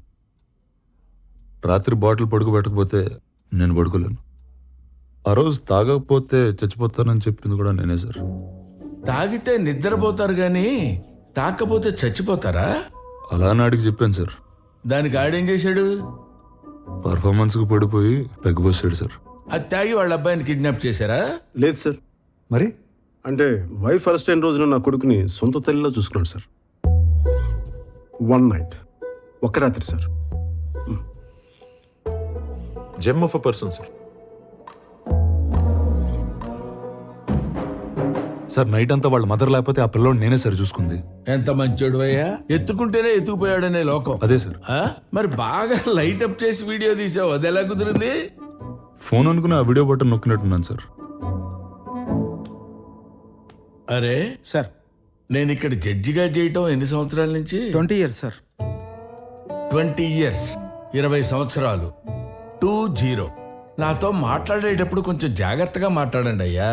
రాత్రి బాటిల్ పడుకోబెట్టకపోతే నేను పడుకోలేను. ఆ రోజు తాగకపోతే చచ్చిపోతానని చెప్పింది కూడా నేనే సార్. తాగితే నిద్రపోతారు గాని తాకపోతే చచ్చిపోతారా? అలా నాడికి చెప్పాను సార్. దానికి ఆడేం చేశాడు? పర్ఫార్మెన్స్కి పడిపోయి పెగ్గబోసాడు సార్. అది తాగి వాళ్ళ అబ్బాయిని కిడ్నాప్ చేశారా? లేదు సార్. మరి అంటే వైఫ్ అరెస్ట్ అయిన రోజున నా కొడుకుని సొంత తల్లిలో చూసుకున్నాడు సార్. 1 నైట్, ఒక్క రాత్రి sir. Gem of a person sir. Sir night అంతా వాళ్ళ మదర్ లేకపోతే ఆ పిల్లోడు నేనే సార్ చూసుకుంది. ఎంత మంచోడు అయ్యా, ఎత్తుకుంటేనే ఎత్తుకుపోయాడనే లోకం. అదే సార్. మరి బాగా లైట్ అప్ చేసి వీడియో తీసావు, అది ఎలా కుదిరింది? ఫోన్ అనుకుని ఆ వీడియో బటన్ నొక్కినట్టున్నాను సార్. అరే సార్, నేను ఇక్కడ జడ్జిగా చేయటం ఎన్ని సంవత్సరాల నుంచి? 20 years సార్. 20 years, 20 సంవత్సరాలు. 20. నాతో మాట్లాడేటప్పుడు కొంచెం జాగ్రత్తగా మాట్లాడండి అయ్యా.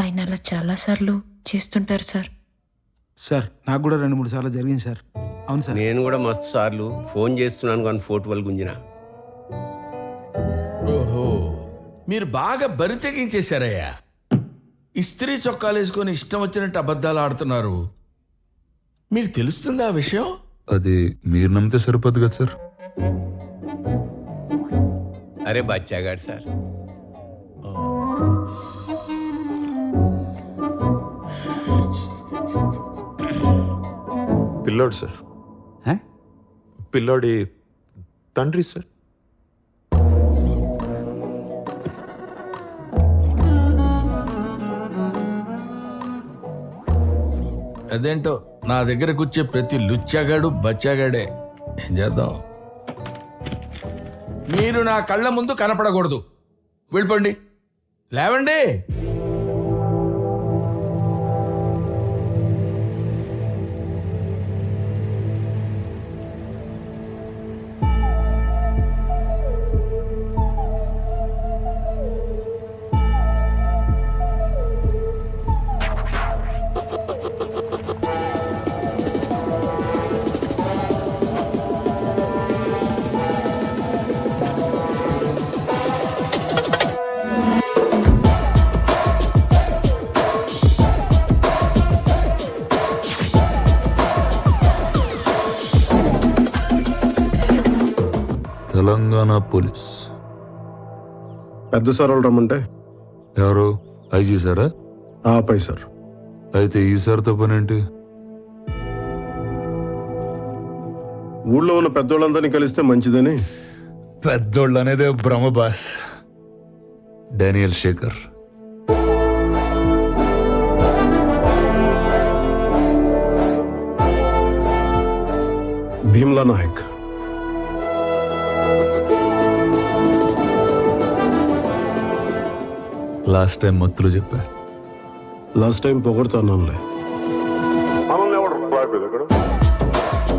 ఆయన అలా చాలాసార్లు చేస్తుంటారు సార్. సార్ నాకు కూడా 2-3 సార్లు జరిగింది సార్. అవును సార్. నేను కూడా మస్తు సార్లు ఫోన్ చేస్తున్నాను కానీ ఫోటో వాళ్ళు గుంజిన. ఓహో, మీరు బాగా బరి తెగించేశారయ్యా. ఇస్త్రీ చొక్కాలు వేసుకొని ఇష్టం వచ్చినట్టు అబద్ధాలు ఆడుతున్నారు. మీకు తెలుస్తుందా ఆ విషయం? అది మీరు నమ్మితే సరిపోద్ది కదా సార్. అరే బచ్చాగాడు సార్. పిల్లోడు సార్. పిల్లోడి తండ్రి సార్. అదేంటో నా దగ్గరకు వచ్చే ప్రతి లుచ్చాగాడు బచ్చాగాడే. ఏం చేద్దాం? మీరు నా కళ్ళ ముందు కనపడకూడదు. వెళ్ళిపోండి. లేవండి. తెలంగాణ పోలీస్ పెద్ద సార్ వాళ్ళు రమ్మంటే ఎవరు? ఐజీ సారా? పై సార్. అయితే ఈ సార్తో పనేంటి? ఊళ్ళో ఉన్న పెద్దోళ్ళందరినీ కలిస్తే మంచిదని. పెద్దోళ్ళు అనేదే భ్రమ boss. Daniel Shekhar. Bheemla Nayak. Last time మత్తులు చెప్పా. Last time పొగడుతున్నానులే.